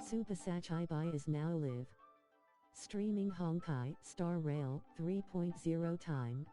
Subasachai Bai is now live. Streaming Honkai Star Rail 3.0 time.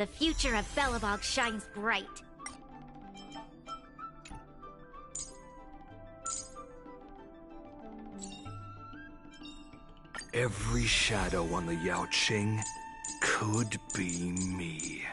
The future of Belobog shines bright. Every shadow on the Yaoqing could be me.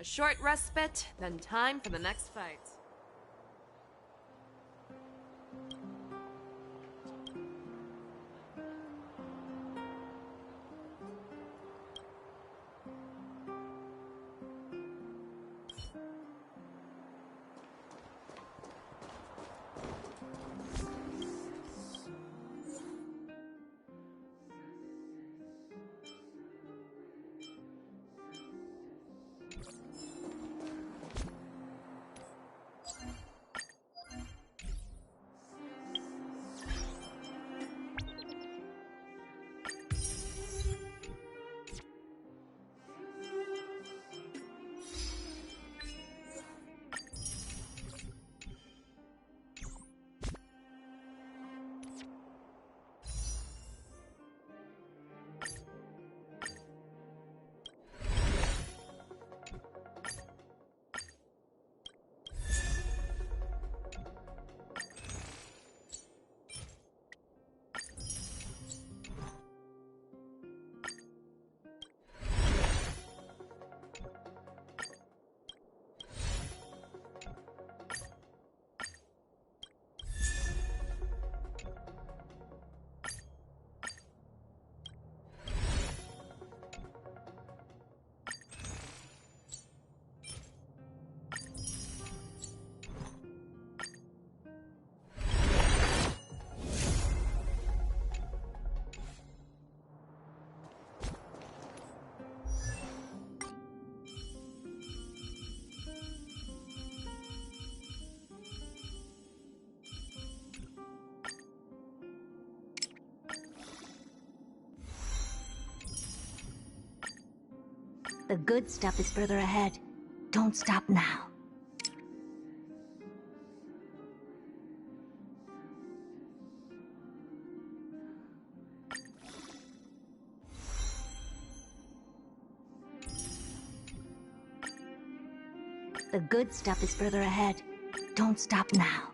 A short respite, then time for the next fight. The good stuff is further ahead. Don't stop now. The good stuff is further ahead. Don't stop now.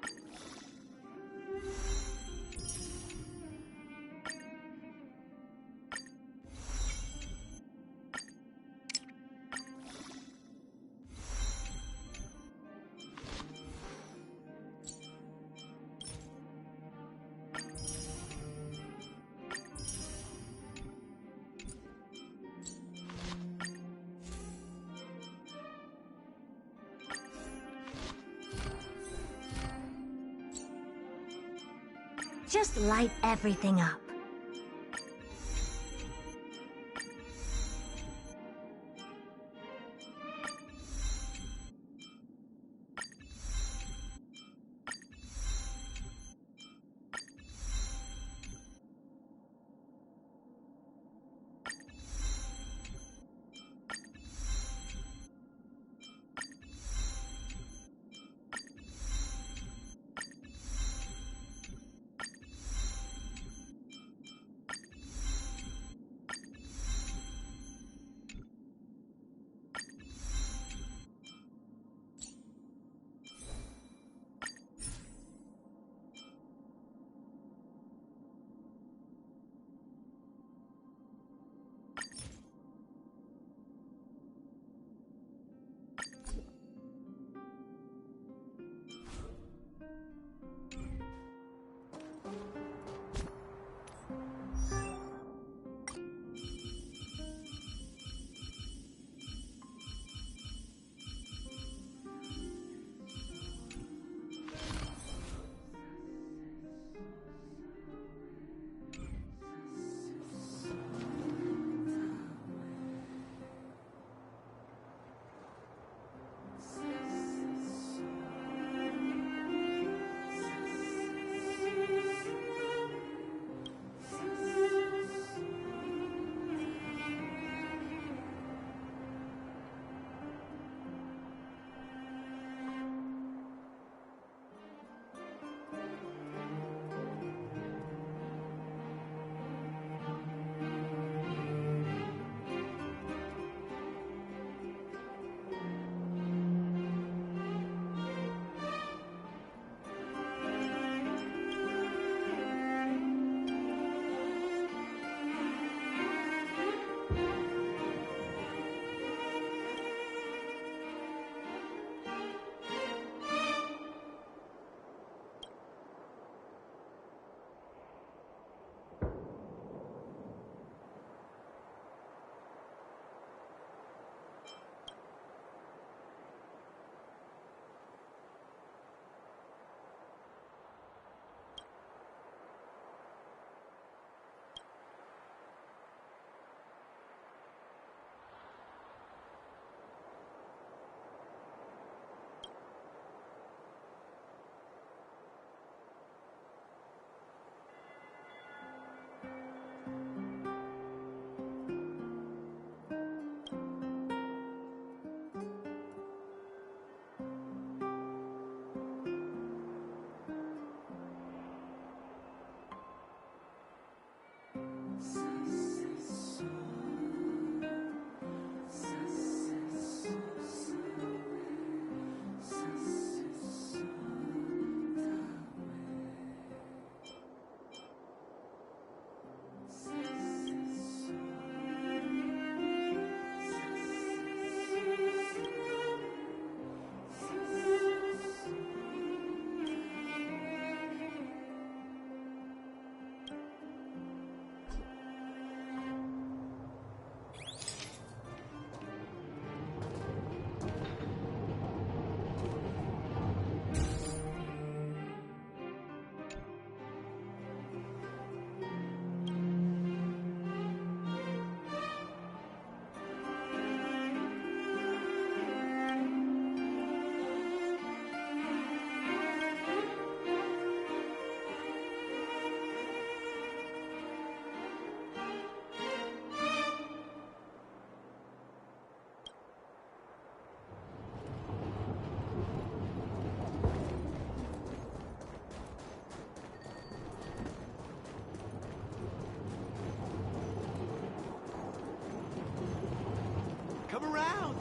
Just light everything up.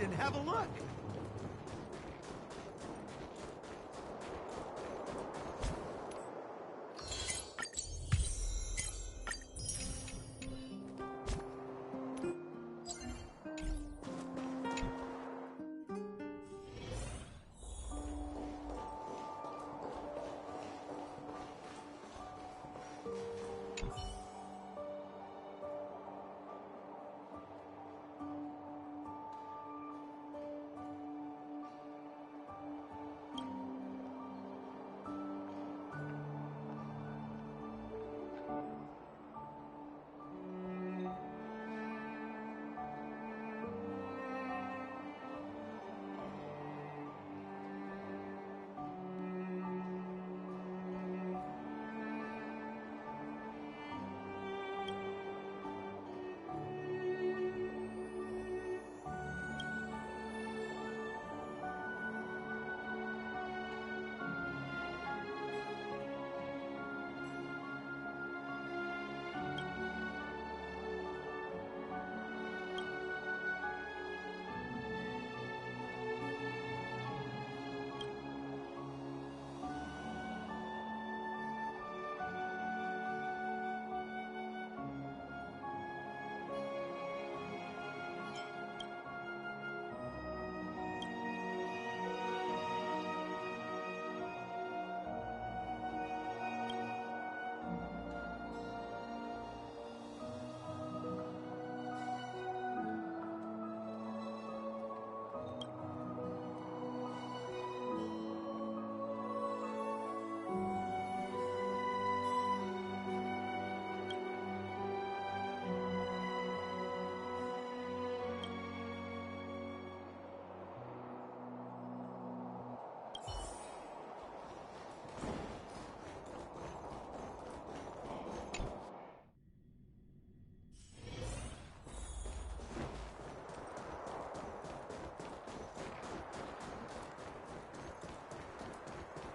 and have a look.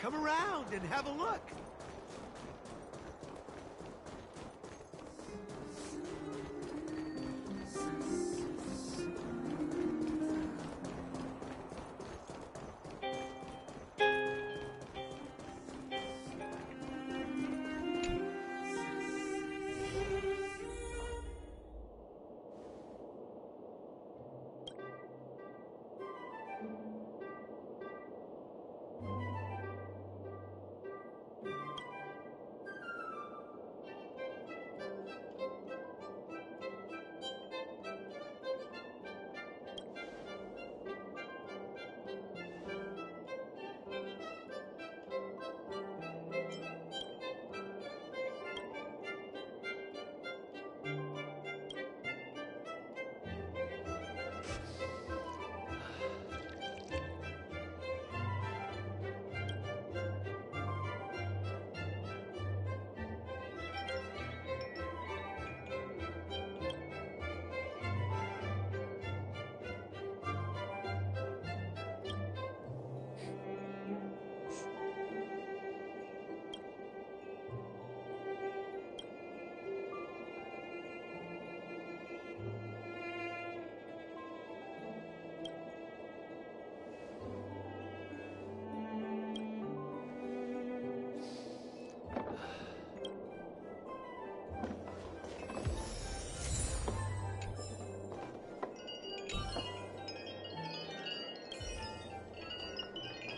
Come around and have a look.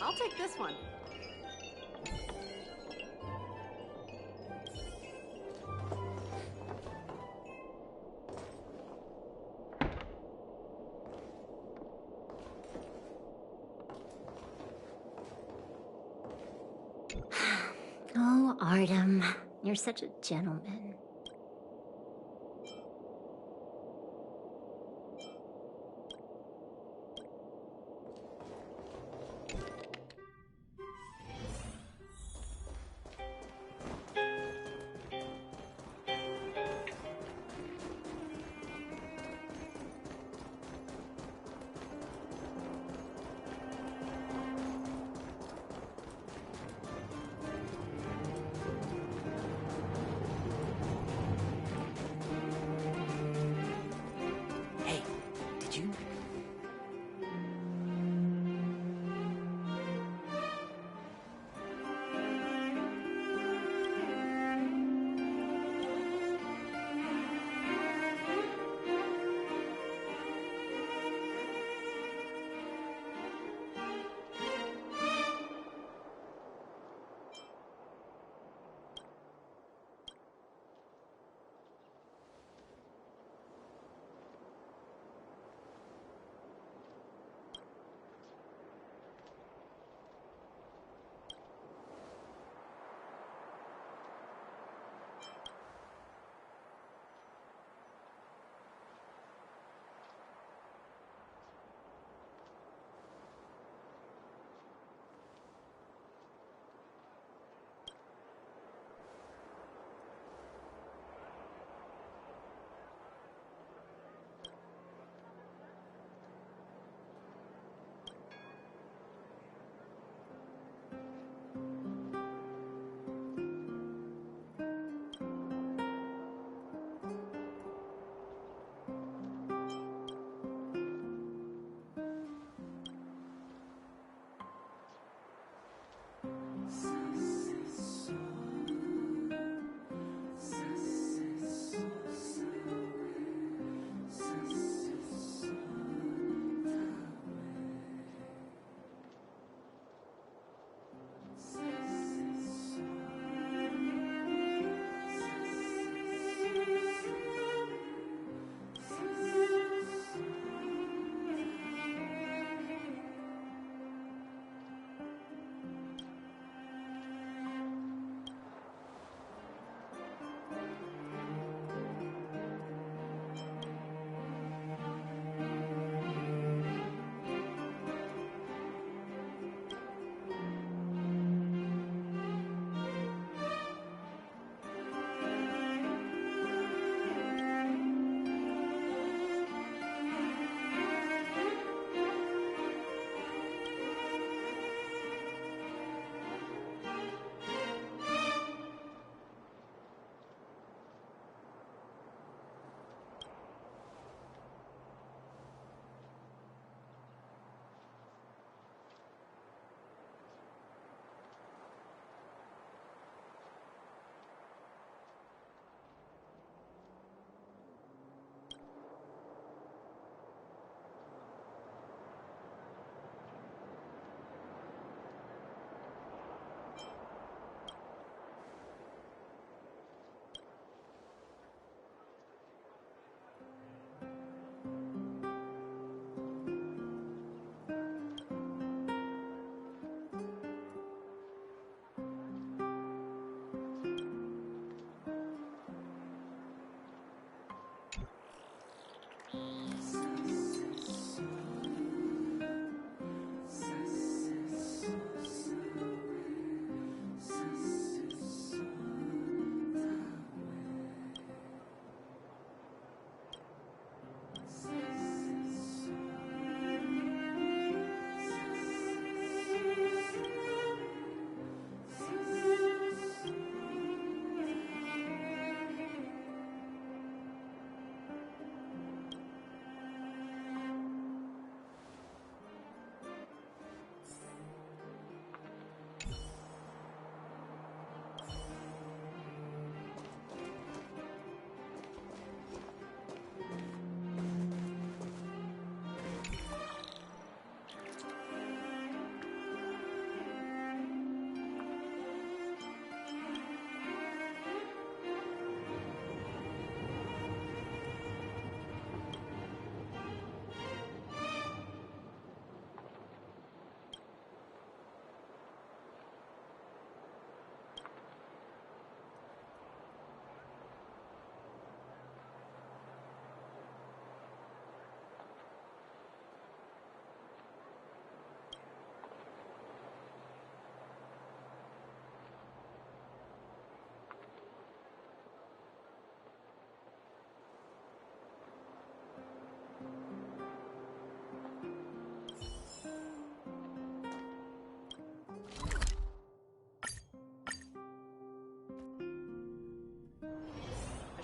I'll take this one. Oh, Artem, you're such a gentleman.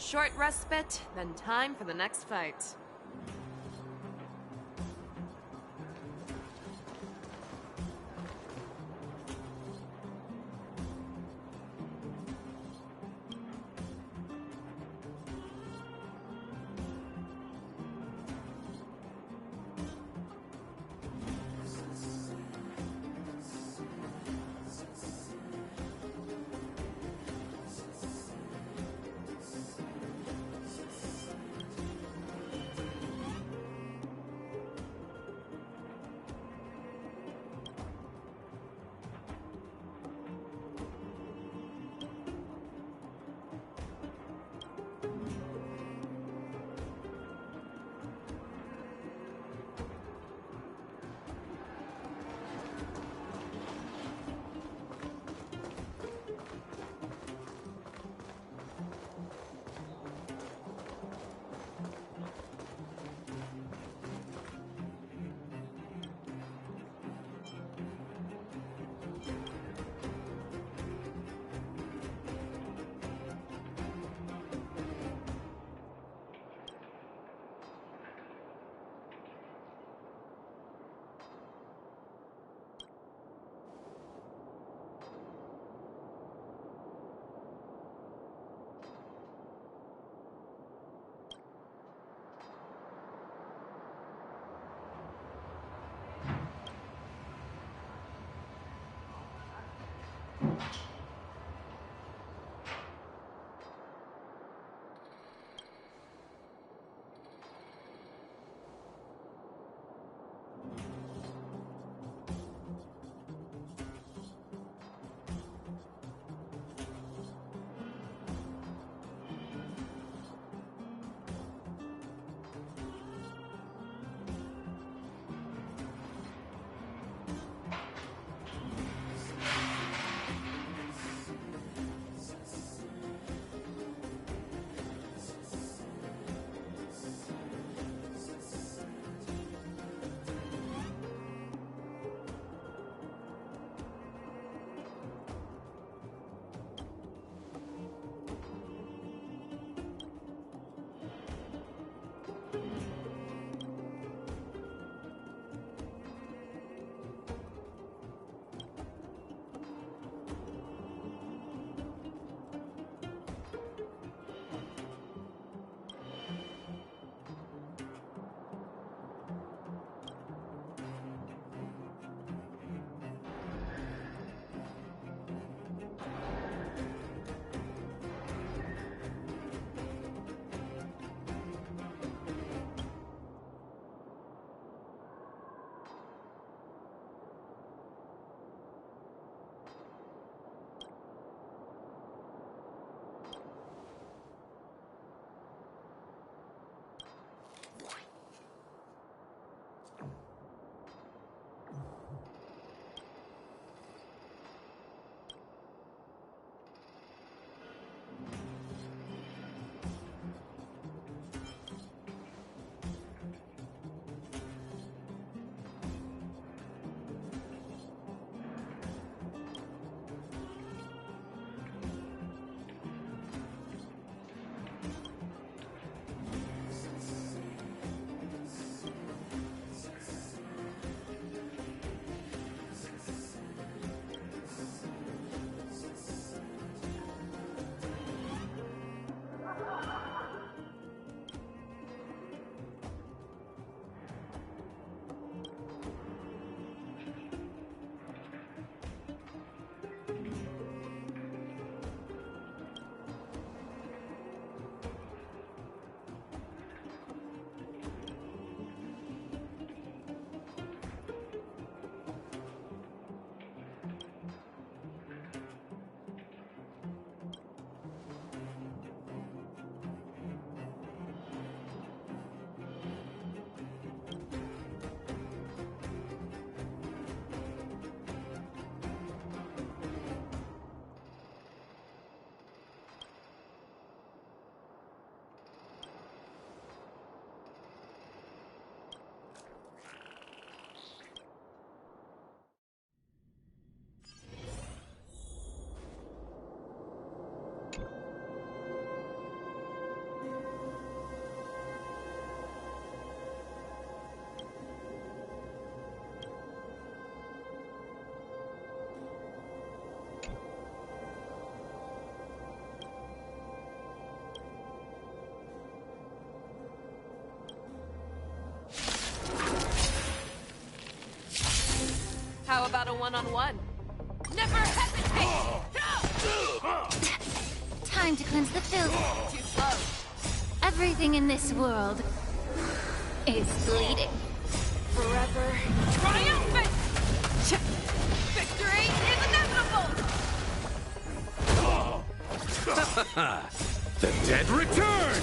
A short respite, then time for the next fight. about a one-on-one? Never hesitate! Time to cleanse the filth. Too slow. Everything in this world is bleeding. Forever triumphant! Victory is inevitable! The dead return!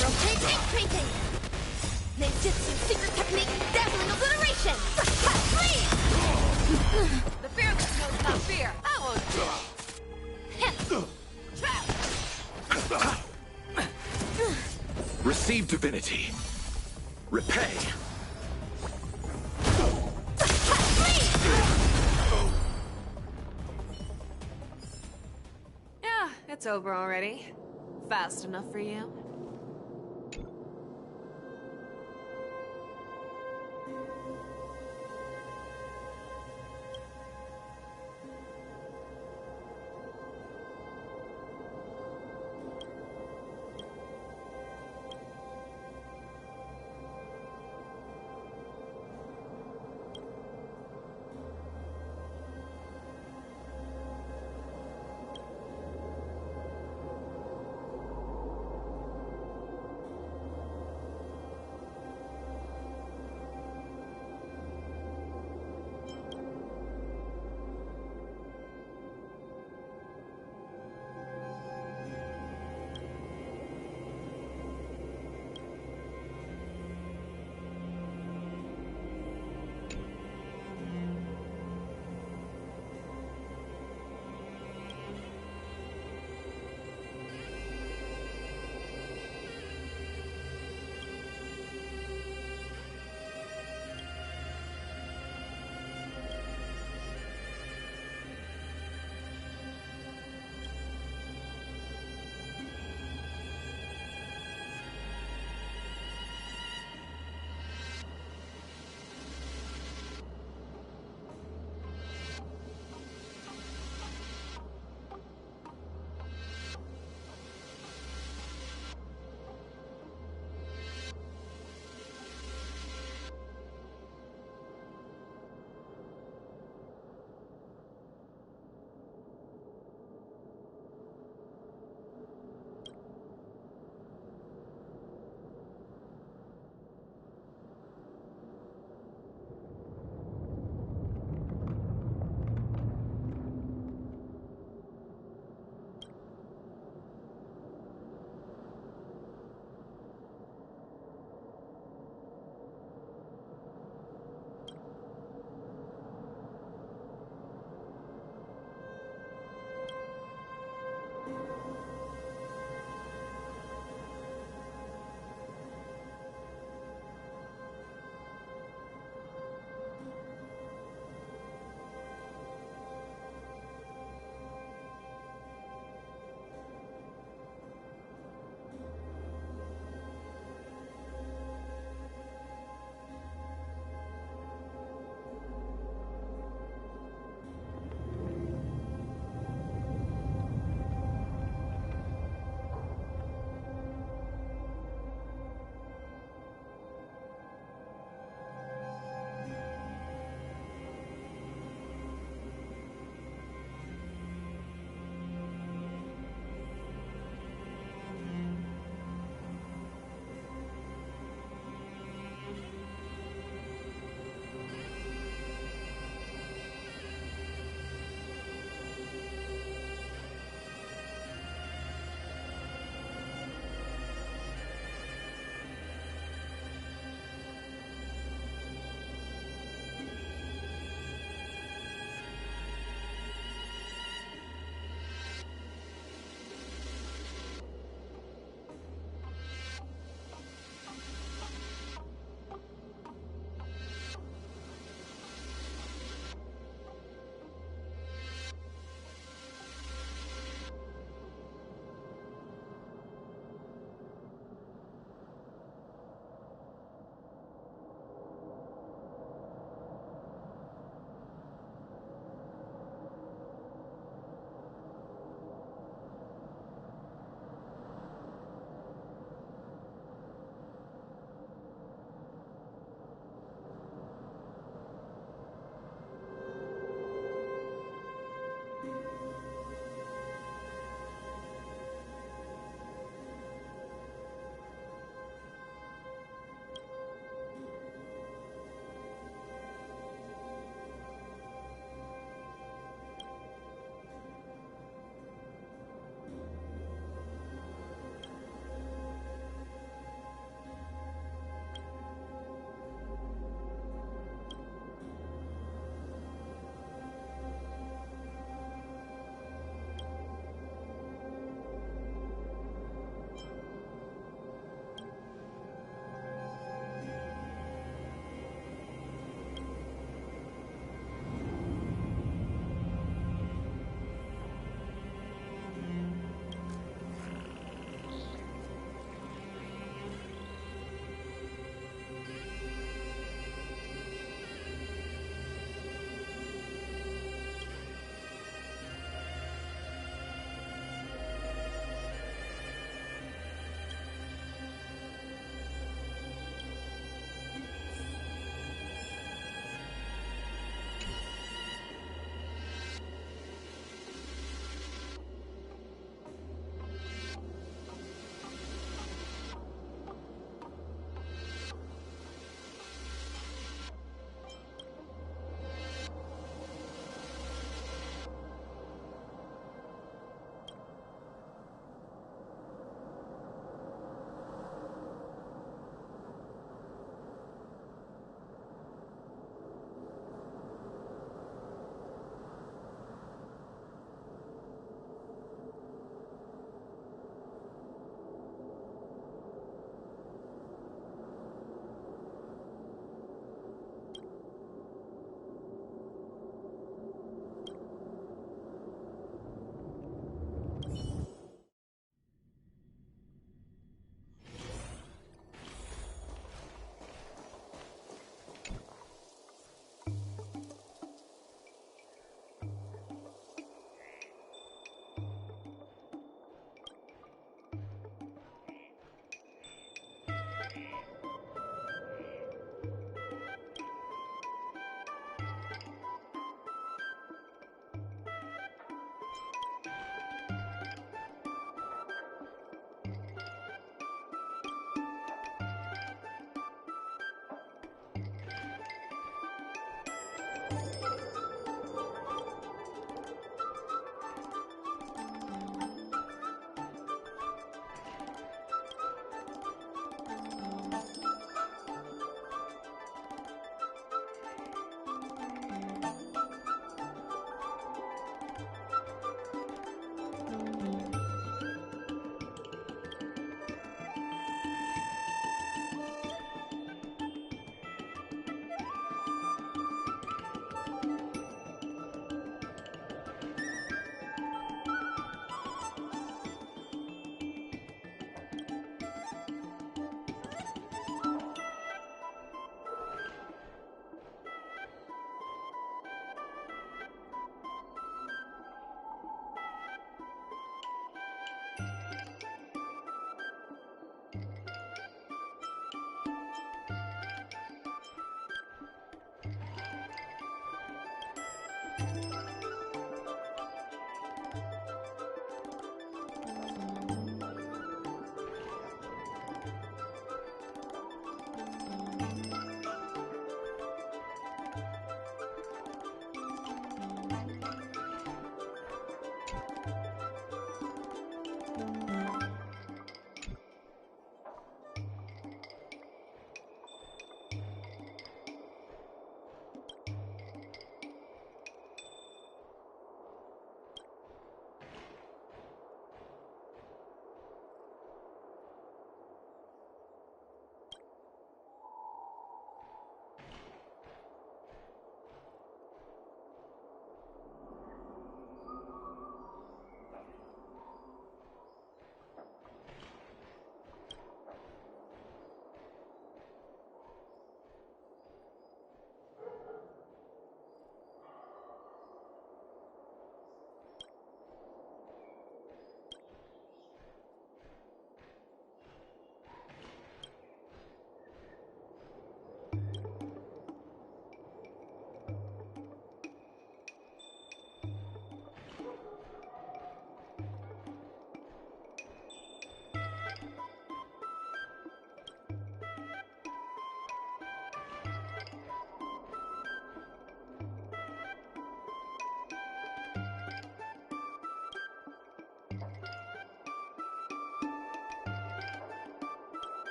Rotating, creeping. Ninjutsu secret technique, dazzling obliteration. Please! The fearless knows not fear. I won't do it. Receive divinity. Repay. Yeah, it's over already. Fast enough for you?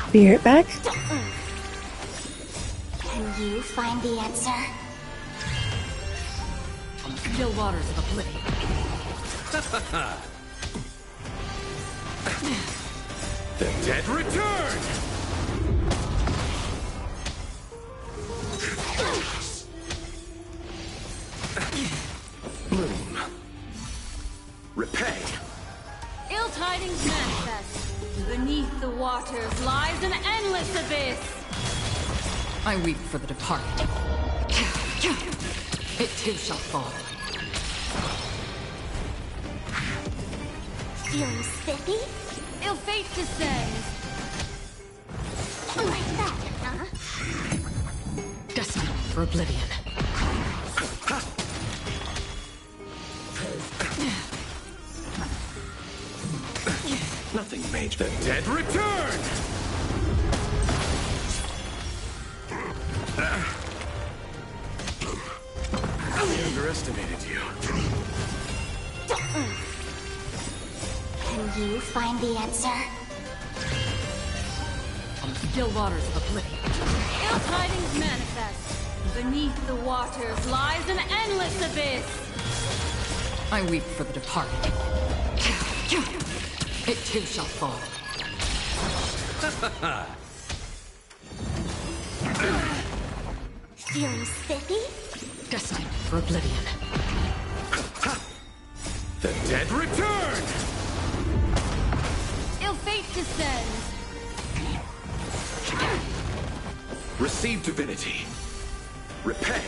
Spirit back? Can you find the answer? On the still waters of oblivion. The dead return! Bloom. Repay. Ill tidings manifest. Beneath the waters lies an endless abyss. I weep for the departed. It too shall fall. Feeling spiffy? Ill fate descends. Like that, huh? Destined for oblivion. Nothing major. The dead return! I underestimated you. Can you find the answer? On the still waters of oblivion. Ill tidings manifest. Beneath the waters lies an endless abyss. I weep for the departed. It too shall fall. Feeling spiffy? Destined for oblivion. The dead return! Ill fate descends. Receive divinity. Repay.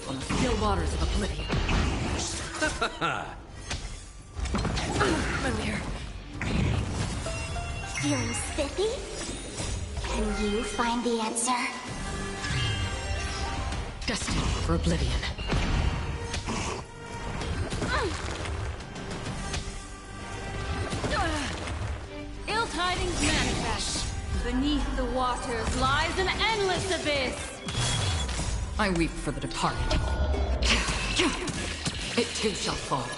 On the still waters of oblivion. Familiar. Feeling spiffy? Can you find the answer? Destined for oblivion. Ill tidings manifest. Beneath the waters lies an endless abyss. I weep for the departed. It too shall fall.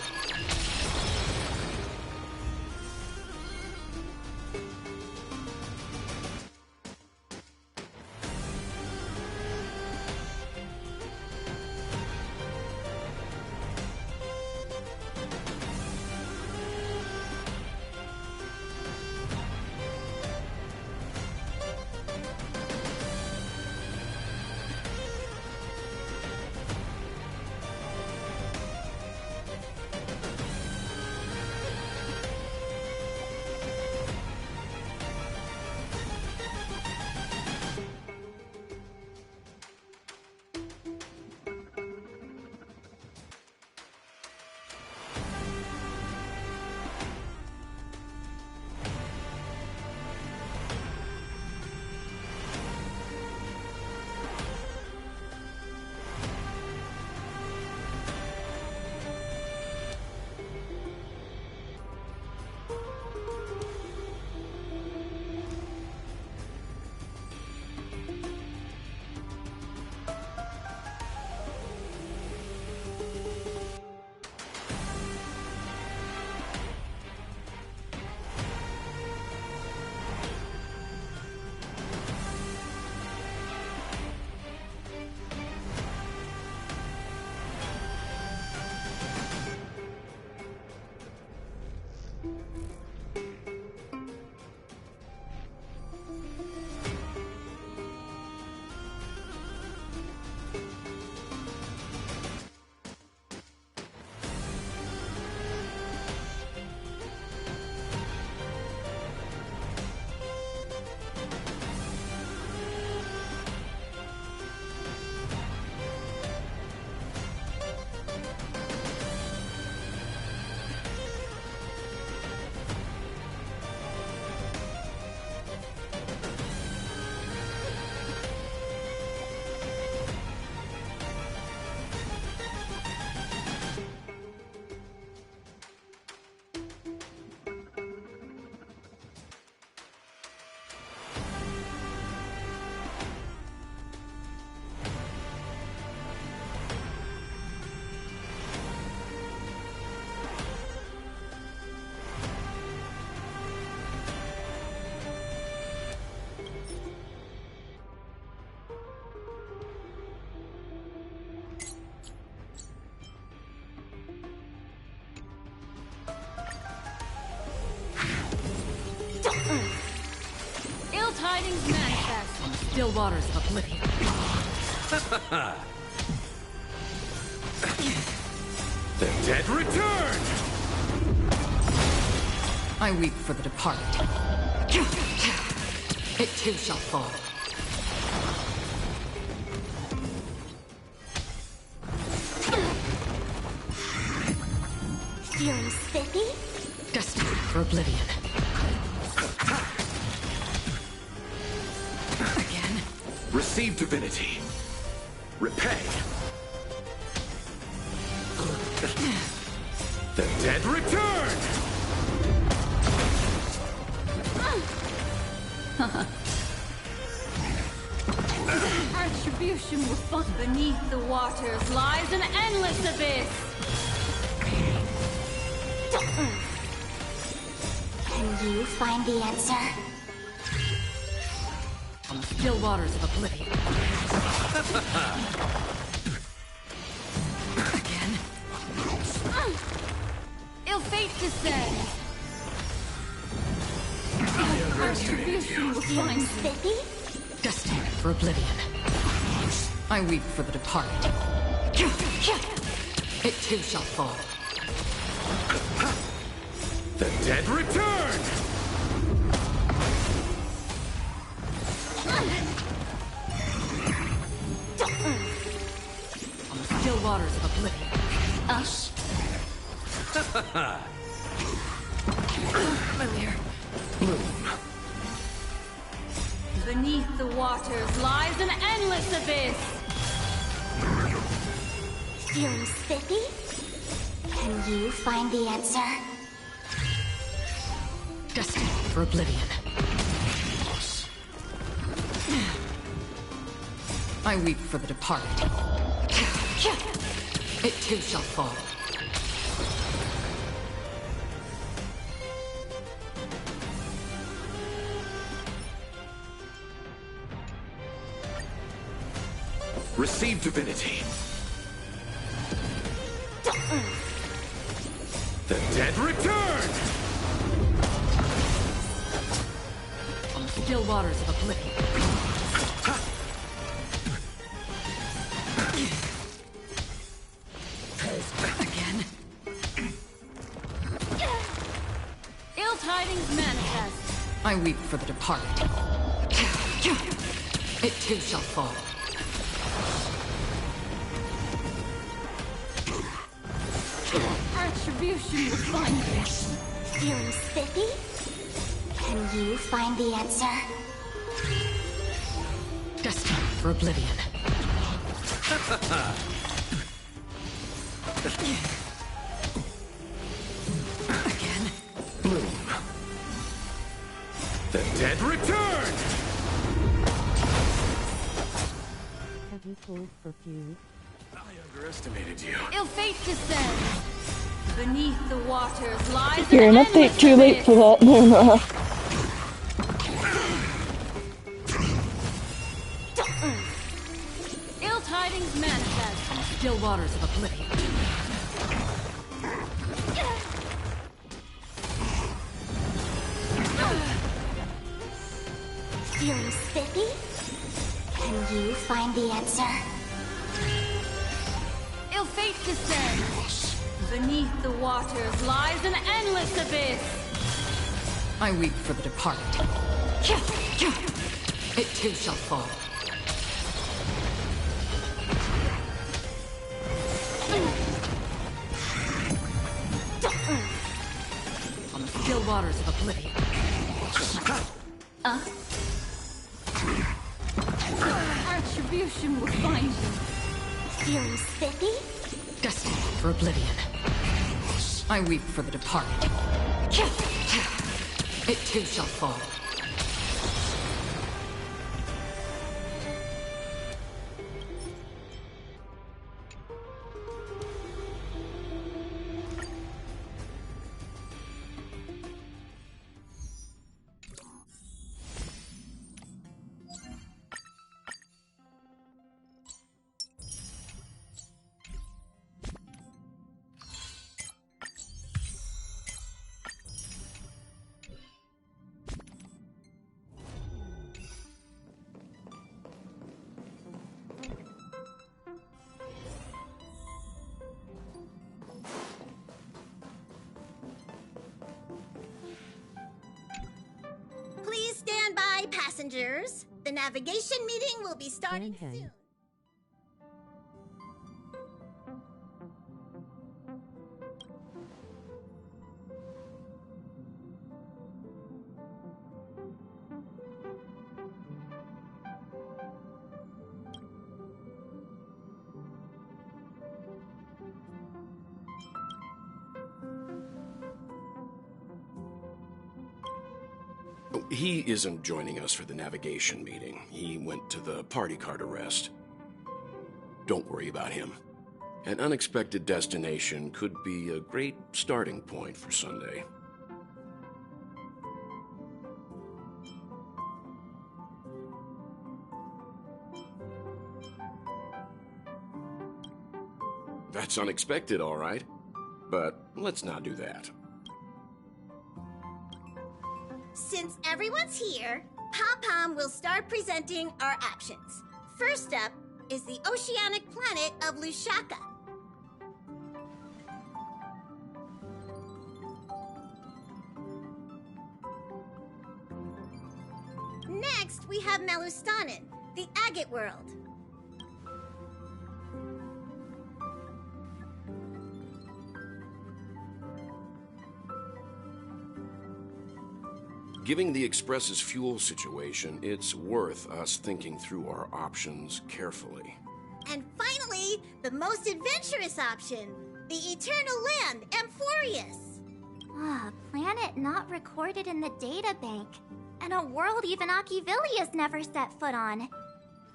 Ill tidings manifest on the still waters of oblivion. The dead return! I weep for the departed. It too shall fall. Feeling spiffy? Destined for oblivion. Again. Receive divinity. Repay. The dead return! Retribution will fall. Beneath the waters lies an endless abyss. Can you find the answer? On the still waters of oblivion. Again. Ill fate descends. Retribution will Feeling find you. spiffy? Destined for oblivion. I weep for the departed. It too shall fall. The dead return! On the still waters of oblivion. Ush. Familiar. Bloom. Beneath the waters lies an endless abyss. Feeling spiffy? Can you find the answer? Destined for oblivion. I weep for the departed. It too shall fall. Receive divinity. The dead return! On the still waters of oblivion. Again. Ill tidings manifest. I weep for the departed. It too shall fall. Retribution will find you. Feeling spiffy? Can you find the answer? Destined for oblivion. Again. Bloom. The dead return! Have you pulled for feud? I underestimated you. Ill fate descends. Beneath the waters lies You're an not endless too late abyss. for that, Nirma. Ill tidings manifest on the still waters of oblivion. Feeling spiffy? Can you find the answer? Ill fate descends. Beneath the waters lies an endless abyss. I weep for the departed. It too shall fall. On the still waters of oblivion. Retribution will find you. Feeling spiffy? Destined for oblivion. I weep for the departed. It too shall fall. passengers. The navigation meeting will be starting Hang. soon. He isn't joining us for the navigation meeting. He went to the party card arrest. Don't worry about him. An unexpected destination could be a great starting point for Sunday. That's unexpected, all right. But let's not do that. Since everyone's here, Pom-Pom will start presenting our options. First up is the oceanic planet of Lushaka. Next, we have Malustanin, the agate world. Given the Express's fuel situation, it's worth us thinking through our options carefully. And finally, the most adventurous option, the eternal land, Amphorius. Ah, a planet not recorded in the databank, and a world even Achivilia's never set foot on.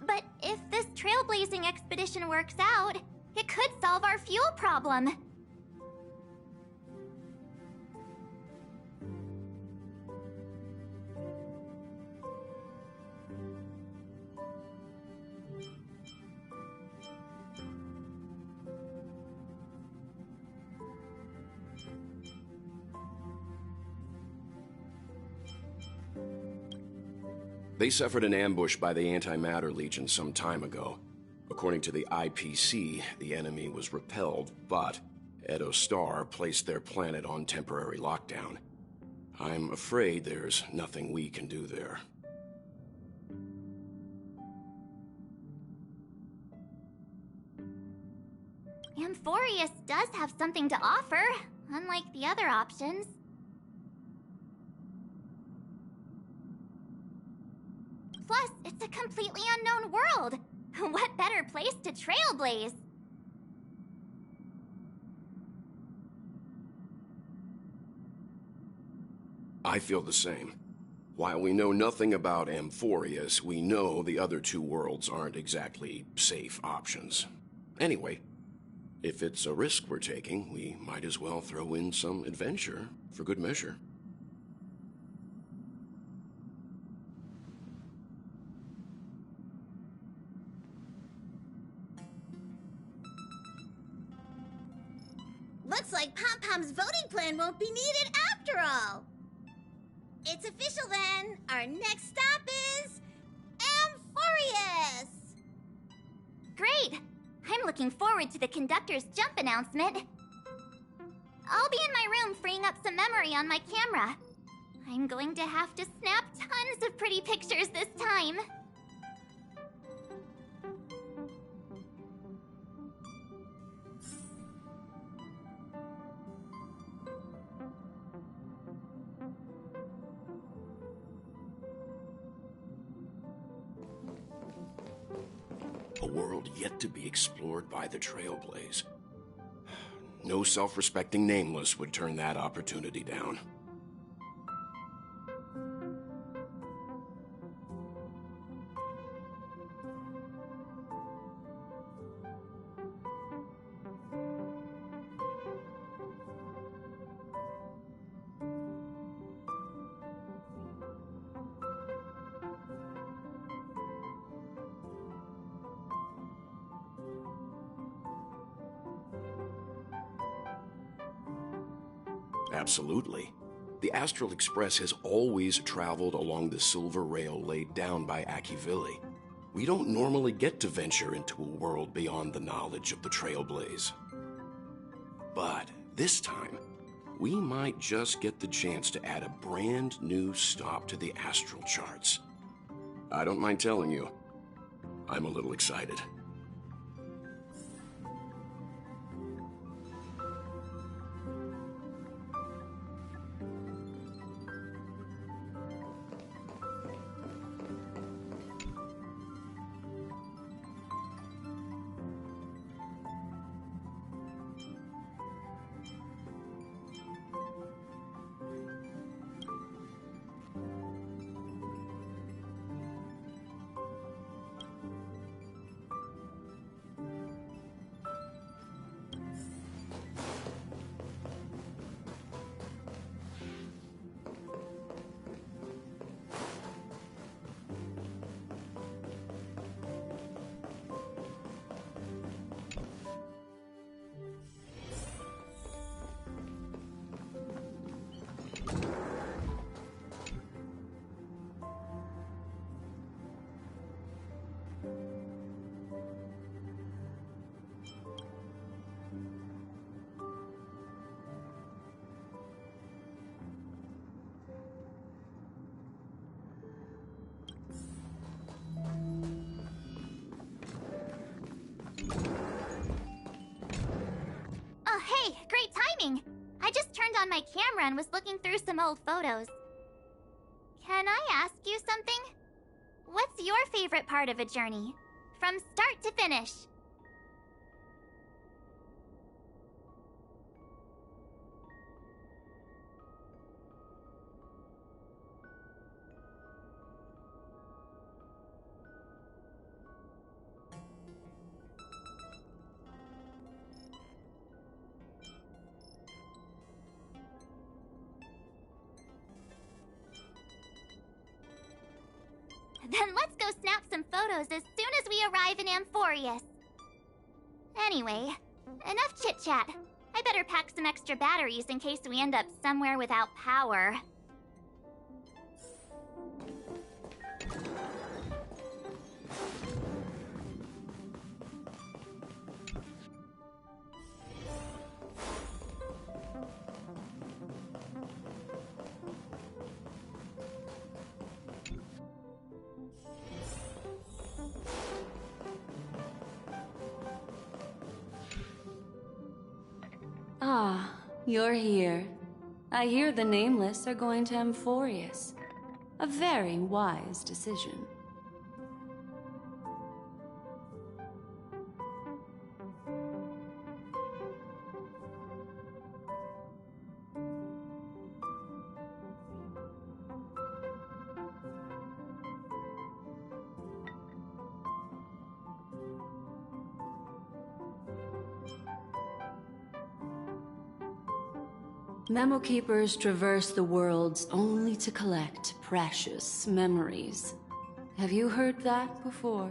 But if this trailblazing expedition works out, it could solve our fuel problem. They suffered an ambush by the Antimatter Legion some time ago. According to the IPC, the enemy was repelled, but Edo Star placed their planet on temporary lockdown. I'm afraid there's nothing we can do there. Amphorius does have something to offer, unlike the other options. Plus, it's a completely unknown world. What better place to trailblaze? I feel the same. While we know nothing about Amphorius, we know the other two worlds aren't exactly safe options. Anyway, if it's a risk we're taking, we might as well throw in some adventure for good measure. Looks like Pom-Pom's voting plan won't be needed after all. It's official then. Our next stop is Amphorius! Great! I'm looking forward to the conductor's jump announcement. I'll be in my room freeing up some memory on my camera. I'm going to have to snap tons of pretty pictures this time. A world yet to be explored by the Trailblaze. No self-respecting nameless would turn that opportunity down. Absolutely. The Astral Express has always traveled along the silver rail laid down by Achivili. We don't normally get to venture into a world beyond the knowledge of the Trailblaze. But this time, we might just get the chance to add a brand new stop to the astral charts. I don't mind telling you, I'm a little excited. Oh, hey, great timing! I just turned on my camera and was looking through some old photos. Can I ask you something? What's your favorite part of a journey? From start to finish? Then let's go snap some photos as soon as we arrive in Amphorius. Anyway, enough chit-chat. I better pack some extra batteries in case we end up somewhere without power. Ah, you're here. I hear the Nameless are going to Amphorius. A very wise decision. Memo Keepers traverse the worlds only to collect precious memories. Have you heard that before?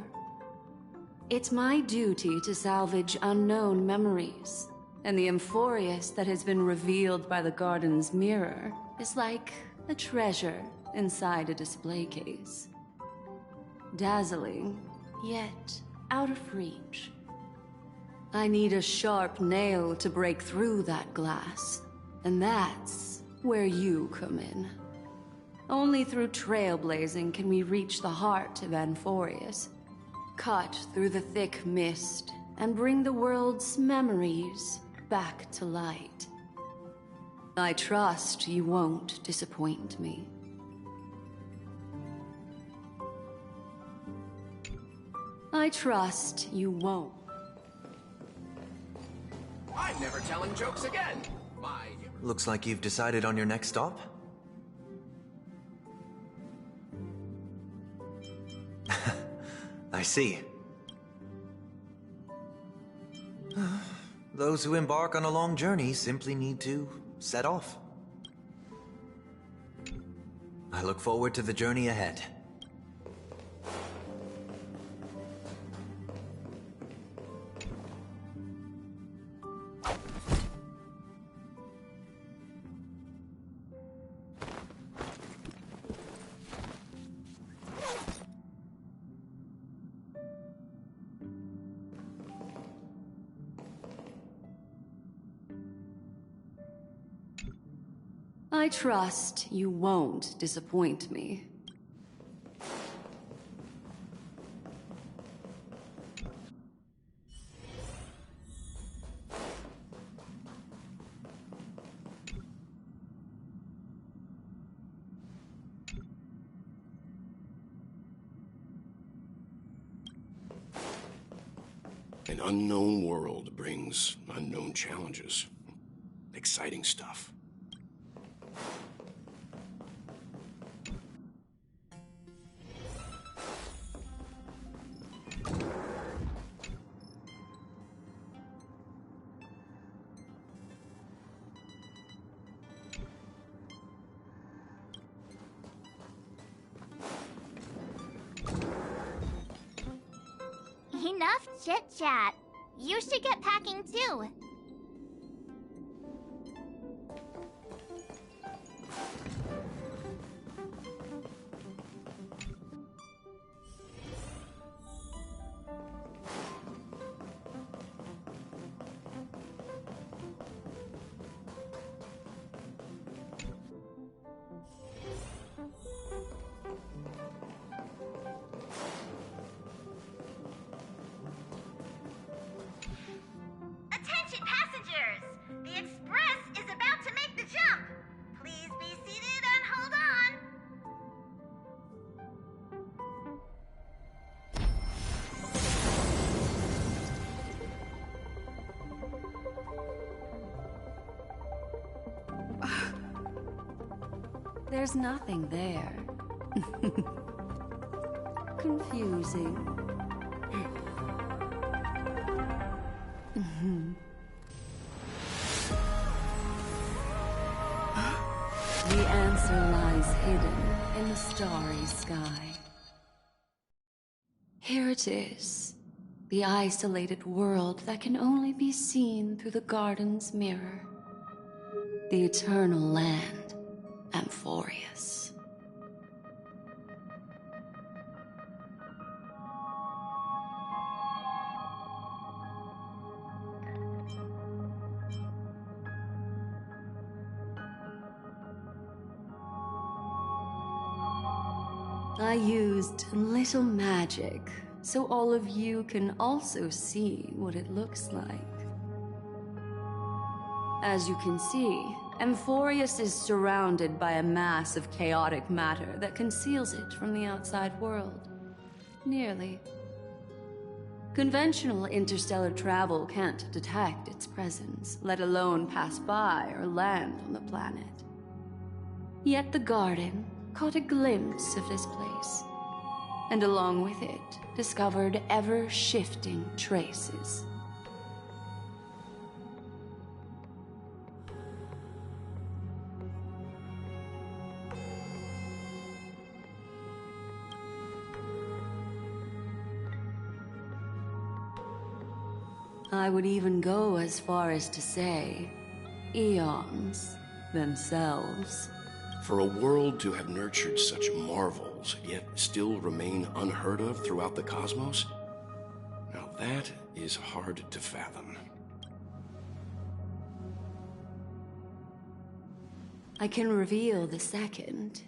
It's my duty to salvage unknown memories, and the Amphorius that has been revealed by the garden's mirror is like a treasure inside a display case. Dazzling, yet out of reach. I need a sharp nail to break through that glass. And that's where you come in. Only through trailblazing can we reach the heart of Amphorius, cut through the thick mist, and bring the world's memories back to light. I trust you won't disappoint me. I trust you won't. I'm never telling jokes again! Looks like you've decided on your next stop? I see. Those who embark on a long journey simply need to set off. I look forward to the journey ahead. I trust you won't disappoint me. An unknown world brings unknown challenges. Exciting stuff. Enough chit-chat. You should get packing too. Attention passengers! The express is about to make the jump. Please be seated and hold on. There's nothing there. Confusing. The answer lies hidden in the starry sky. Here it is, the isolated world that can only be seen through the garden's mirror. The eternal land, Amphorius. I used a little magic, so all of you can also see what it looks like. As you can see, Amphorius is surrounded by a mass of chaotic matter that conceals it from the outside world. Nearly. Conventional interstellar travel can't detect its presence, let alone pass by or land on the planet. Yet the garden caught a glimpse of this place, and along with it, discovered ever-shifting traces. I would even go as far as to say, eons themselves. For a world to have nurtured such marvels, yet still remain unheard of throughout the cosmos? Now that is hard to fathom. I can reveal the second.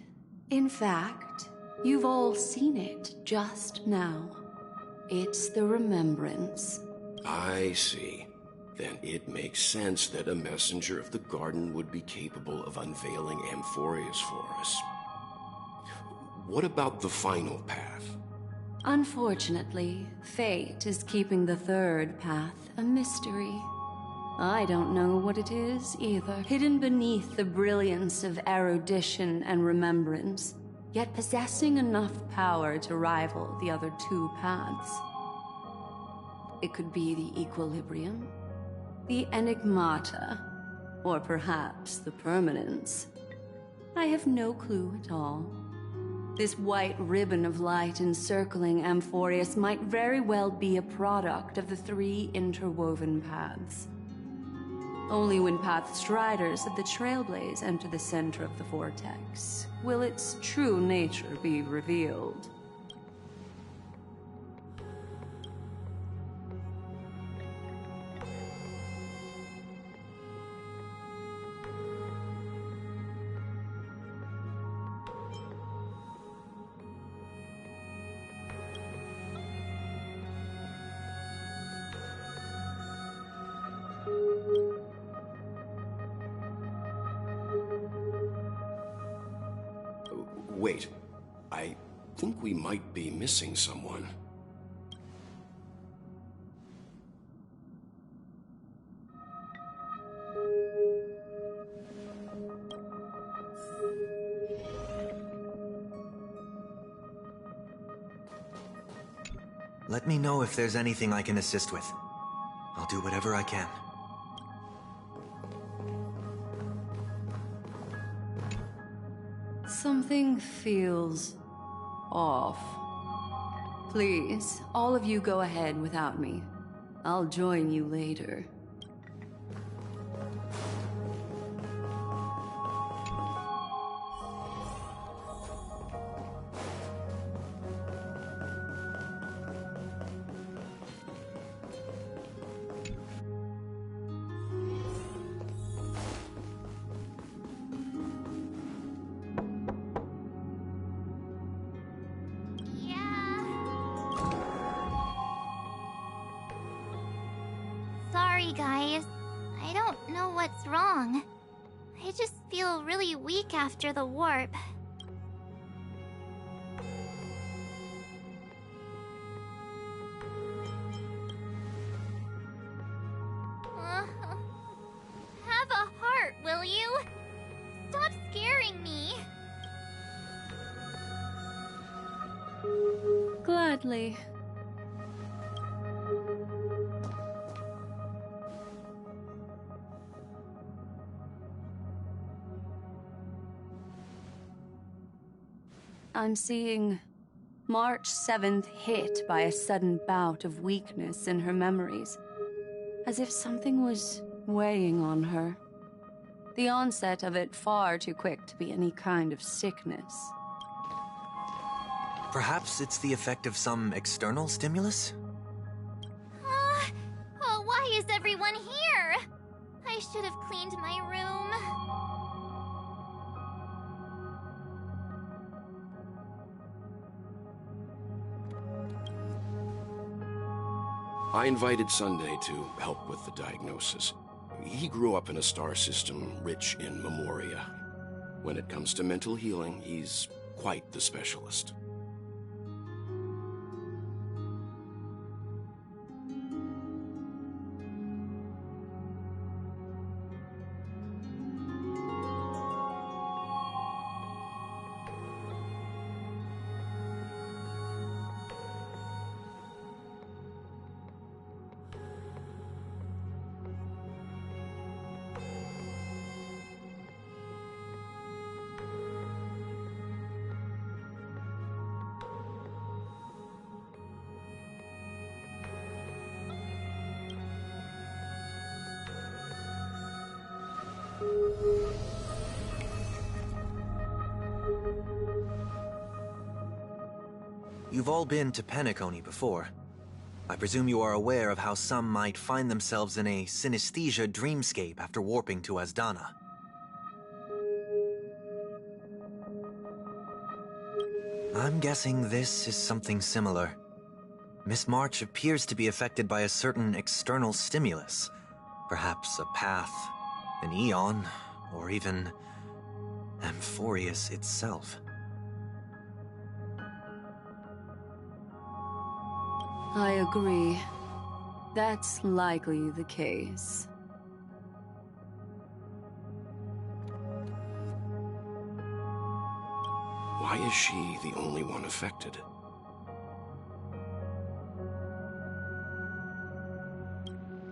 In fact, you've all seen it just now. It's the Remembrance. I see. Then it makes sense that a messenger of the garden would be capable of unveiling Amphorius for us. What about the final path? Unfortunately, fate is keeping the third path a mystery. I don't know what it is either. Hidden beneath the brilliance of erudition and remembrance, yet possessing enough power to rival the other two paths. It could be the Equilibrium, the Enigmata, or perhaps the Permanence. I have no clue at all. This white ribbon of light encircling Amphorius might very well be a product of the three interwoven paths. Only when Path Striders of the Trailblaze enter the center of the vortex will its true nature be revealed. Wait, I think we might be missing someone. Let me know if there's anything I can assist with. I'll do whatever I can. Something feels off. Please, all of you go ahead without me. I'll join you later. Sorry, guys. I don't know what's wrong. I just feel really weak after the warp. Have a heart, will you? Stop scaring me. Gladly. I'm seeing March 7th hit by a sudden bout of weakness in her memories, as if something was weighing on her. The onset of it far too quick to be any kind of sickness. Perhaps it's the effect of some external stimulus? Oh, why is everyone here? I should have cleaned my room. I invited Sunday to help with the diagnosis. He grew up in a star system rich in memoria. When it comes to mental healing, he's quite the specialist. You've all been to Penacony before. I presume you are aware of how some might find themselves in a synesthesia dreamscape after warping to Asdana. I'm guessing this is something similar. Miss March appears to be affected by a certain external stimulus. Perhaps a path, an eon, or even Amphorius itself. I agree. That's likely the case. Why is she the only one affected?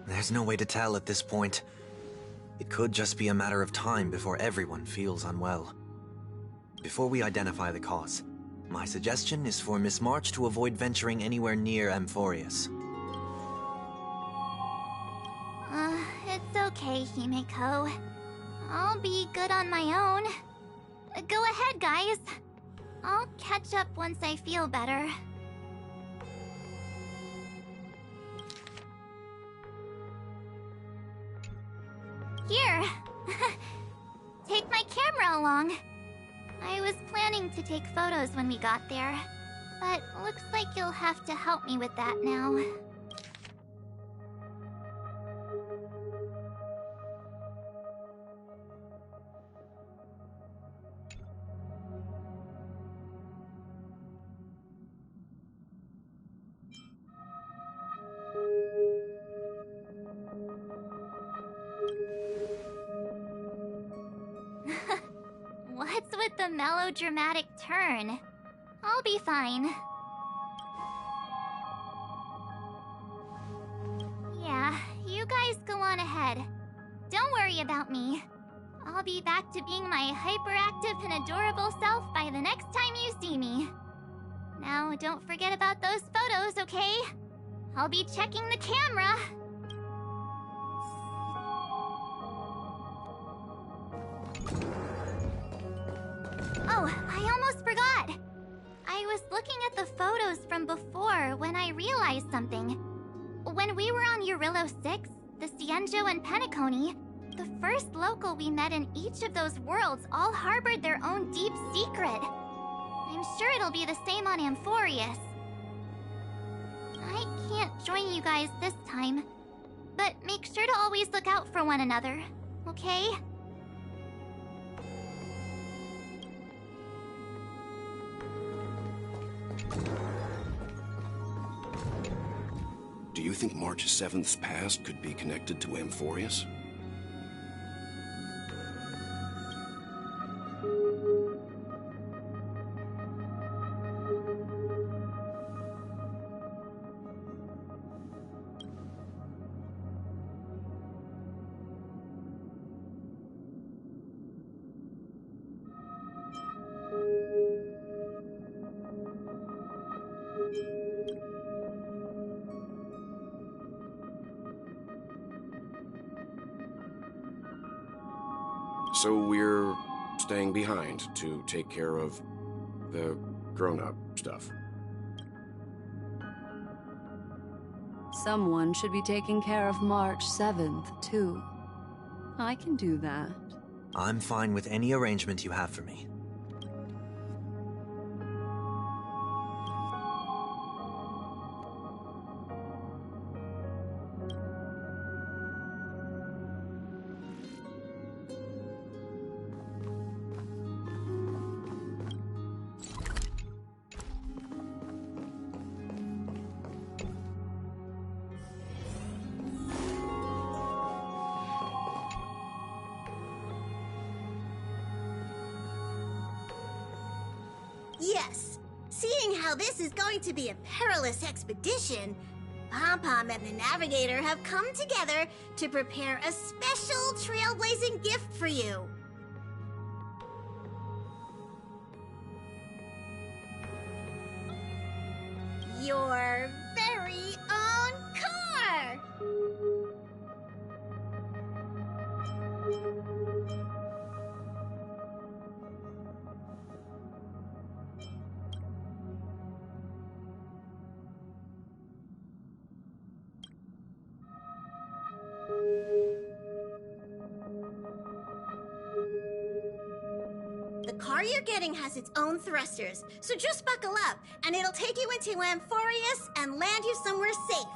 There's no way to tell at this point. It could just be a matter of time before everyone feels unwell. Before we identify the cause, my suggestion is for Miss March to avoid venturing anywhere near Amphorius. It's okay, Himeko. I'll be good on my own. Go ahead, guys. I'll catch up once I feel better. Here. Take my camera along. I was planning to take photos when we got there, but looks like you'll have to help me with that now. What's with the melodramatic turn? I'll be fine. go on ahead. Don't worry about me. I'll be back to being my hyperactive and adorable self by the next time you see me. Now, don't forget about those photos, okay? I'll be checking the camera. Oh, I almost forgot. I was looking at the photos from before when I realized something. When we were on Eurillo 6, the Xianzhou and Penacony, the first local we met in each of those worlds all harbored their own deep secret. I'm sure it'll be the same on Amphorius. I can't join you guys this time, but make sure to always look out for one another, okay? Do you think March 7th's past could be connected to Amphorius? So we're staying behind to take care of the grown-up stuff. Someone should be taking care of March 7th, too. I can do that. I'm fine with any arrangement you have for me. Yes, seeing how this is going to be a perilous expedition, Pom-Pom and the Navigator have come together to prepare a special trailblazing gift for you. Your very own car! The car you're getting has its own thrusters, so just buckle up, and it'll take you into Amphorius and land you somewhere safe.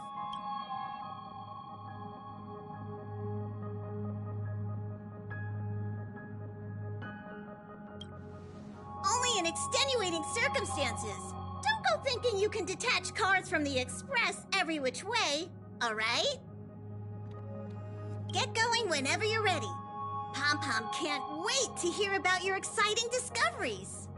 Only in extenuating circumstances. Don't go thinking you can detach cars from the Express every which way, alright? Get going whenever you're ready. Pom-Pom can't wait to hear about your exciting discoveries.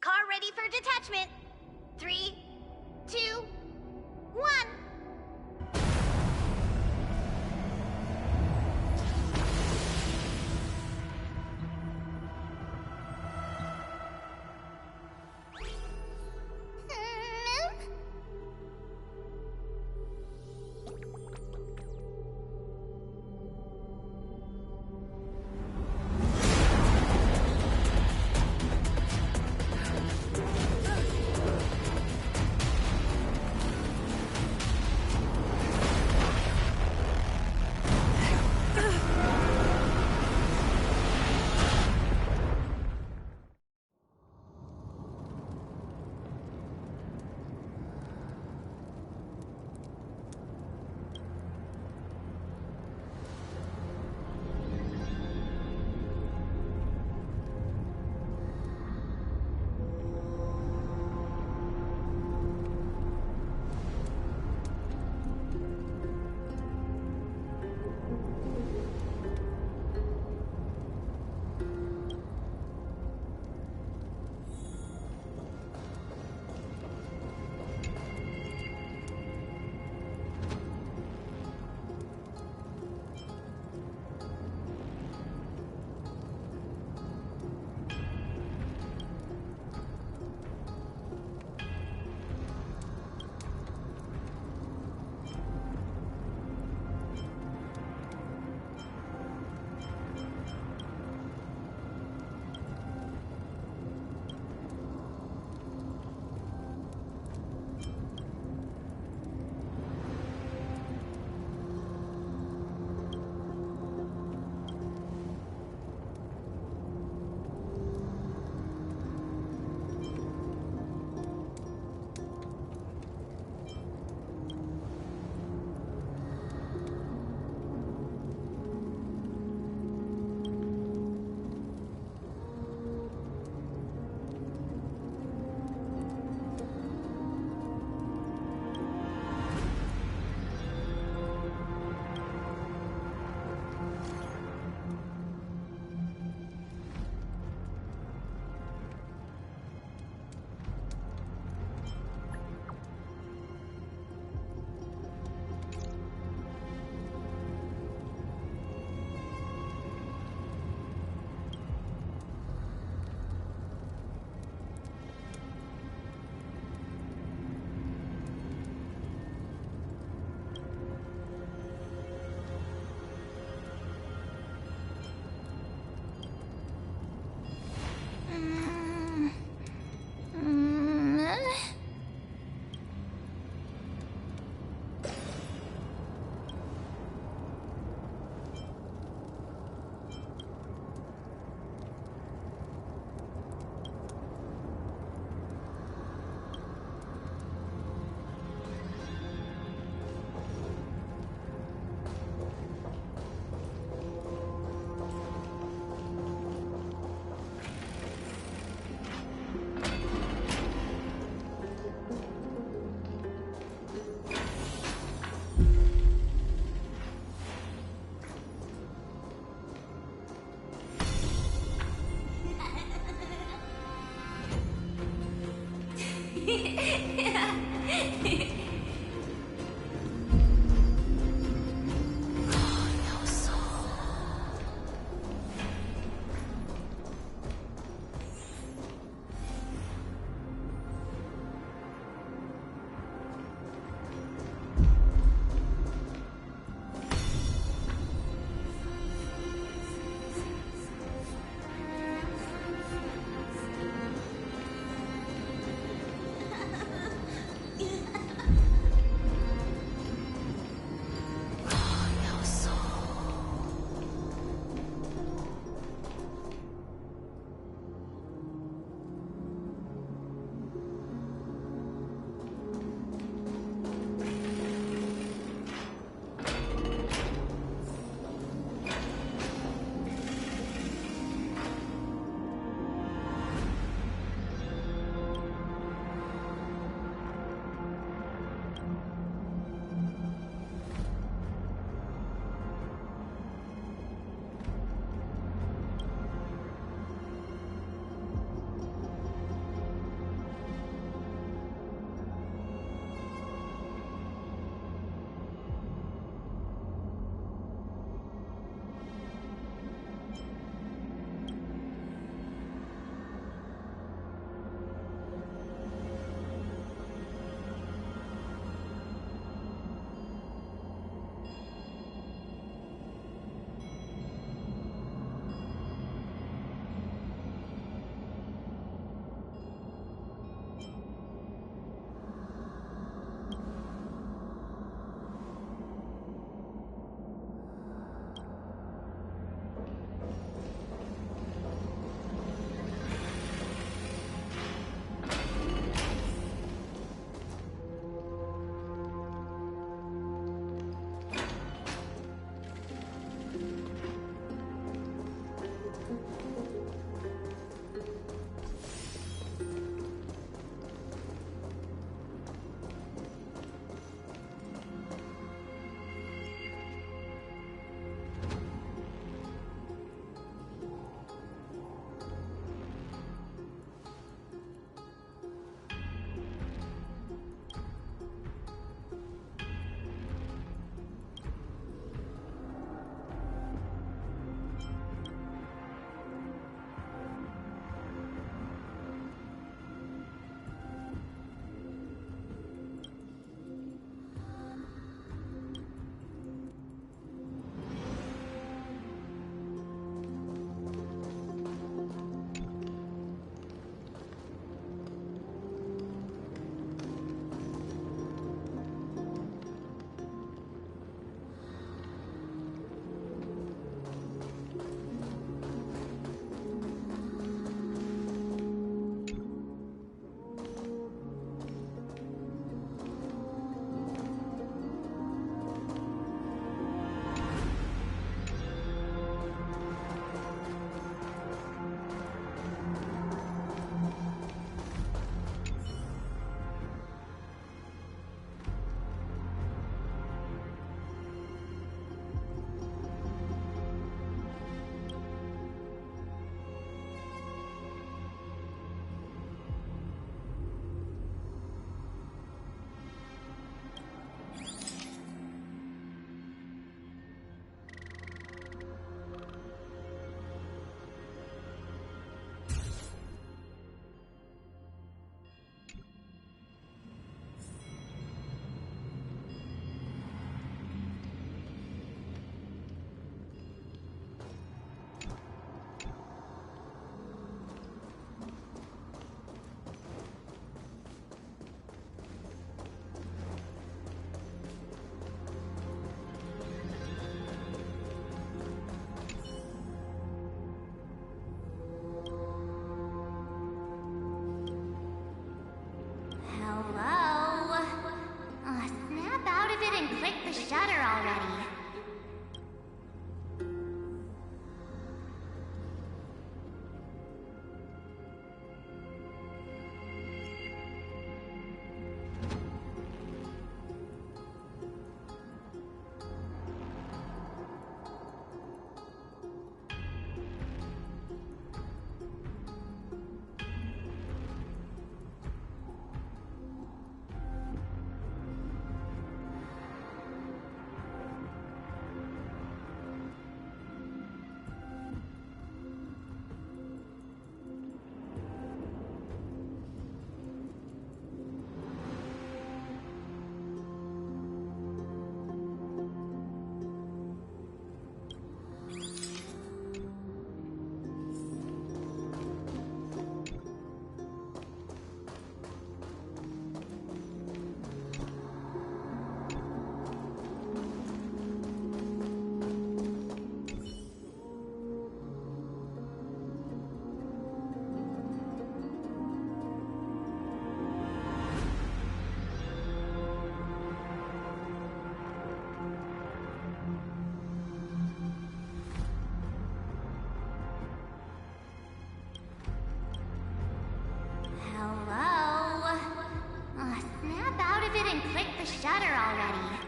Car ready for detachment. 3, 2, 1. shatter already.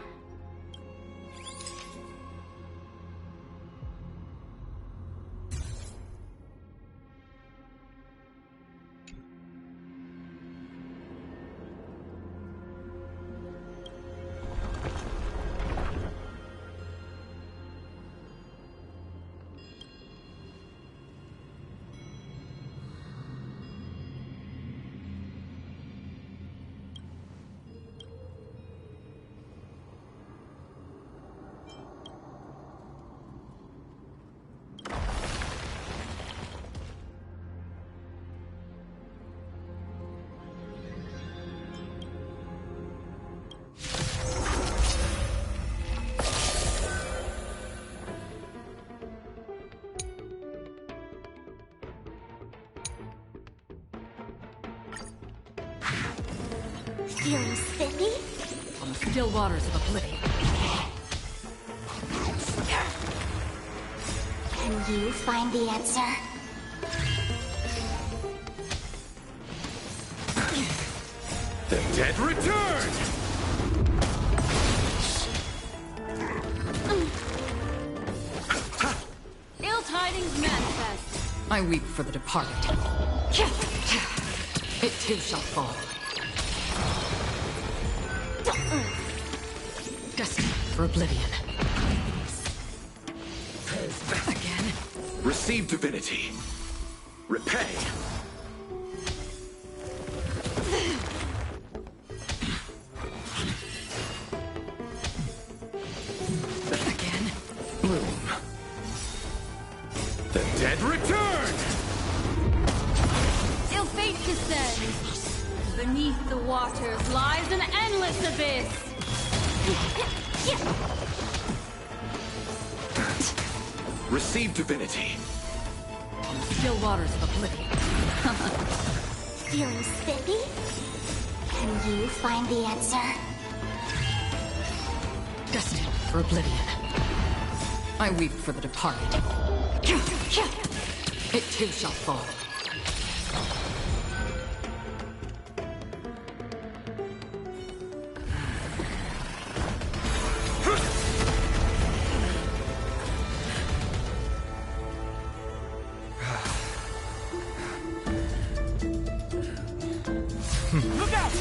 Feeling spiffy? On the still waters of oblivion. Can you find the answer? The dead return! Ill tidings manifest. I weep for the departed. It too shall fall. Destined for oblivion. Again? Receive divinity. Repay. Again? Bloom. The dead return! Ill fate descends. Beneath the waters lies an endless abyss. Receive divinity. On the still waters of oblivion. Feeling spiffy? Can you find the answer? Destined for oblivion. I weep for the departed. It too shall fall. Look out!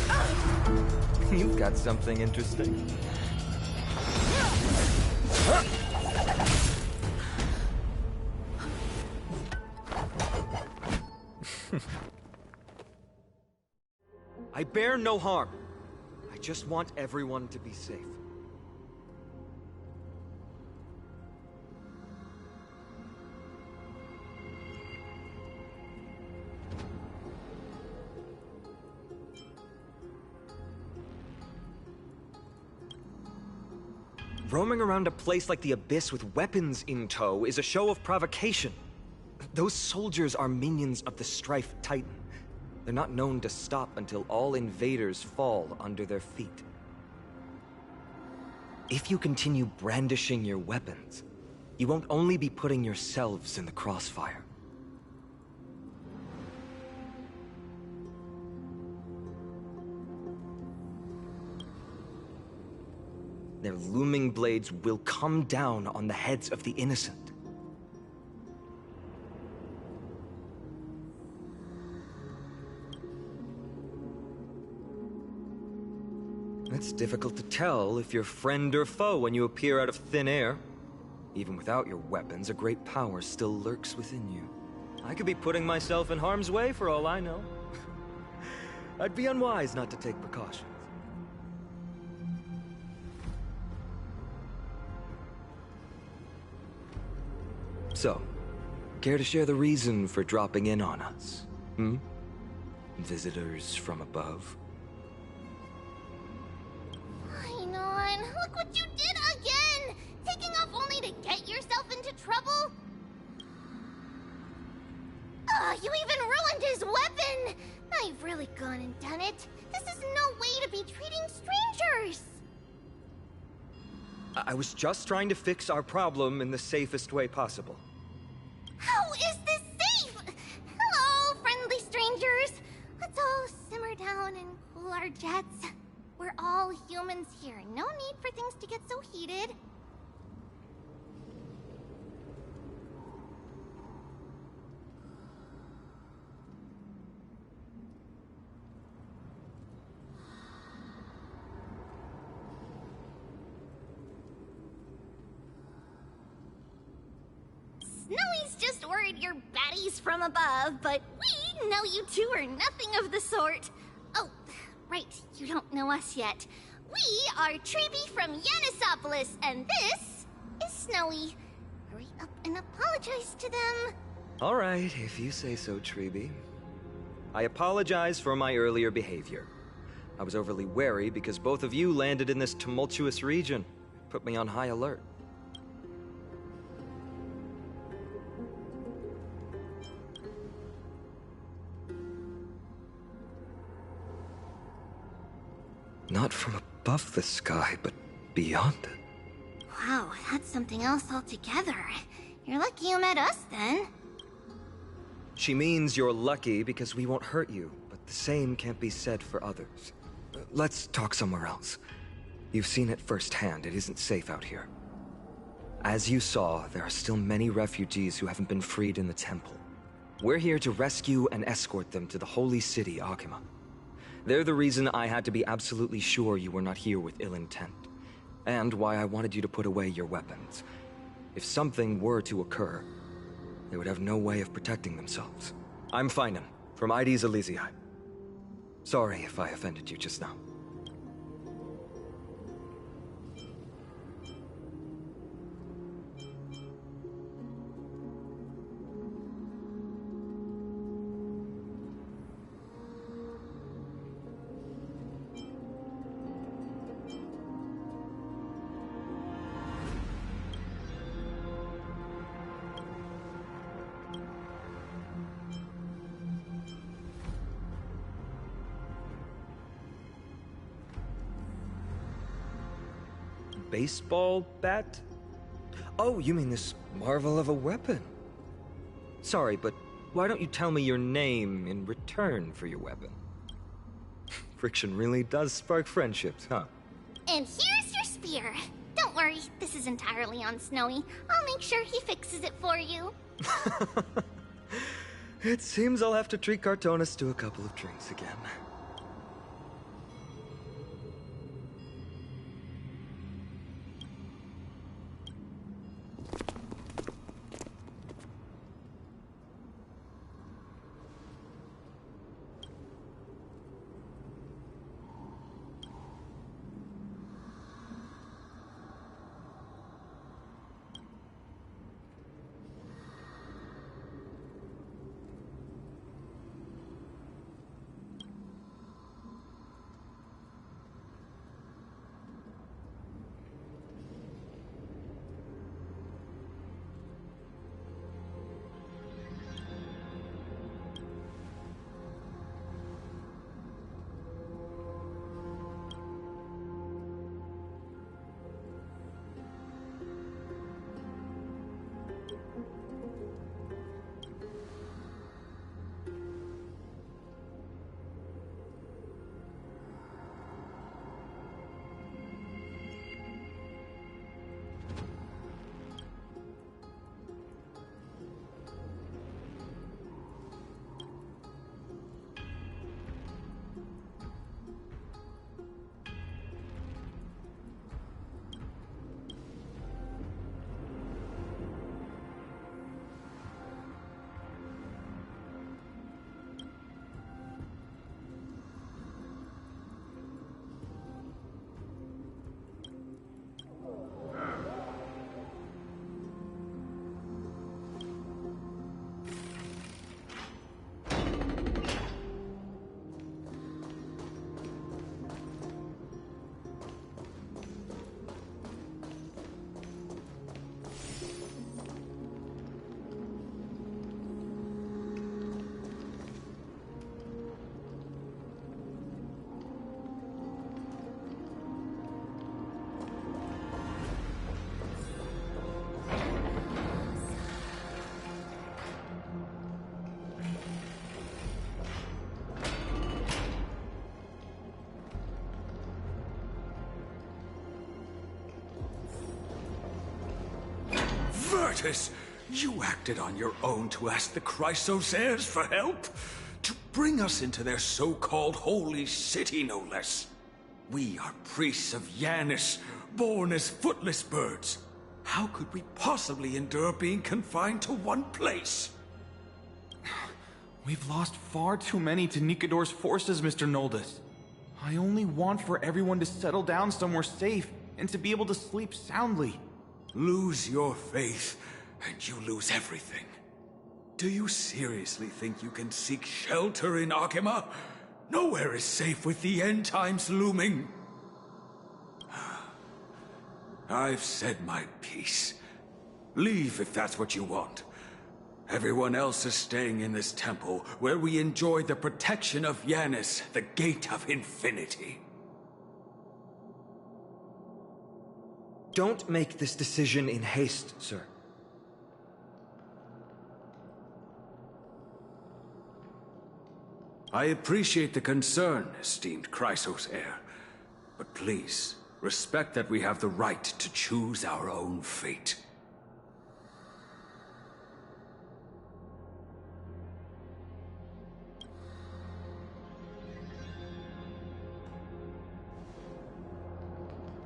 You've got something interesting. I bear no harm. I just want everyone to be safe. Roaming around a place like the Abyss with weapons in tow is a show of provocation. Those soldiers are minions of the Strife Titan. They're not known to stop until all invaders fall under their feet. If you continue brandishing your weapons, you won't only be putting yourselves in the crossfire. Their looming blades will come down on the heads of the innocent. It's difficult to tell if you're friend or foe when you appear out of thin air. Even without your weapons, a great power still lurks within you. I could be putting myself in harm's way for all I know. I'd be unwise not to take precautions. So, care to share the reason for dropping in on us? Visitors from above? Ainon, look what you did again! Taking off only to get yourself into trouble? You even ruined his weapon! Now you've really gone and done it. This is no way to be treating strangers! I was just trying to fix our problem in the safest way possible. How is this safe? Hello, friendly strangers. Let's all simmer down and cool our jets. We're all humans here. No need for things to get so heated. Snowy's just worried you're baddies from above, but we know you two are nothing of the sort. Oh, right, you don't know us yet. We are Treeby from Yanisopolis, and this is Snowy. Hurry up and apologize to them. All right, if you say so, Treeby. I apologize for my earlier behavior. I was overly wary because both of you landed in this tumultuous region. Put me on high alert. Not from above the sky, but beyond it. Wow, that's something else altogether. You're lucky you met us, then. She means you're lucky because we won't hurt you, but the same can't be said for others. Let's talk somewhere else. You've seen it firsthand. It isn't safe out here. As you saw, there are still many refugees who haven't been freed in the temple. We're here to rescue and escort them to the holy city, Akima. They're the reason I had to be absolutely sure you were not here with ill intent, and why I wanted you to put away your weapons. If something were to occur, they would have no way of protecting themselves. I'm Finan, from Ides Elysiae. Sorry if I offended you just now. Baseball bat? Oh, you mean this marvel of a weapon. Sorry, but why don't you tell me your name in return for your weapon? Friction really does spark friendships, huh? And here's your spear. Don't worry, this is entirely on Snowy. I'll make sure he fixes it for you. It seems I'll have to treat Cartonis to a couple of drinks again. Virtus, you acted on your own to ask the Chrysos heirs for help? To bring us into their so-called holy city, no less. We are priests of Yanis, born as footless birds. How could we possibly endure being confined to one place? We've lost far too many to Nikador's forces, Mr. Noldus. I only want for everyone to settle down somewhere safe and to be able to sleep soundly. Lose your faith, and you lose everything. Do you seriously think you can seek shelter in Akima? Nowhere is safe with the end times looming. I've said my piece. Leave if that's what you want. Everyone else is staying in this temple, where we enjoy the protection of Yanis, the Gate of Infinity. Don't make this decision in haste, sir. I appreciate the concern, esteemed Chrysos heir. But please, respect that we have the right to choose our own fate.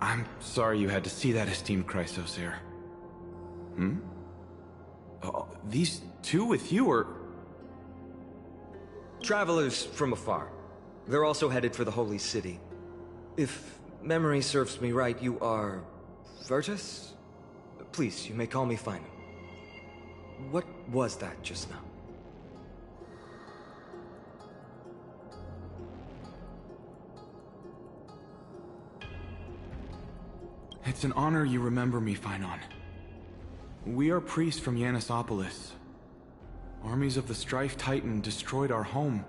I'm sorry you had to see that, esteemed Chrysos heir. These two with you are... Travelers from afar. They're also headed for the Holy City. If memory serves me right, you are... Virtus? Please, you may call me Phinem. What was that just now? It's an honor you remember me, Phainon. We are priests from Yanisopolis. Armies of the Strife Titan destroyed our home,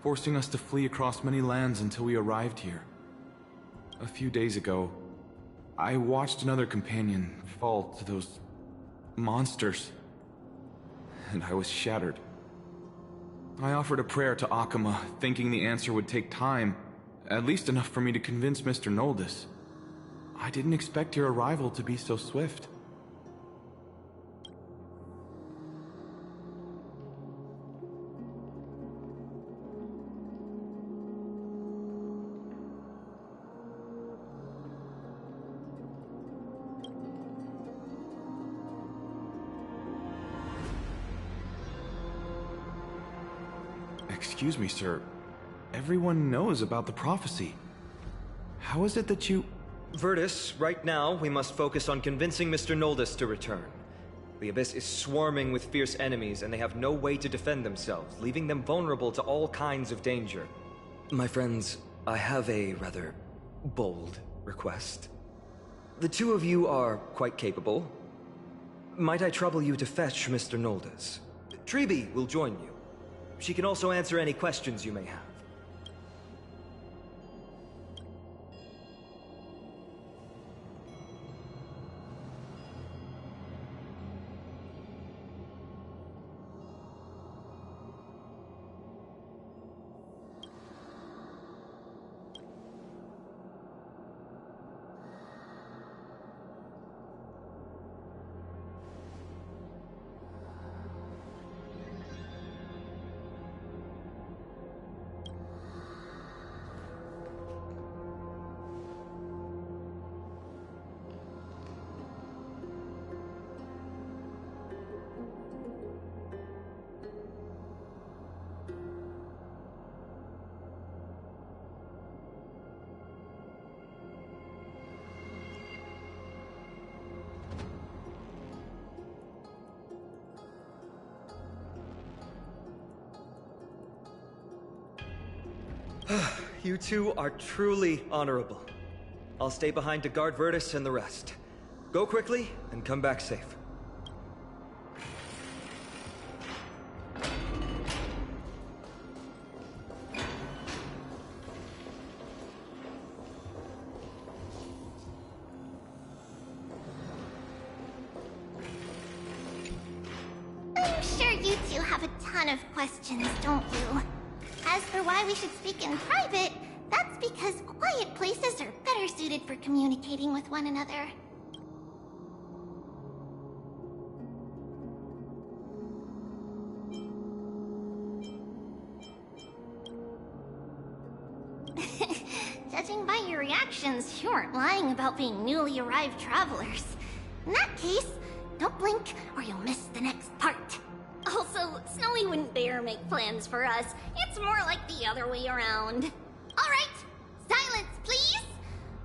forcing us to flee across many lands until we arrived here. A few days ago, I watched another companion fall to those monsters, and I was shattered. I offered a prayer to Akima, thinking the answer would take time, at least enough for me to convince Mr. Noldus. I didn't expect your arrival to be so swift. Excuse me, sir. Everyone knows about the prophecy. How is it that you... Virtus, right now, we must focus on convincing Mr. Noldus to return. The Abyss is swarming with fierce enemies, and they have no way to defend themselves, leaving them vulnerable to all kinds of danger. My friends, I have a rather bold request. The two of you are quite capable. Might I trouble you to fetch Mr. Noldus? Tribi will join you. She can also answer any questions you may have. You two are truly honorable. I'll stay behind to guard Virtus and the rest. Go quickly and come back safe. I'm sure you two have a ton of questions, don't you? As for why we should speak in private, that's because quiet places are better suited for communicating with one another. Judging by your reactions, you aren't lying about being newly arrived travelers. In that case, don't blink or you'll miss the next part. Also, Snowy wouldn't dare make plans for us. It's more like the other way around. Alright, silence please!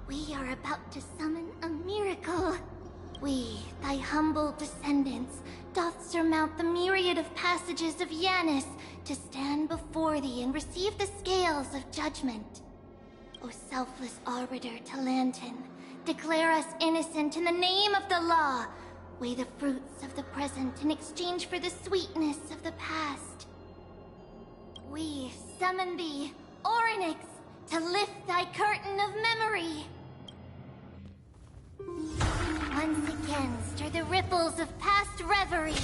We are about to summon a miracle. We, thy humble descendants, doth surmount the myriad of passages of Yanis to stand before thee and receive the scales of judgment. O selfless arbiter Talantin, declare us innocent in the name of the law. Weigh the fruits of the present in exchange for the sweetness of the past. We summon thee, Orynyx, to lift thy curtain of memory. Once again, stir the ripples of past reverie.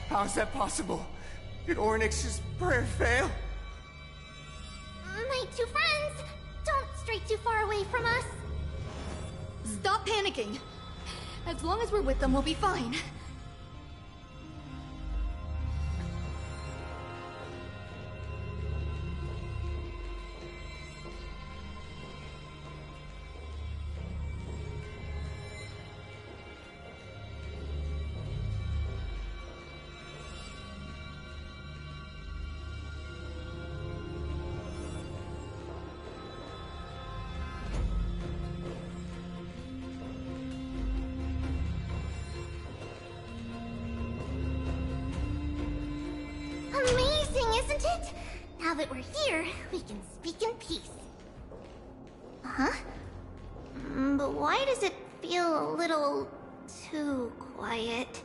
How is that possible? Did Orynyx's prayer fail? My two friends, don't stray too far away from us. Stop panicking. As long as we're with them, we'll be fine. Now that we're here, we can speak in peace. Huh? But why does it feel a little too quiet?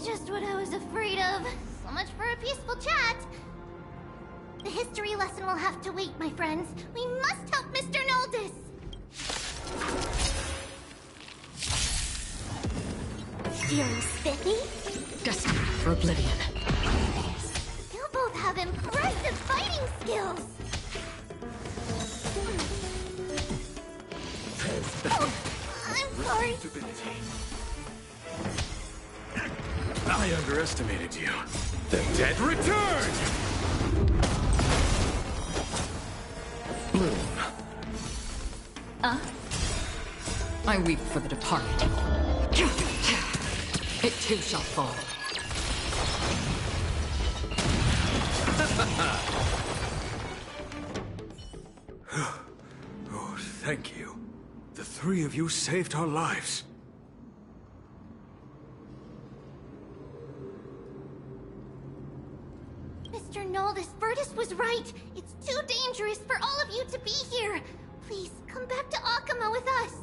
Just what I was afraid of. So much for a peaceful chat. The history lesson will have to wait, my friends. We must help Mr. Noldis. Feeling spiffy? Destined for oblivion. You both have impressive fighting skills. Oh, I'm sorry. I underestimated you. The dead return! Bloom. I weep for the departed. It too shall fall. Oh, thank you. The three of you saved our lives. Mr. Noldis, Virtus was right. It's too dangerous for all of you to be here. Please, come back to Akama with us.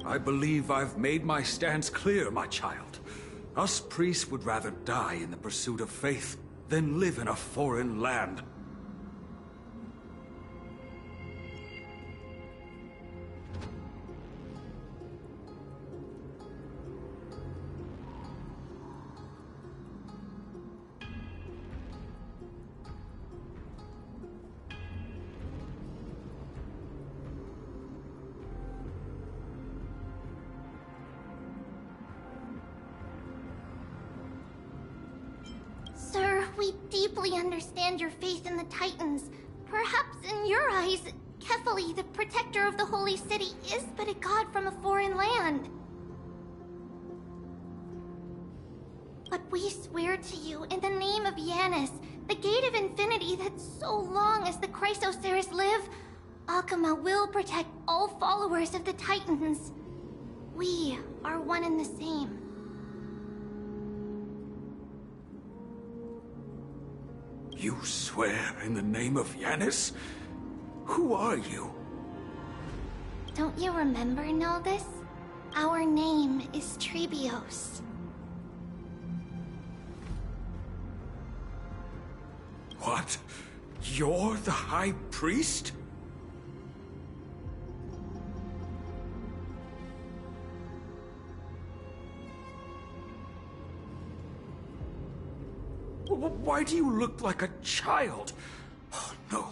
I believe I've made my stance clear, my child. Us priests would rather die in the pursuit of faith than live in a foreign land. Sir, we deeply understand your faith in the Titans. Perhaps in your eyes, Kefali, the protector of the holy city, is but a god from a foreign land. But we swear to you in the name of Yanis, the Gate of Infinity, that so long as the Chrysoceres live, Akama will protect all followers of the Titans. We are one and the same. You swear in the name of Yanis? Who are you? Don't you remember, Naldis? Our name is Trebios. What? You're the High Priest? Why do you look like a child? Oh, no.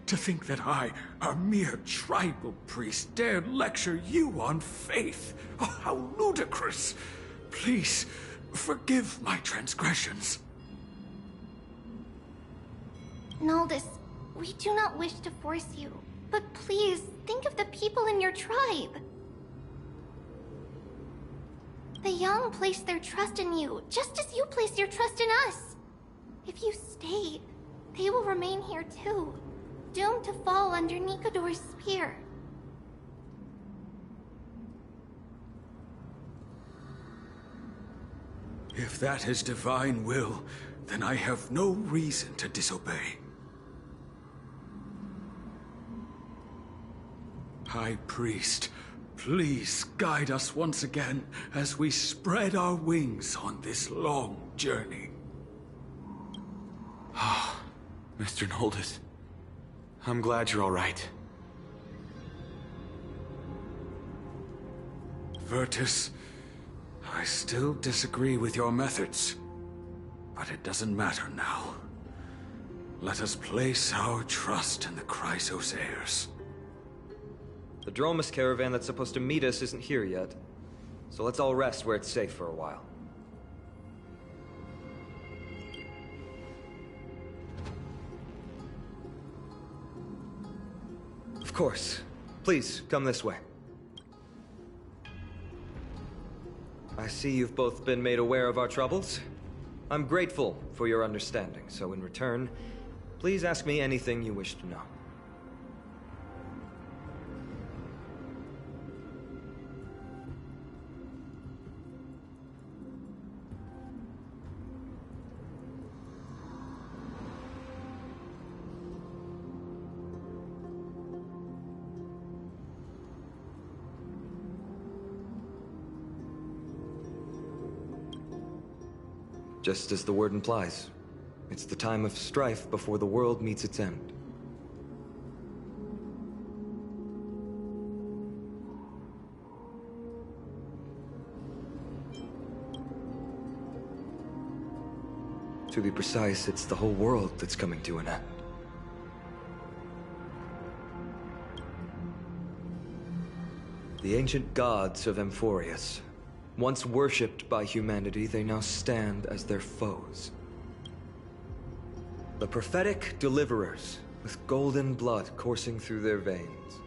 To think that I, a mere tribal priest, dared lecture you on faith. Oh, how ludicrous. Please, forgive my transgressions. Naldis, we do not wish to force you, but please think of the people in your tribe. The young place their trust in you, just as you place your trust in us. If you stay, they will remain here too, doomed to fall under Nikador's spear. If that is divine will, then I have no reason to disobey. High Priest, please guide us once again as we spread our wings on this long journey. Ah, Mr. Naldis. I'm glad you're all right. Virtus, I still disagree with your methods, but it doesn't matter now. Let us place our trust in the Chrysoceres. The Dromus caravan that's supposed to meet us isn't here yet, so let's all rest where it's safe for a while. Of course. Please, come this way. I see you've both been made aware of our troubles. I'm grateful for your understanding, so in return, please ask me anything you wish to know. Just as the word implies, it's the time of strife before the world meets its end. To be precise, it's the whole world that's coming to an end. The ancient gods of Amphorius. Once worshipped by humanity, they now stand as their foes. The prophetic deliverers, with golden blood coursing through their veins.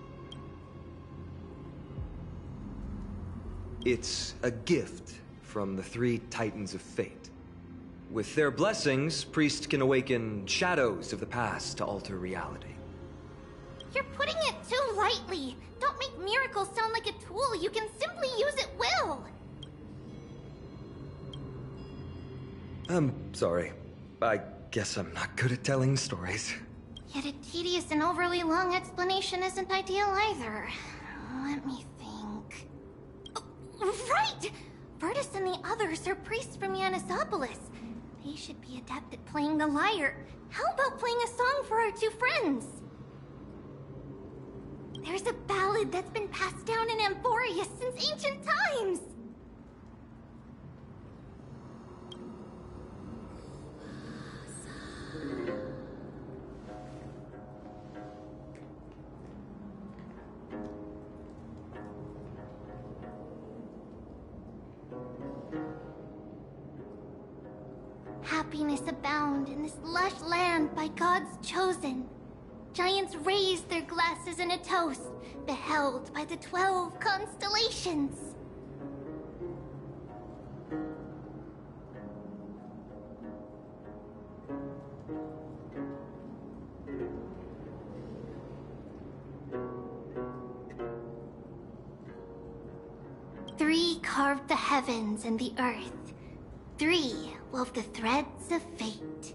It's a gift from the three Titans of Fate. With their blessings, priests can awaken shadows of the past to alter reality. You're putting it too lightly. Don't make miracles sound like a tool you can simply use at will. I'm sorry. I guess I'm not good at telling stories. Yet a tedious and overly long explanation isn't ideal either. Let me think. Oh, right! Virtus and the others are priests from Yanisopolis. They should be adept at playing the lyre. How about playing a song for our two friends? There's a ballad that's been passed down in Amphorius since ancient times! Happiness abound in this lush land by God's chosen. giants raised their glasses in a toast, beheld by the 12 constellations. Three carved the heavens and the earth. 3 wove the threads of fate.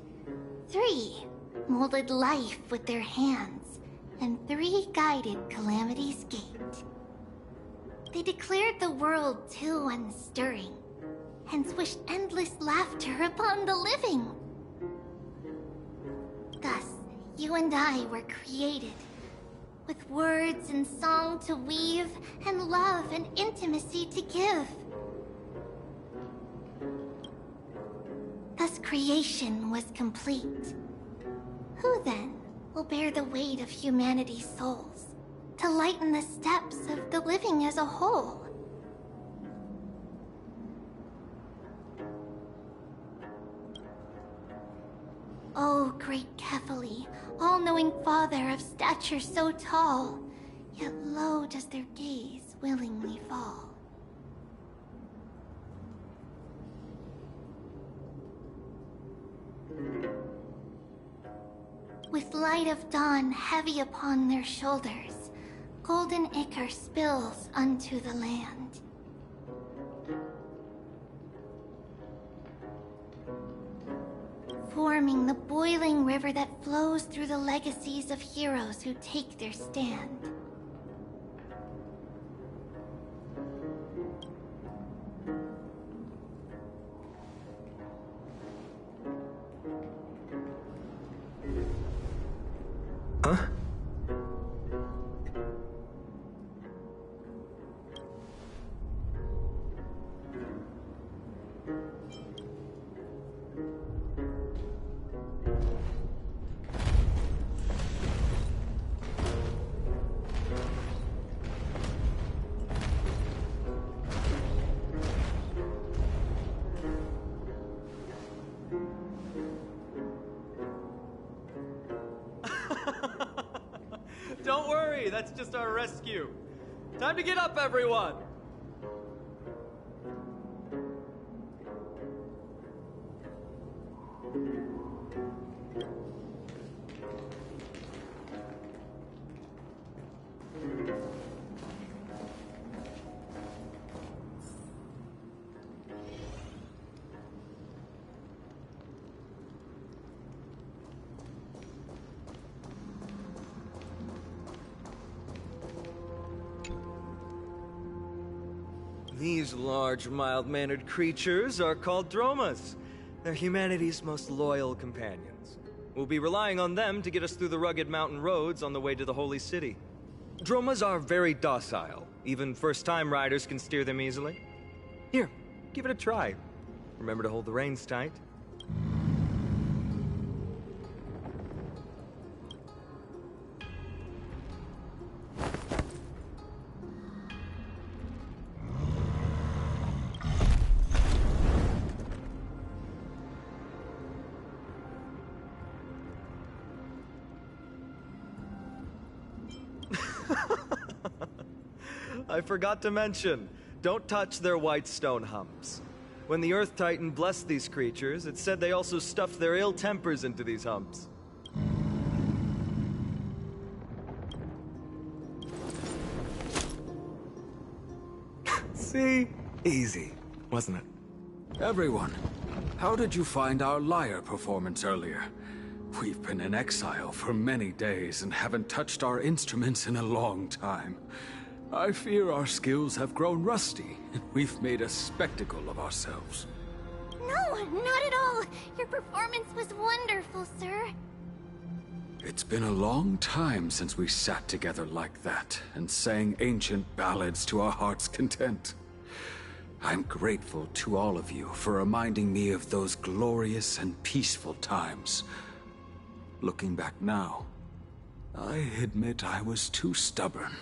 3 molded life with their hands, and 3 guided Calamity's gate. They declared the world too unstirring, hence wished endless laughter upon the living. Thus, you and I were created, with words and song to weave, and love and intimacy to give. Thus creation was complete. Who then will bear the weight of humanity's souls, to lighten the steps of the living as a whole? O great Kefali, all-knowing father of stature so tall, yet low does their gaze willingly fall. With light of dawn heavy upon their shoulders, golden ichor spills unto the land. Forming the boiling river that flows through the legacies of heroes who take their stand. Huh? Don't worry, that's just our rescue. Time to get up, everyone! These large, mild-mannered creatures are called Dromas. They're humanity's most loyal companions. We'll be relying on them to get us through the rugged mountain roads on the way to the Holy City. Dromas are very docile. Even first-time riders can steer them easily. Here, give it a try. Remember to hold the reins tight. I forgot to mention, don't touch their white stone humps. When the Earth Titan blessed these creatures, it said they also stuffed their ill tempers into these humps. See? Easy, wasn't it? Everyone, how did you find our lyre performance earlier? We've been in exile for many days and haven't touched our instruments in a long time. I fear our skills have grown rusty, and we've made a spectacle of ourselves. No, not at all. Your performance was wonderful, sir. It's been a long time since we sat together like that and sang ancient ballads to our heart's content. I'm grateful to all of you for reminding me of those glorious and peaceful times. Looking back now, I admit I was too stubborn.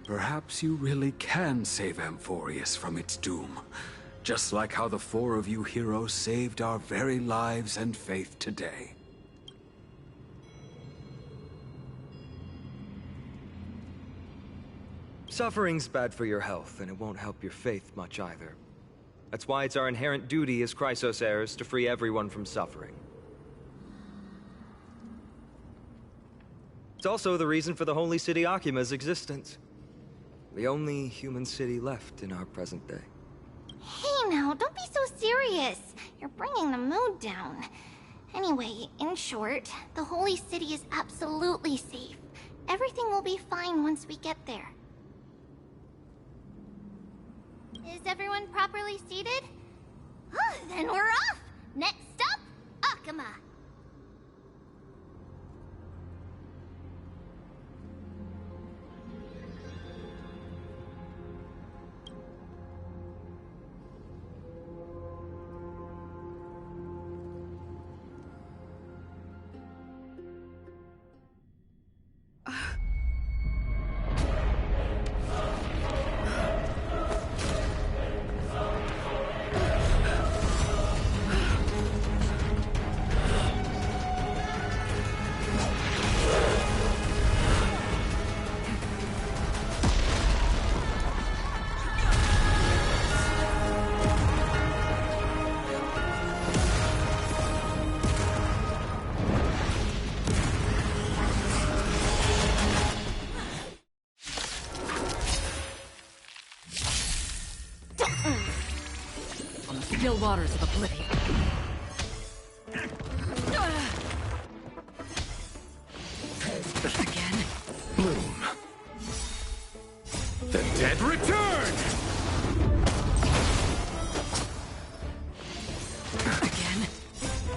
Perhaps you really can save Amphorius from its doom. Just like how the four of you heroes saved our very lives and faith today. Suffering's bad for your health, and it won't help your faith much either. That's why it's our inherent duty as Chrysos heirs to free everyone from suffering. It's also the reason for the Holy City Akima's existence. The only human city left in our present day. Hey now, don't be so serious. You're bringing the mood down. Anyway, in short, the Holy City is absolutely safe. Everything will be fine once we get there. Is everyone properly seated? Then we're off! Next stop, Akima! Still waters of oblivion. Again. Bloom. The dead return! Again.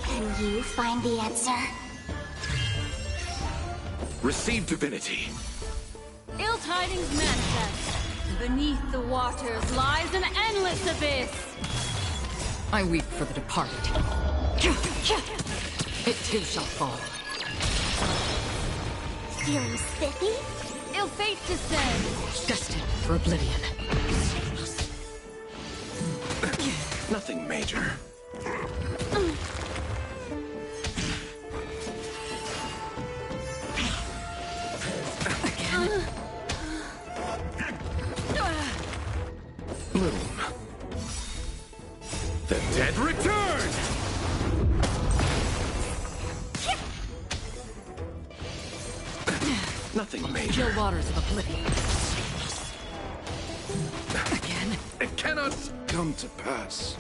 Can you find the answer? Receive divinity. Ill tidings manifest. Beneath the waters lies an endless abyss. I weep for the departed. It too shall fall. Feeling spiffy? Ill fate descends. Destined for oblivion. Nothing major. Again. Bloom. The dead return! Nothing major. Still waters of oblivion. Again. It cannot come to pass.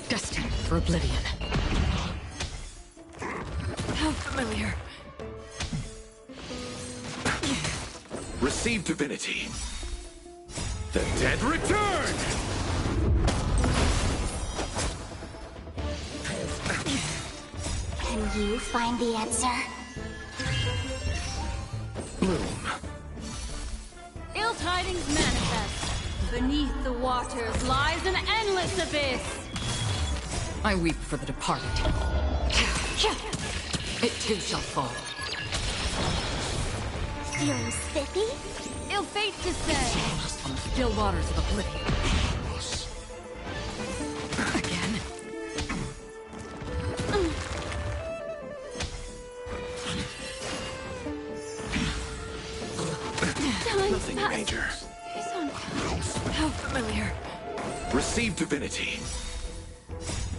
Destined for oblivion. How familiar. Receive divinity. The dead return! Can you find the answer? Bloom. Ill tidings manifest. Beneath the waters lies an endless abyss. I weep for the departed. It too shall fall. Feeling spiffy? Ill fate descends on the still waters of oblivion. Again. Nothing major. How familiar. Receive divinity.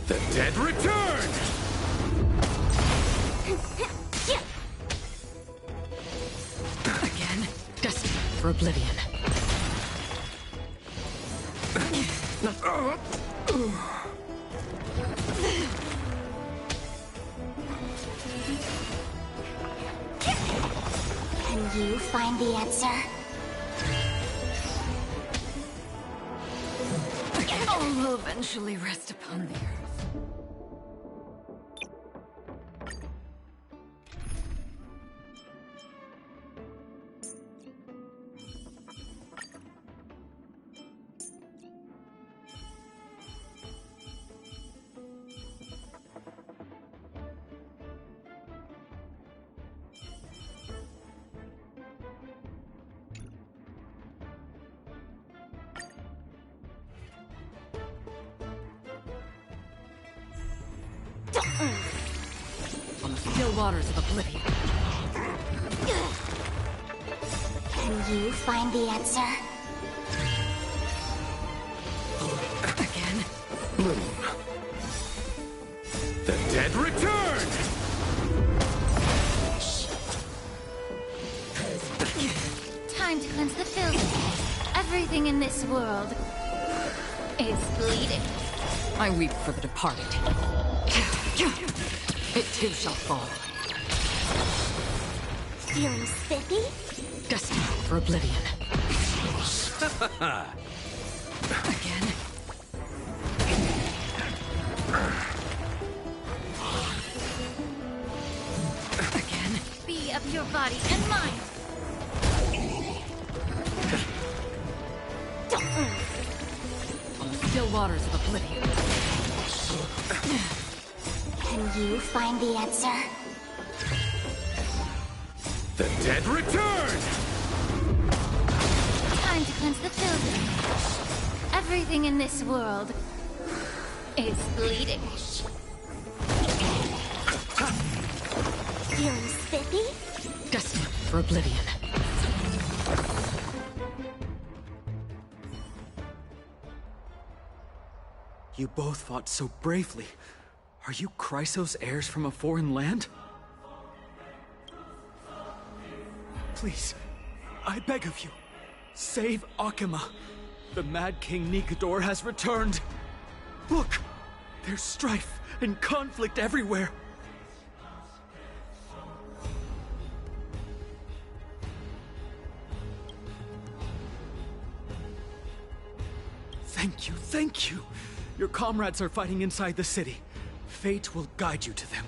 The dead return! Again, destined for oblivion. Can you find the answer? All will eventually rest upon the earth. On the still waters of oblivion. Can you find the answer? Again? The dead return! Time to cleanse the filth. Everything in this world is bleeding. I weep for the departed. It too shall fall. Feeling spiffy? Destined for oblivion. Again? Again? Be of your body and mind. On the still waters of oblivion. Can you find the answer? The dead return! Time to cleanse the filth. Everything in this world is bleeding. Feeling spiffy? Destined for oblivion. You both fought so bravely. Are you Chrysos heirs from a foreign land? Please, I beg of you, save Akima. The Mad King Nikador has returned. Look, there's strife and conflict everywhere. Thank you, thank you. Your comrades are fighting inside the city. Fate will guide you to them.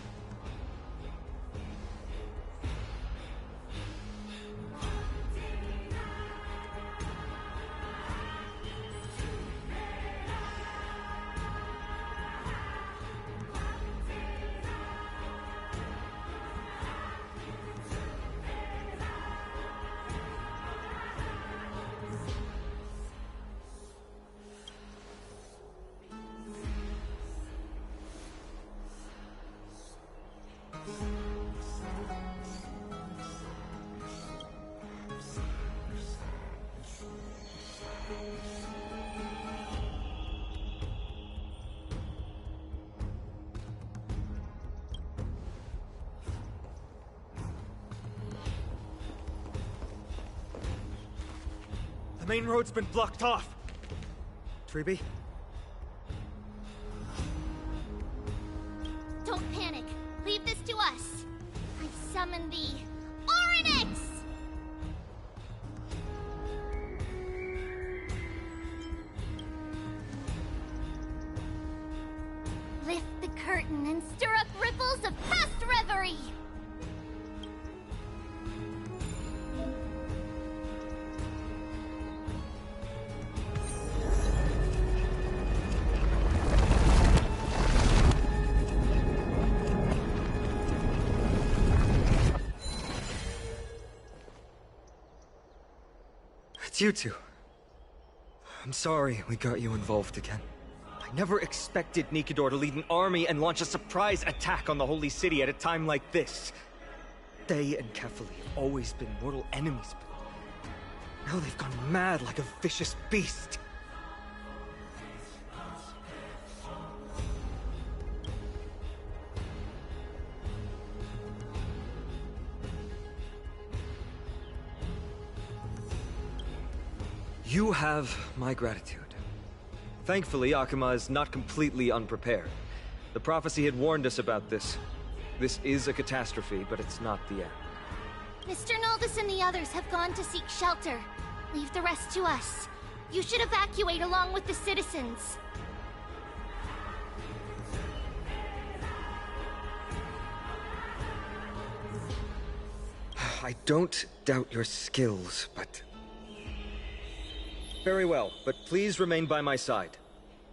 The main road's been blocked off. Treeby? Don't panic. Leave this to us. I summon the Oryx! Lift the curtain and stir up ripples of past reverie. It's you two. I'm sorry we got you involved again. I never expected Nikador to lead an army and launch a surprise attack on the Holy City at a time like this. They and Kefali have always been mortal enemies, but now they've gone mad like a vicious beast. You have my gratitude. Thankfully, Akima is not completely unprepared. The prophecy had warned us about this. This is a catastrophe, but it's not the end. Mr. Naldis and the others have gone to seek shelter. Leave the rest to us. You should evacuate along with the citizens. I don't doubt your skills, but... Very well, but please remain by my side.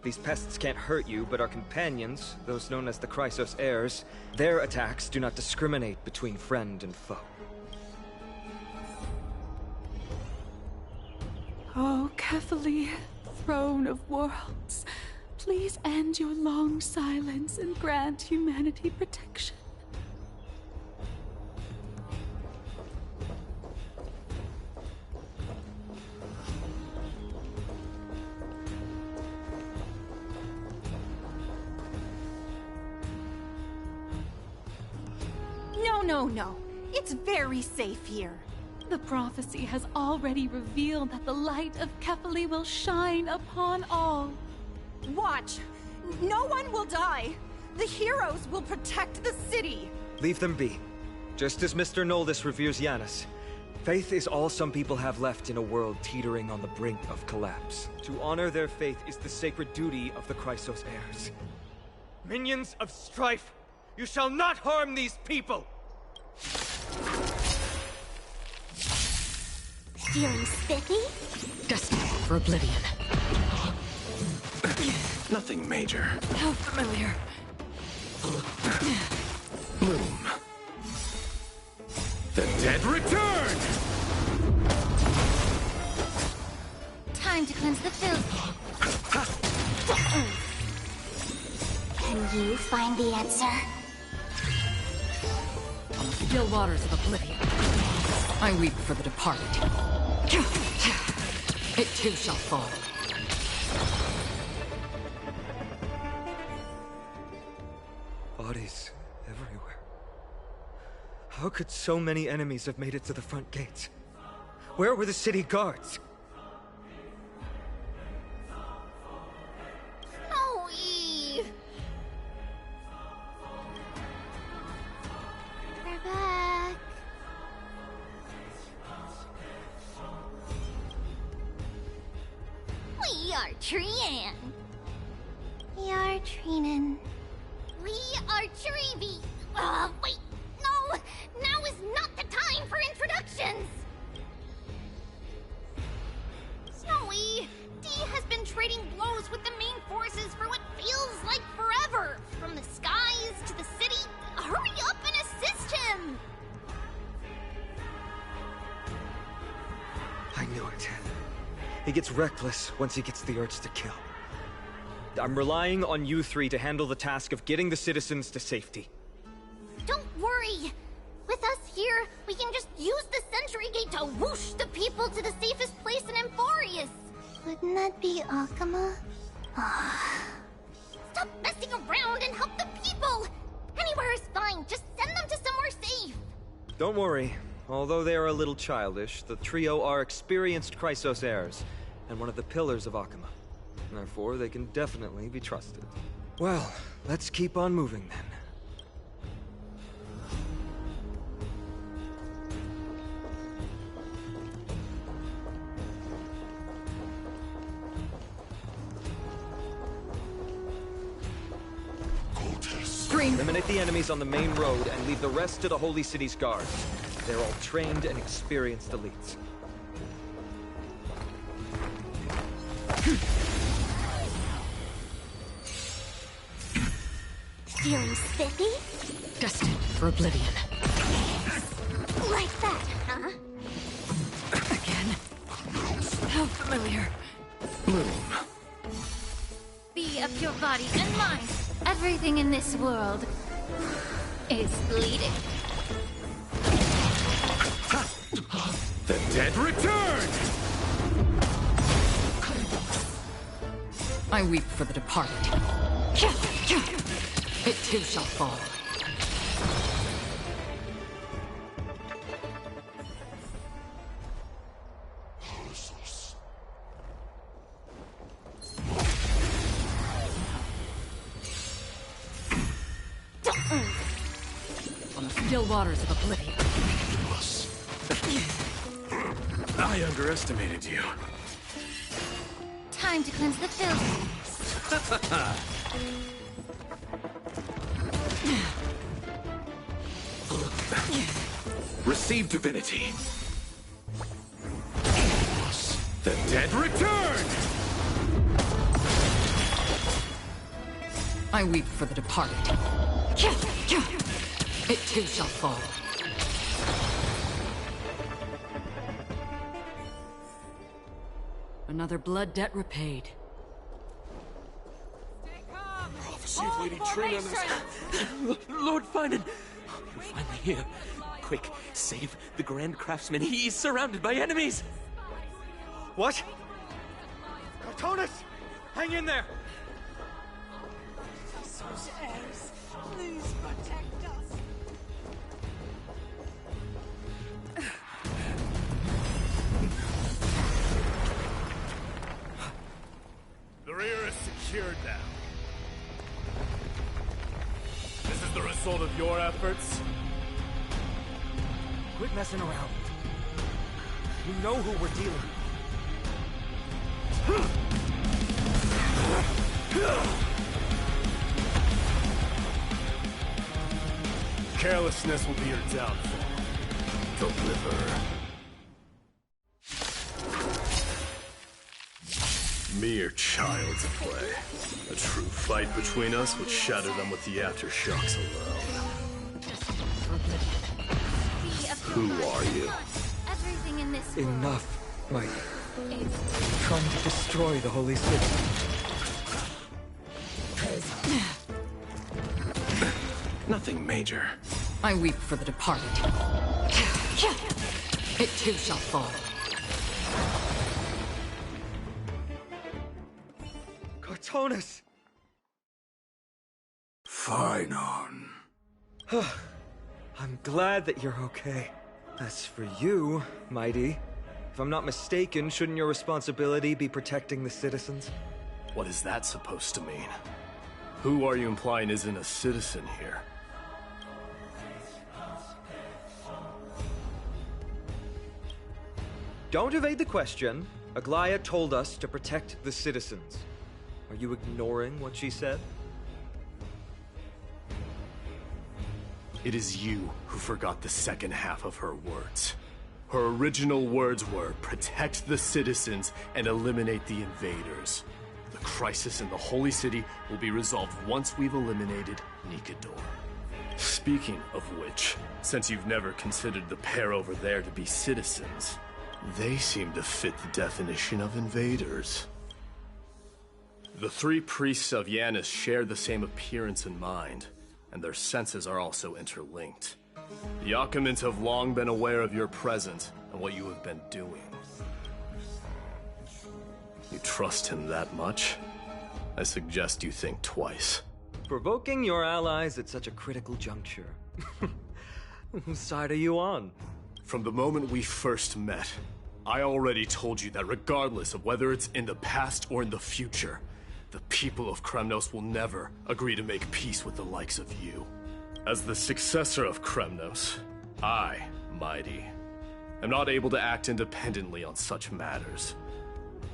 These pests can't hurt you, but our companions, those known as the Chrysos heirs, their attacks do not discriminate between friend and foe. Oh, Kefali, Throne of Worlds, Please end your long silence and grant humanity protection. No. It's very safe here. The prophecy has already revealed that the light of Kefali will shine upon all. Watch! No one will die! The heroes will protect the city! Leave them be. Just as Mr. Noldus reveres Janus, faith is all some people have left in a world teetering on the brink of collapse. To honor their faith is the sacred duty of the Chrysos heirs. Minions of strife, you shall not harm these people! Feeling spiffy? Destined for oblivion. Nothing major. How familiar. Bloom. The dead return! Time to cleanse the filth. Can you find the answer? On the still waters of oblivion, I weep for the departed. It too shall fall. Bodies everywhere. How could so many enemies have made it to the front gates? Where were the city guards? Howie! We're back. We are Trian. We are Trinan. We are Treevee. Wait. No! Now is not the time for introductions! Snowy, D has been trading blows with the main forces for what feels like forever. From the skies to the city. Hurry up and assist him! I knew it. He gets reckless once he gets the urge to kill. I'm relying on you three to handle the task of getting the citizens to safety. Don't worry! With us here, we can just use the Sentry Gate to whoosh the people to the safest place in Amphorius! Wouldn't that be Akama? Stop messing around and help the people! Anywhere is fine, just send them to somewhere safe! Don't worry. Although they are a little childish, the trio are experienced Chrysos heirs, and one of the pillars of Akama. Therefore, they can definitely be trusted. Well, let's keep on moving then. Eliminate the enemies on the main road and leave the rest to the Holy City's guards. They're all trained and experienced elites. Feeling spiffy? Destined for oblivion. Like that, huh? Again? How familiar. Bloom. Be of your body and mind. Everything in this world is bleeding. The dead return! I weep for the departed. It too shall fall. On the still waters of oblivion. I underestimated you. Time to cleanse the filth. Receive divinity. The dead return! I weep for the departed. It too shall fall. Another blood debt repaid. see if Lady Trina knows. Lord Finan! You're finally here. Quick, save the Grand Craftsman. He's surrounded by enemies! What? Cartonis! Hang in there! Please protect us. The rear is secured now. This is the result of your efforts? Quit messing around. You know who we're dealing with. Carelessness will be your downfall. Deliver. Mere child's play. A true fight between us would shatter them with the aftershocks alone. Who are you? Everything in this world. Enough, Mike. Trying to destroy the Holy City. Nothing major. I weep for the departed. It too shall fall. Cartonis! Finan. I'm glad that you're okay. As for you, Mighty, if I'm not mistaken, shouldn't your responsibility be protecting the citizens? What is that supposed to mean? Who are you implying isn't a citizen here? Don't evade the question. Aglaia told us to protect the citizens. Are you ignoring what she said? It is you who forgot the second half of her words. Her original words were, protect the citizens and eliminate the invaders. The crisis in the Holy City will be resolved once we've eliminated Nikador. Speaking of which, since you've never considered the pair over there to be citizens, they seem to fit the definition of invaders. The three priests of Yanis share the same appearance and mind, and their senses are also interlinked. The Achaemins have long been aware of your presence and what you have been doing. You trust him that much? I suggest you think twice. Provoking your allies at such a critical juncture. Whose side are you on? From the moment we first met, I already told you that regardless of whether it's in the past or in the future, the people of Kremnos will never agree to make peace with the likes of you. As the successor of Kremnos, I, Mighty, am not able to act independently on such matters.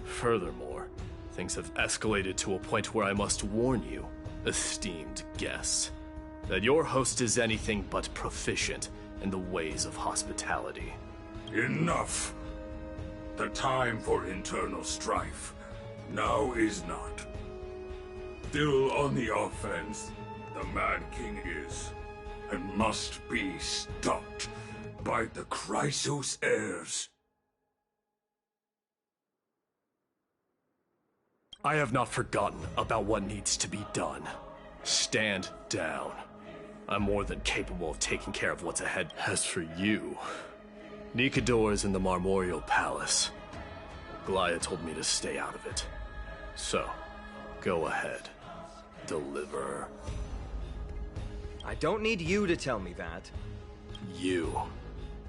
Furthermore, things have escalated to a point where I must warn you, esteemed guests, that your host is anything but proficient in the ways of hospitality. Enough. The time for internal strife now is not. Still on the offense, the Mad King is, and must be stopped by the Chrysos heirs. I have not forgotten about what needs to be done. Stand down. I'm more than capable of taking care of what's ahead. As for you, Nikador is in the Marmorial Palace. Aglaia told me to stay out of it. So, go ahead. Deliver. I don't need you to tell me that. You.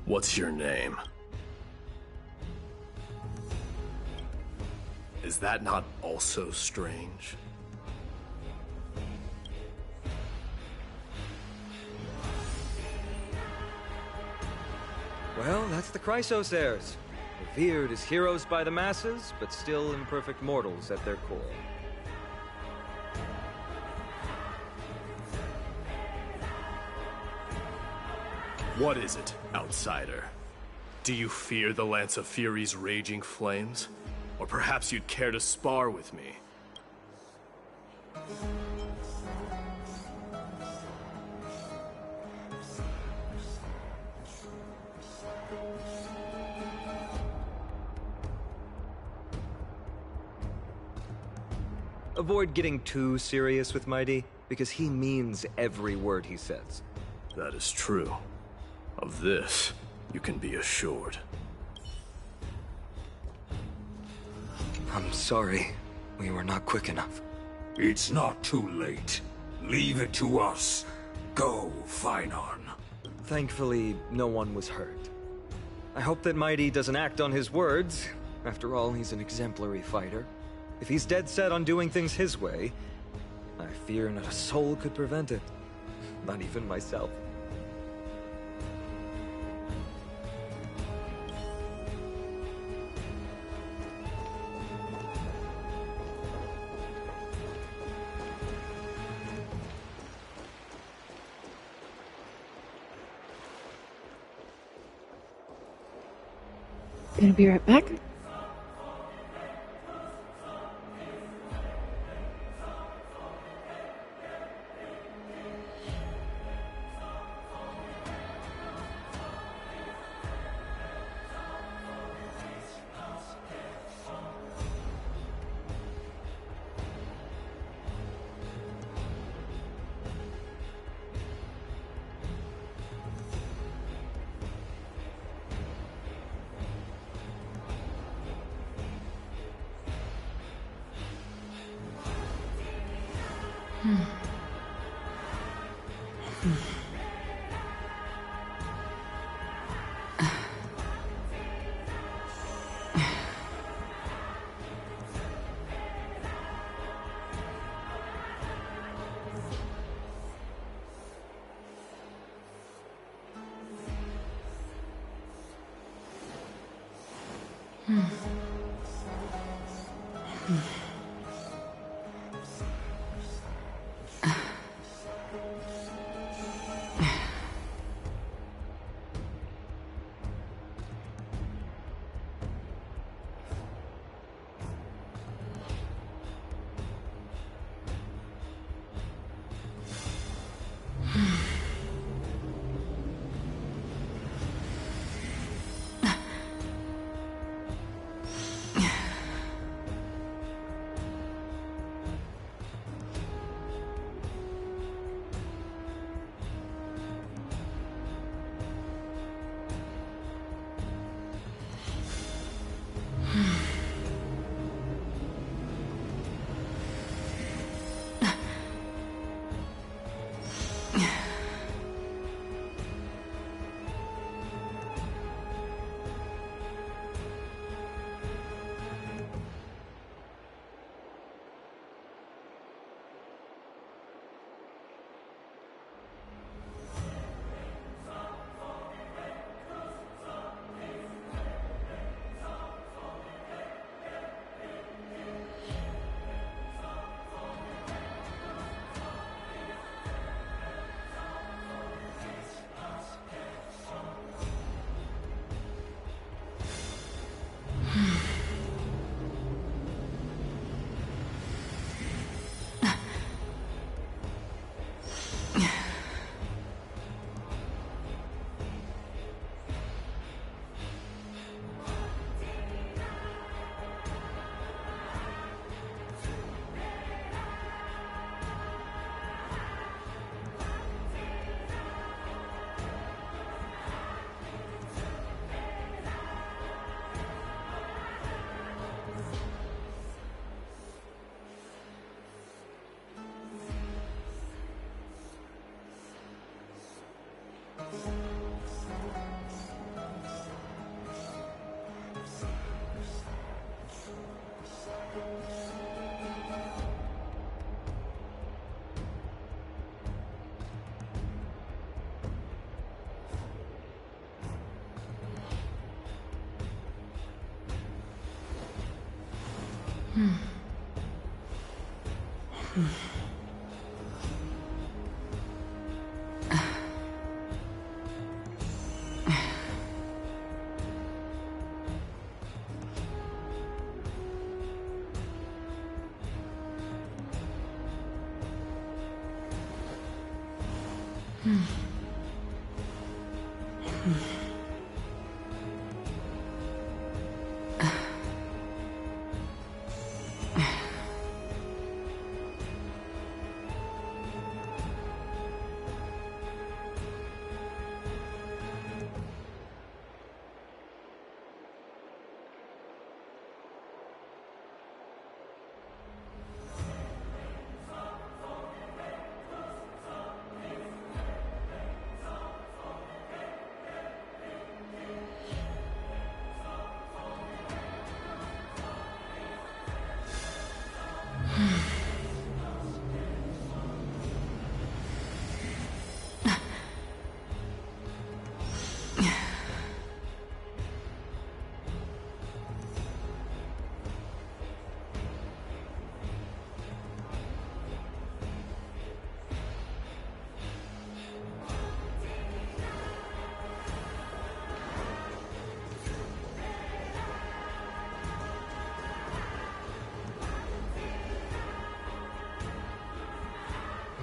What's your name? Is that not also strange? Well, that's the Chrysos heirs. Revered as heroes by the masses, but still imperfect mortals at their core. What is it, outsider? Do you fear the Lance of Fury's raging flames? Or perhaps you'd care to spar with me? Avoid getting too serious with Mighty. because he means every word he says. That is true. Of this, you can be assured. I'm sorry. We were not quick enough. It's not too late. Leave it to us. Go, Feinarn. Thankfully, no one was hurt. I hope that Mighty doesn't act on his words. After all, he's an exemplary fighter. If he's dead set on doing things his way, I fear not a soul could prevent it. Not even myself. Gonna be right back.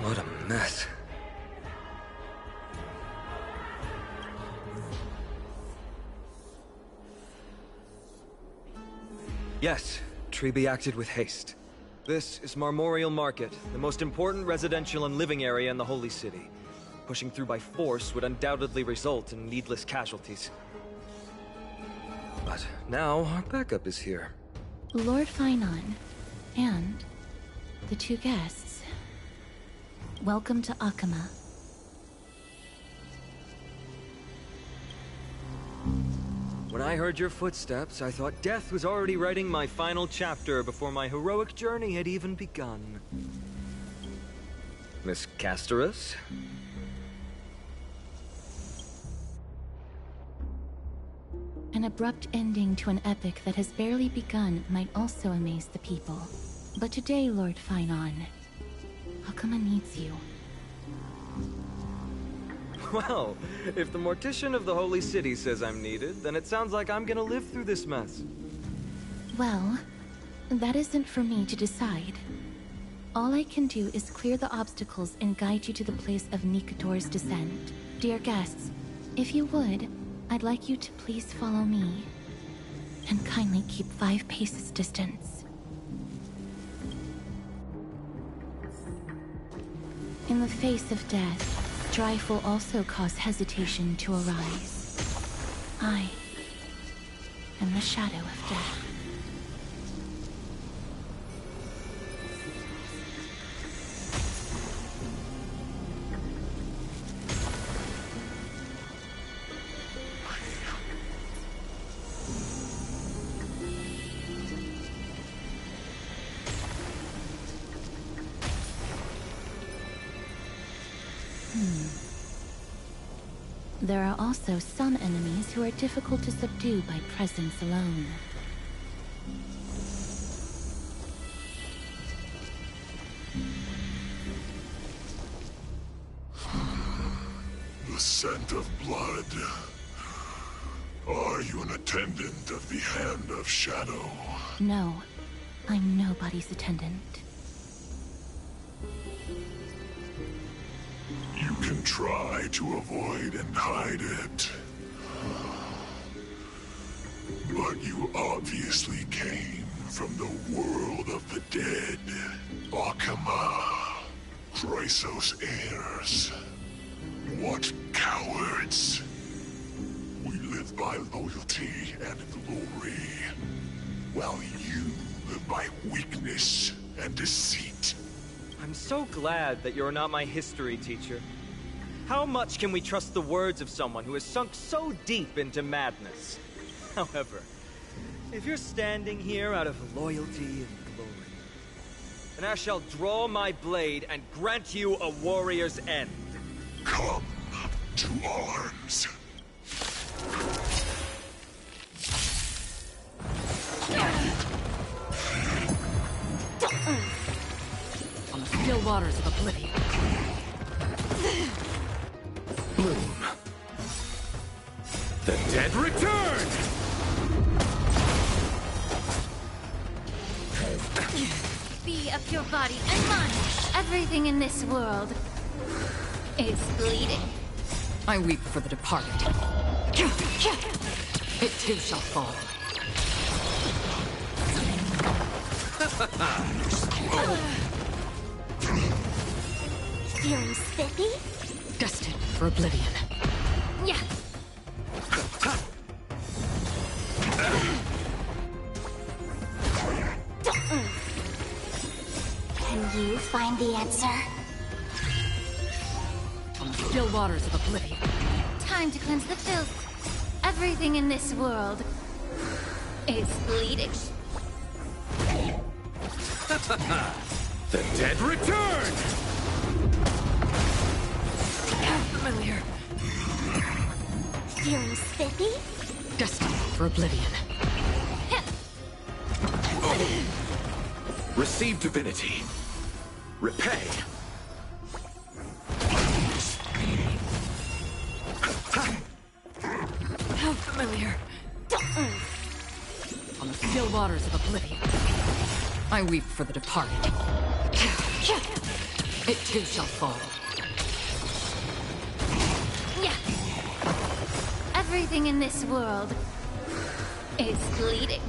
What a mess. Yes, Trebe acted with haste. This is Marmorial Market, the most important residential and living area in the Holy City. Pushing through by force would undoubtedly result in needless casualties. But now our backup is here. Lord Finon, and the two guests. Welcome to Akama. When I heard your footsteps, I thought death was already writing my final chapter before my heroic journey had even begun. Miss Casterus? An abrupt ending to an epic that has barely begun might also amaze the people. But today, Lord Finon, Akama needs you. Well, if the Mortician of the Holy City says I'm needed, then it sounds like I'm gonna live through this mess. Well, that isn't for me to decide. All I can do is clear the obstacles and guide you to the place of Nikador's descent. Dear guests, if you would, I'd like you to please follow me. And kindly keep 5 paces distance. In the face of death, strife will also cause hesitation to arise. I am the shadow of death. There are also some enemies who are difficult to subdue by presence alone. The scent of blood. Are you an attendant of the Hand of Shadow? No, I'm nobody's attendant. You can try to avoid and hide it. But you obviously came from the world of the dead. Akama. Chrysos heirs. What cowards. We live by loyalty and glory, while you live by weakness and deceit. I'm so glad that you're not my history teacher. How much can we trust the words of someone who has sunk so deep into madness? However, if you're standing here out of loyalty and glory, then I shall draw my blade and grant you a warrior's end. Come to arms. On the still waters of oblivion. Bloom. The dead return! Be of your body and mind. Everything in this world is bleeding. I weep for the departed. It too shall fall. Feeling spiffy? Destined for oblivion. Yeah. Can you find the answer? On the still waters of oblivion. Time to cleanse the filth. Everything in this world is bleeding. The dead return! Familiar. Feeling spiffy? Destined for oblivion. Receive divinity. Repay. How familiar. On the still waters of oblivion. I weep for the departed. It too shall fall. Yeah. Everything in this world is bleeding.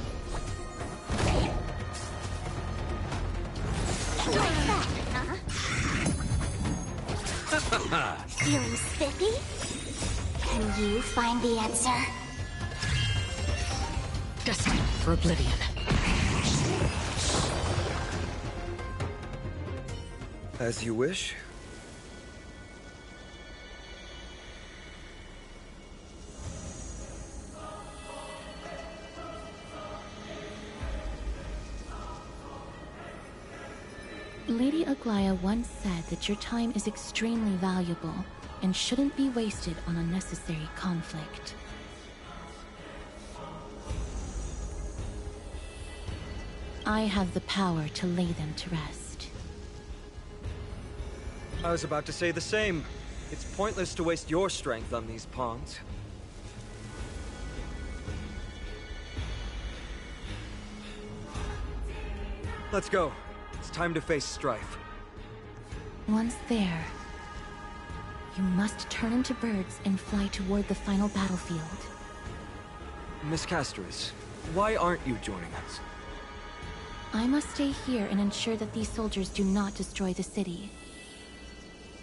Like that, huh? Feeling spiffy? Can you find the answer? Destined for oblivion. As you wish. Lady Aglaya once said that your time is extremely valuable and shouldn't be wasted on unnecessary conflict. I have the power to lay them to rest. I was about to say the same. It's pointless to waste your strength on these pawns. Let's go. It's time to face Strife. Once there, you must turn into birds and fly toward the final battlefield. Miss Castris, why aren't you joining us? I must stay here and ensure that these soldiers do not destroy the city.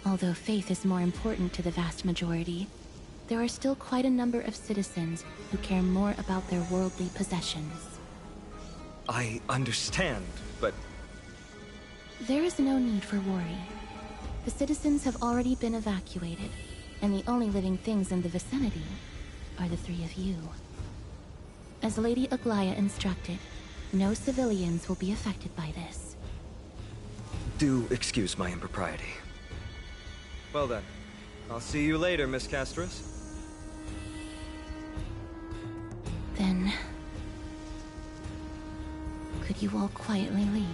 Although faith is more important to the vast majority, there are still quite a number of citizens who care more about their worldly possessions. I understand, but... There is no need for worry. The citizens have already been evacuated, and the only living things in the vicinity are the three of you. As Lady Aglaya instructed, no civilians will be affected by this. Do excuse my impropriety. Well then, I'll see you later, Miss Castris. Then... could you all quietly leave?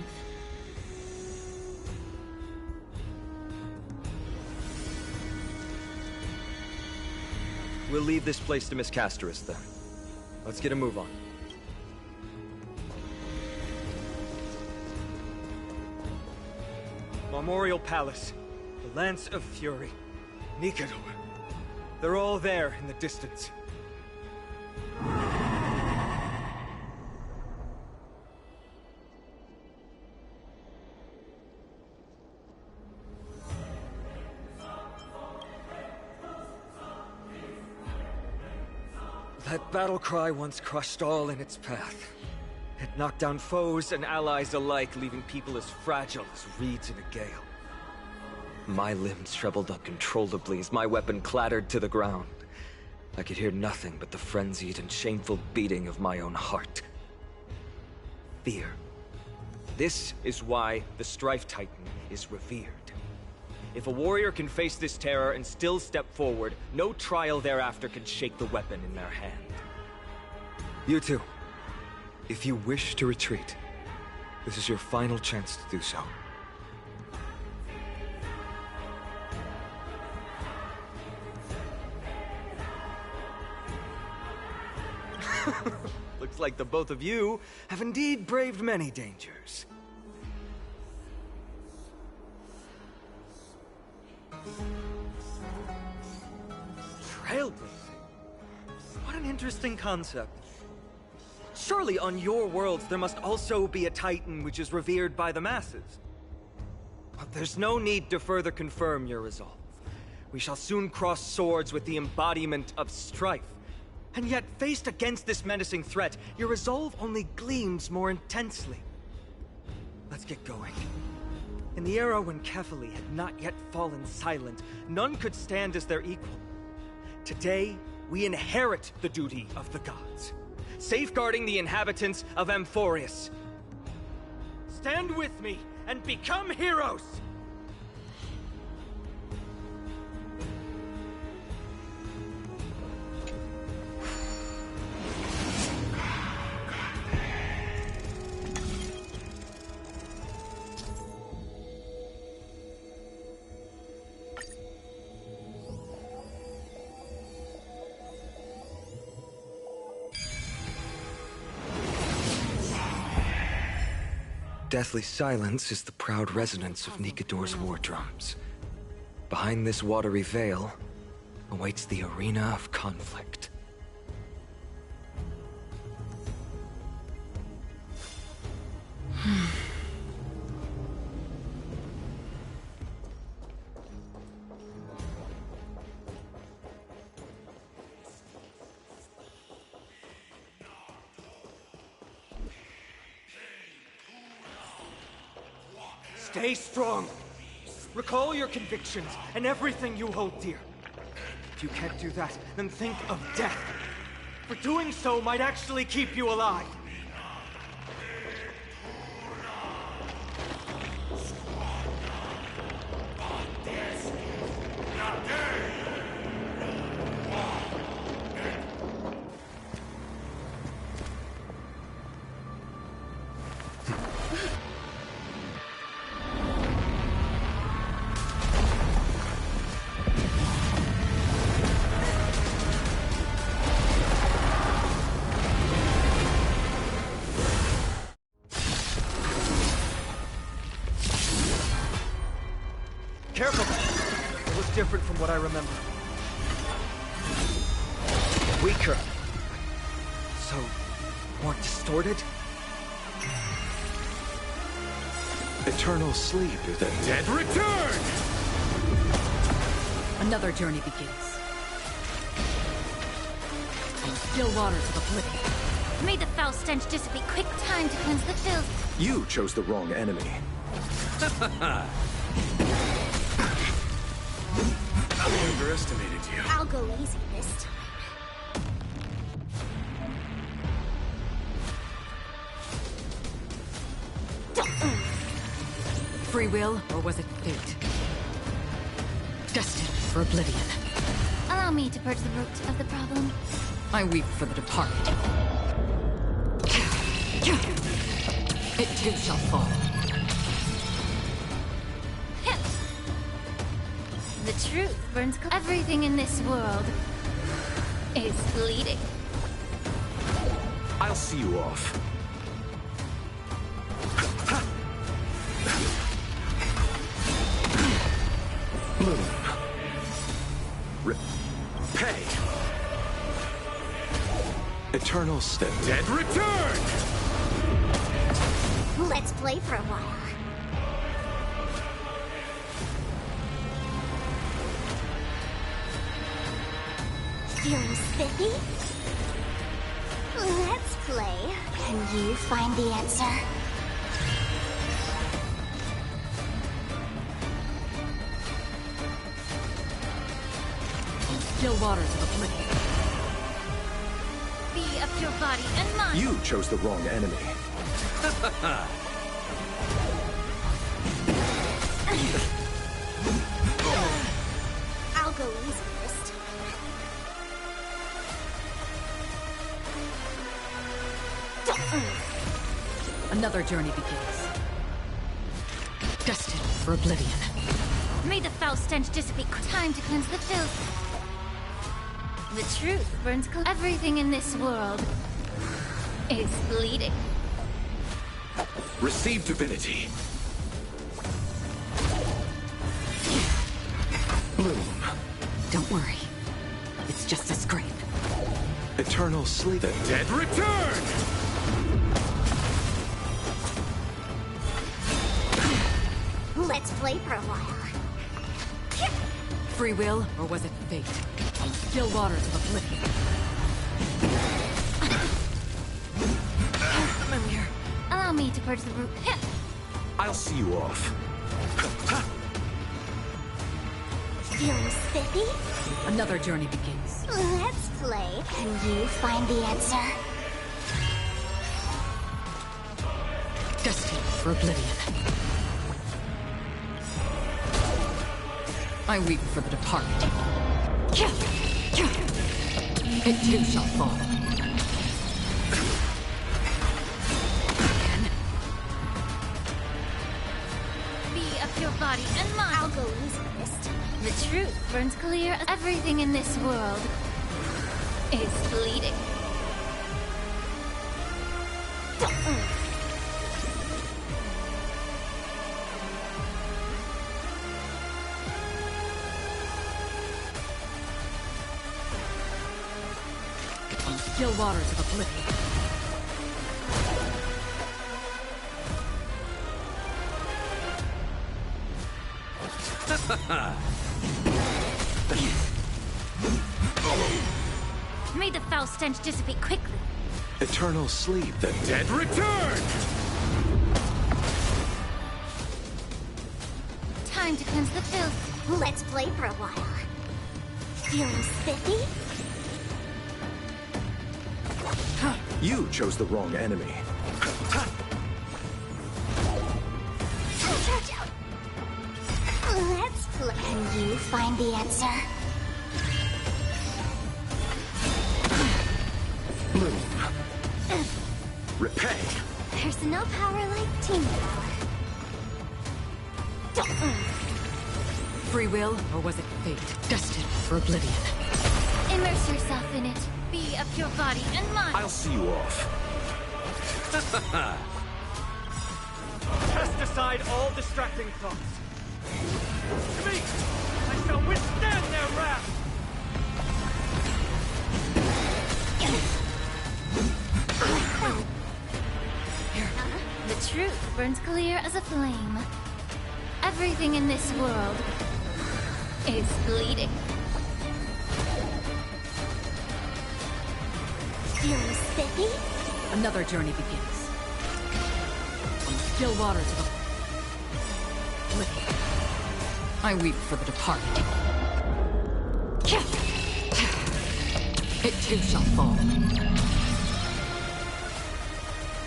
We'll leave this place to Miss Castris, then. Let's get a move on. Memorial Palace, the Lance of Fury, Nicanor. They're all there in the distance. That battle cry once crushed all in its path. It knocked down foes and allies alike, leaving people as fragile as reeds in a gale. My limbs trembled uncontrollably as my weapon clattered to the ground. I could hear nothing but the frenzied and shameful beating of my own heart. Fear. This is why the Strife Titan is revered. If a warrior can face this terror and still step forward, no trial thereafter can shake the weapon in their hand. You two, if you wish to retreat, this is your final chance to do so. Looks like the both of you have indeed braved many dangers. Trailblazing? What an interesting concept. Surely on your worlds there must also be a Titan which is revered by the masses. But there's no need to further confirm your resolve. We shall soon cross swords with the embodiment of strife. And yet, faced against this menacing threat, your resolve only gleams more intensely. Let's get going. In the era when Kefali had not yet fallen silent, none could stand as their equal. Today, we inherit the duty of the gods, safeguarding the inhabitants of Amphorius. Stand with me and become heroes! deathly silence is the proud resonance of Nikador's war drums. Behind this watery veil awaits the arena of conflict. Stay strong. Recall your convictions and everything you hold dear. If you can't do that, then think of death. For doing so might actually keep you alive. Careful! It was different from what I remember. Weaker. So, more distorted? Eternal sleep is the dead return! Another journey begins. Still waters of oblivion. May the foul stench dissipate. Quick time to cleanse the filth. You chose the wrong enemy. I underestimated you. I'll go easy this time. Free will, or was it fate? Destined for oblivion. Allow me to purge the root of the problem. I weep for the departed. It too shall fall. The truth burns. Everything in this world is bleeding. I'll see you off. Bloom. Pay. Eternal step. Dead return! Let's play for a while. Feeling spiffy? Let's play. Can you find the answer? Still waters of oblivion. Be of your body and mind. You chose the wrong enemy. I'll go easy this time. Another journey begins. Destined for oblivion. May the foul stench dissipate. Time to cleanse the filth. The truth burns. Everything in this world is bleeding. Receive divinity. Bloom. Don't worry. It's just a scrape. Eternal sleep. The dead return! Let's play for a while. Free will, or was it fate? Still waters of oblivion. Familiar. Allow me to purge the root. I'll see you off. Feeling spiffy? Another journey begins. Let's play. Can you find the answer? Destined for oblivion. I weep for the departed. It too shall fall. Be of your body and mind. I'll go easy this time. The truth burns clear as everything in this world is bleeding. still waters of oblivion. May the foul stench dissipate quickly. Eternal sleep. The dead return! Time to cleanse the filth. Let's play for a while. Feeling spiffy? You chose the wrong enemy. Let's play. Can you find the answer? Bloom. Repay. There's no power like team power. Free will, or was it fate? Destined for oblivion. Immerse yourself in it. Be a pure body and mind. I'll see you off. Cast aside all distracting thoughts. To me, I shall withstand their wrath. The truth burns clear as a flame. Everything in this world is bleeding. Feeling spiffy? Another journey begins. On the still waters of oblivion. I weep for the departed. It too shall fall.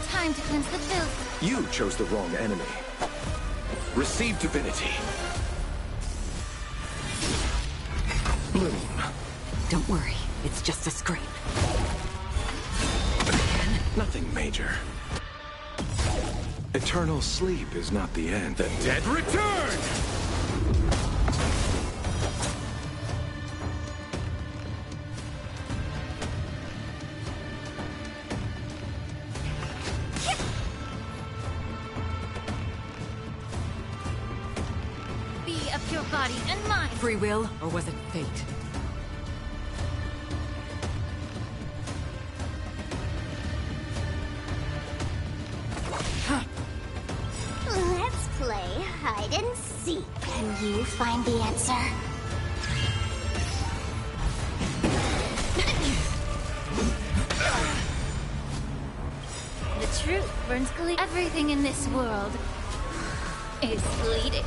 Time to cleanse the filth. You chose the wrong enemy. Receive divinity. Bloom. Don't worry, it's just a scrape. Nothing major. Eternal sleep is not the end. The dead return! Be a pure body and mind. Free will, or was it fate? Let's play hide and seek. Can you find the answer? The truth burns clear. Everything in this world is bleeding.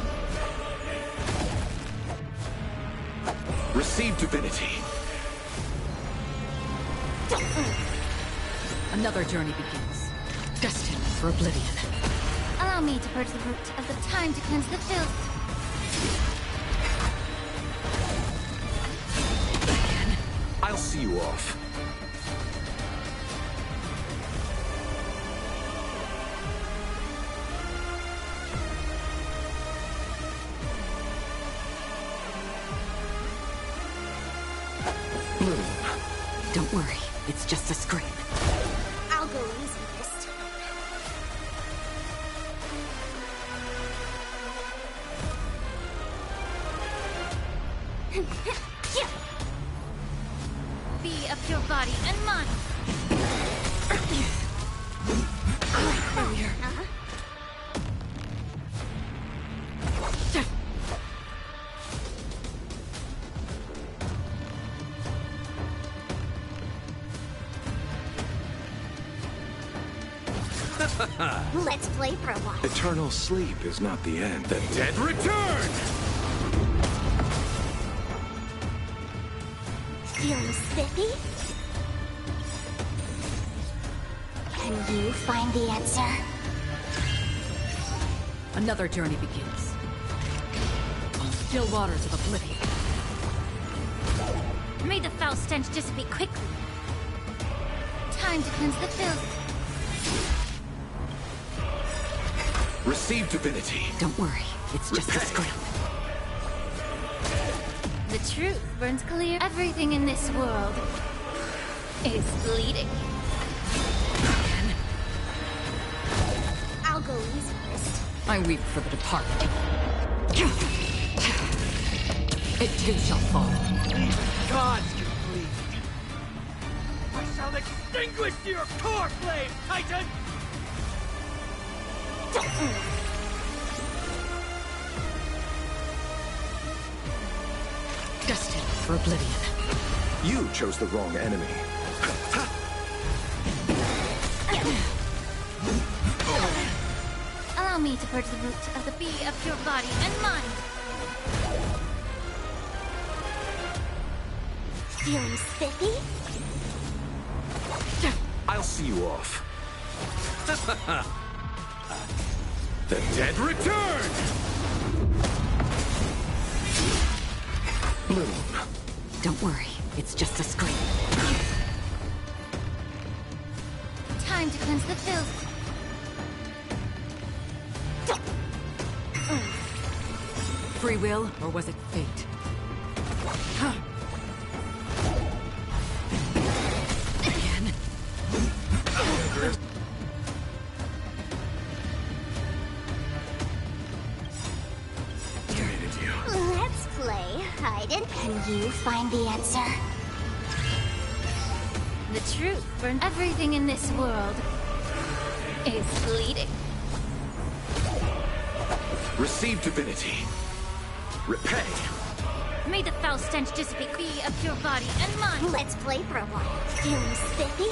Receive divinity. Another journey begins. Destined for oblivion. Allow me to purge the root of the time to cleanse the filth. I'll see you off. Bloom. Don't worry, it's just a scrape. I'll go easy this time. Be a pure body and mind. Let's play for a while. Eternal sleep is not the end. The Dead return! Feeling spiffy? Can you find the answer? Another journey begins. On the still waters of oblivion. May the foul stench dissipate quickly. Time to cleanse the filth. Receive divinity. Don't worry, it's just a scrape. The truth burns clear. Everything in this world is bleeding. I'll go easy first. I weep for the departed. It too shall fall. These gods you plead. I shall extinguish your core flame, Titan! Destined for oblivion. You chose the wrong enemy. Allow me to purge the root of the bee of your body and mind. Feeling spiffy? I'll see you off. The dead return! Bloom. Don't worry, it's just a scream. Time to cleanse the filth. Free will, or was it fate? Again. Let's play hide and can you find the answer? The truth for everything in this world is bleeding. Receive divinity. Repay. May the foul stench dissipate be of your body and mind. Let's play for a while. Feeling spiffy?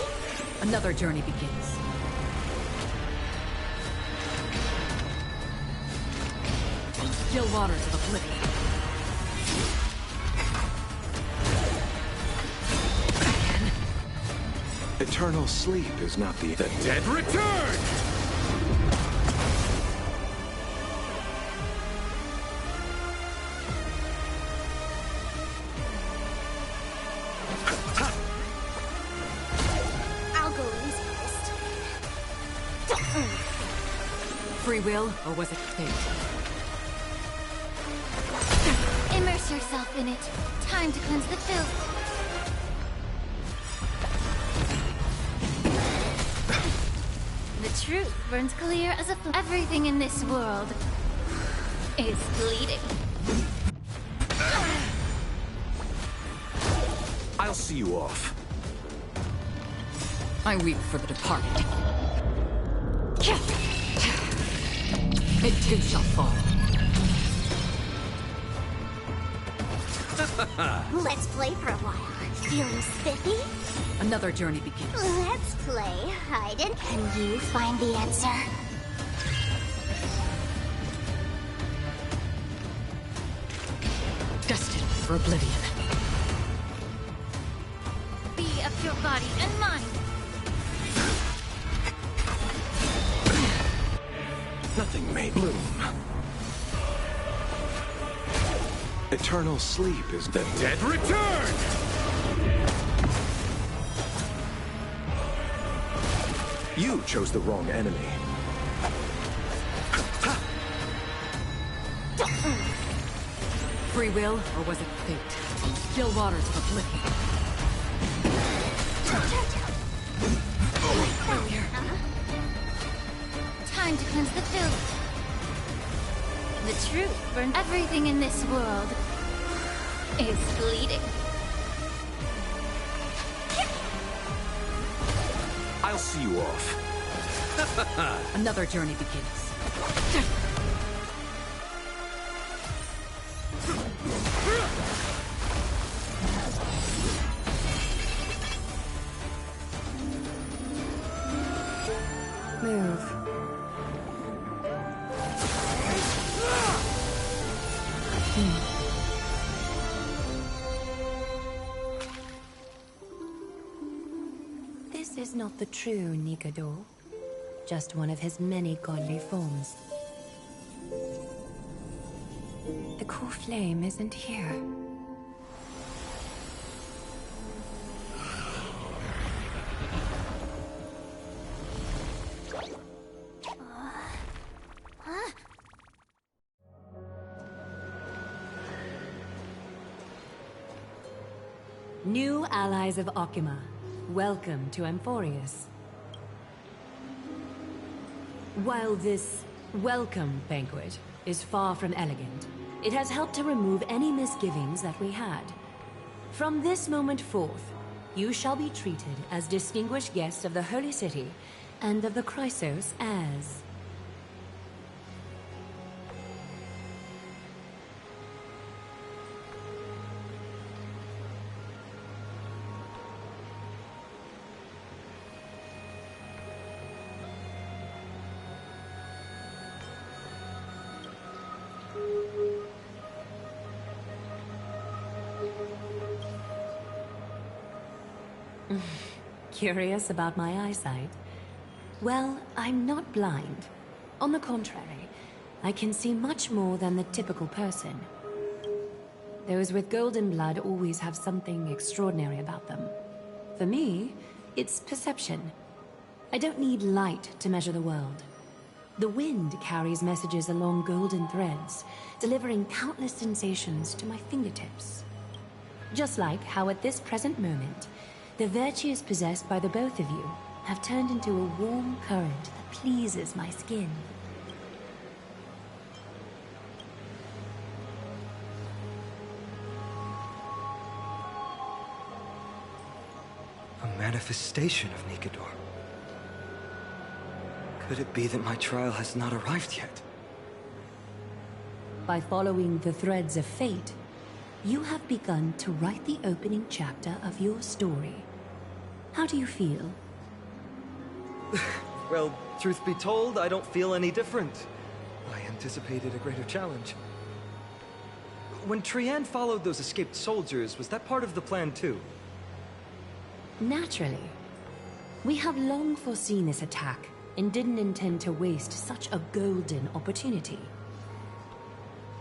Another journey begins. Still waters of oblivion. Eternal sleep is not the dead return! I'll go easy this time. Free will, or was it fate? Immerse yourself in it. Time to cleanse the filth. The truth burns clear as a everything in this world is bleeding. I'll see you off. I weep for the departed. It too shall fall. Let's play for a while. Feeling spiffy? Another journey begins. Let's play hide and can you find the answer? Destined for oblivion. Be of your body and mind. Nothing may bloom. Eternal sleep is the dead return! You chose the wrong enemy. Free will, or was it fate? Still waters of oblivion. Time to cleanse the filth. The truth burns everything in this world is bleeding. I'll see you off. Another journey begins. Move. This is not the true Nikador, just one of his many godly forms. The core flame isn't here. New allies of Okima, welcome to Amphorius. While this welcome banquet is far from elegant, it has helped to remove any misgivings that we had. From this moment forth, you shall be treated as distinguished guests of the Holy City and of the Chrysos as... Curious about my eyesight? Well, I'm not blind. On the contrary, I can see much more than the typical person. Those with golden blood always have something extraordinary about them. For me, it's perception. I don't need light to measure the world. The wind carries messages along golden threads, delivering countless sensations to my fingertips. Just like how at this present moment, the virtues possessed by the both of you have turned into a warm current that pleases my skin. A manifestation of Nikedor. Could it be that my trial has not arrived yet? By following the threads of fate, you have begun to write the opening chapter of your story. How do you feel? Well, truth be told, I don't feel any different. I anticipated a greater challenge. When Trian followed those escaped soldiers, was that part of the plan too? Naturally. We have long foreseen this attack and didn't intend to waste such a golden opportunity.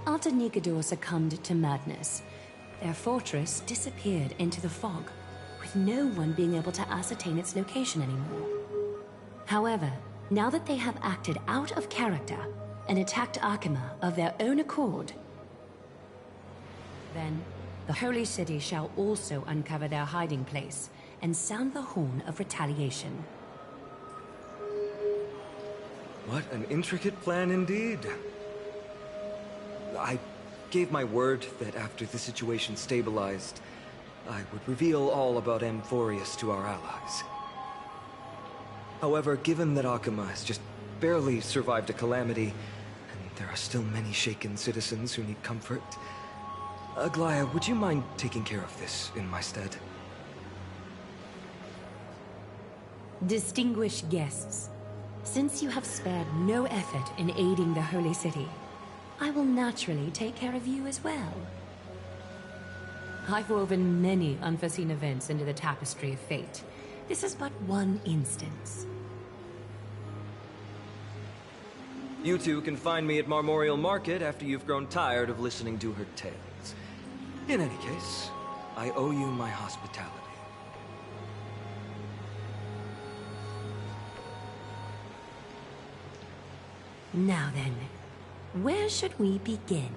After Nikedor succumbed to madness, their fortress disappeared into the fog, with no one being able to ascertain its location anymore. However, now that they have acted out of character and attacked Arkema of their own accord, then the Holy City shall also uncover their hiding place and sound the horn of retaliation. What an intricate plan indeed. I gave my word that after the situation stabilized, I would reveal all about Amphorius to our allies. However, given that Arkema has just barely survived a calamity, and there are still many shaken citizens who need comfort, Aglaya, would you mind taking care of this in my stead? Distinguished guests, since you have spared no effort in aiding the Holy City, I will naturally take care of you as well. I've woven many unforeseen events into the tapestry of fate. This is but one instance. You two can find me at Marmorial Market after you've grown tired of listening to her tales. In any case, I owe you my hospitality. Now then, where should we begin?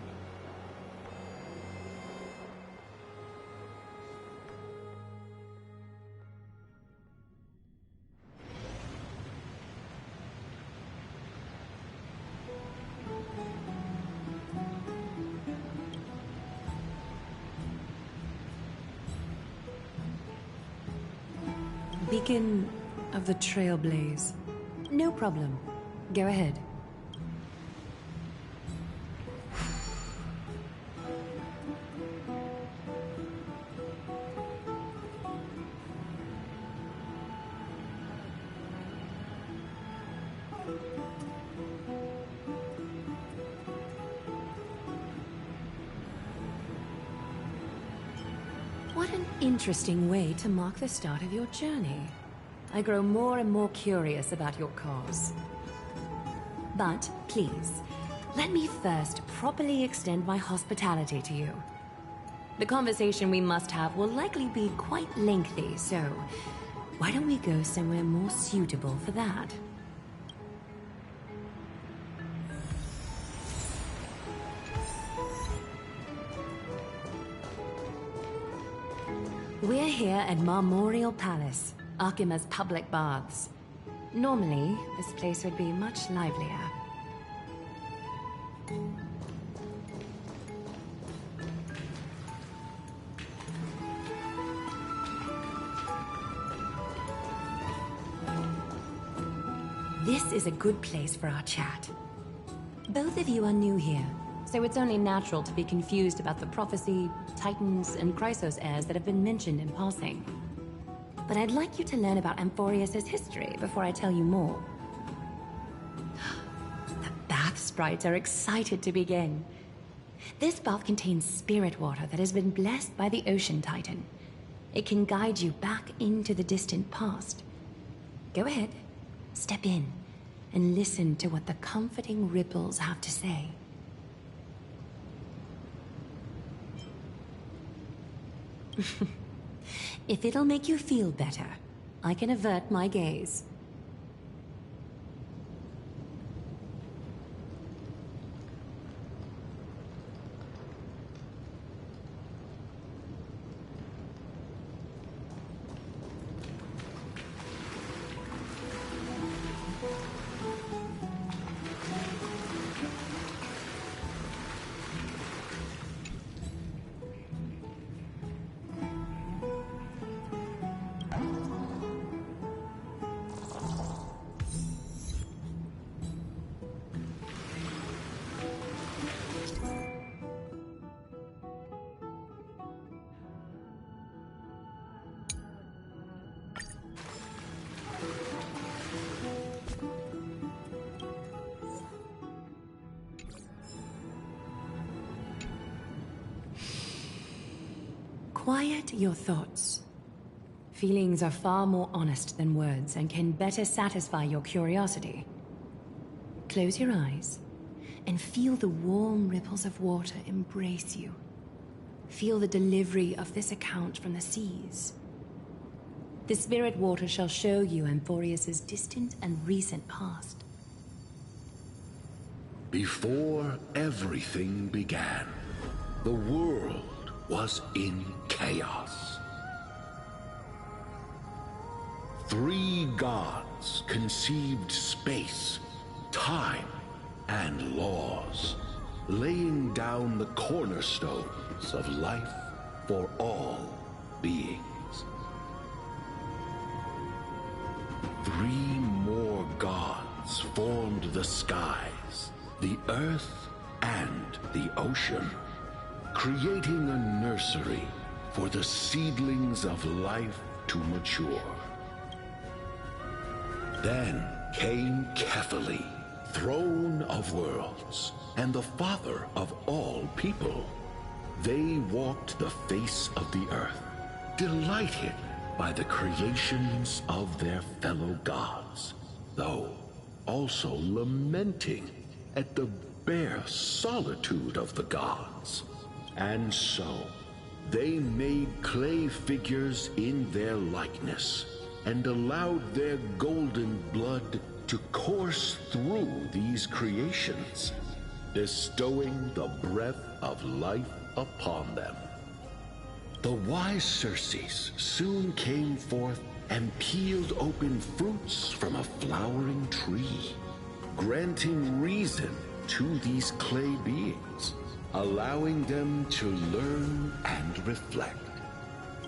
Beacon of the Trailblaze. No problem. Go ahead. What an interesting way to mark the start of your journey. I grow more and more curious about your cause. But, please, let me first properly extend my hospitality to you. The conversation we must have will likely be quite lengthy, so why don't we go somewhere more suitable for that? We're here at Marmorial Palace, Arkema's public baths. Normally, this place would be much livelier. this is a good place for our chat. Both of you are new here, so it's only natural to be confused about the prophecy, titans, and Chrysos heirs that have been mentioned in passing. But I'd like you to learn about Amphorius' history before I tell you more. The bath sprites are excited to begin. This bath contains spirit water that has been blessed by the Ocean Titan. It can guide you back into the distant past. Go ahead, step in, and listen to what the comforting ripples have to say. If it'll make you feel better, I can avert my gaze. Quiet your thoughts. Feelings are far more honest than words and can better satisfy your curiosity. Close your eyes and feel the warm ripples of water embrace you. Feel the delivery of this account from the seas. The spirit water shall show you Amphorius' distant and recent past. Before everything began, the world was in chaos. 3 gods conceived space, time, and laws, laying down the cornerstones of life for all beings. 3 more gods formed the skies, the earth, and the ocean, creating a nursery for the seedlings of life to mature. Then came Kefali, throne of worlds, and the father of all people. They walked the face of the earth, delighted by the creations of their fellow gods, though also lamenting at the bare solitude of the gods. And so, they made clay figures in their likeness, and allowed their golden blood to course through these creations, bestowing the breath of life upon them. The wise Circes soon came forth and peeled open fruits from a flowering tree, granting reason to these clay beings, allowing them to learn and reflect.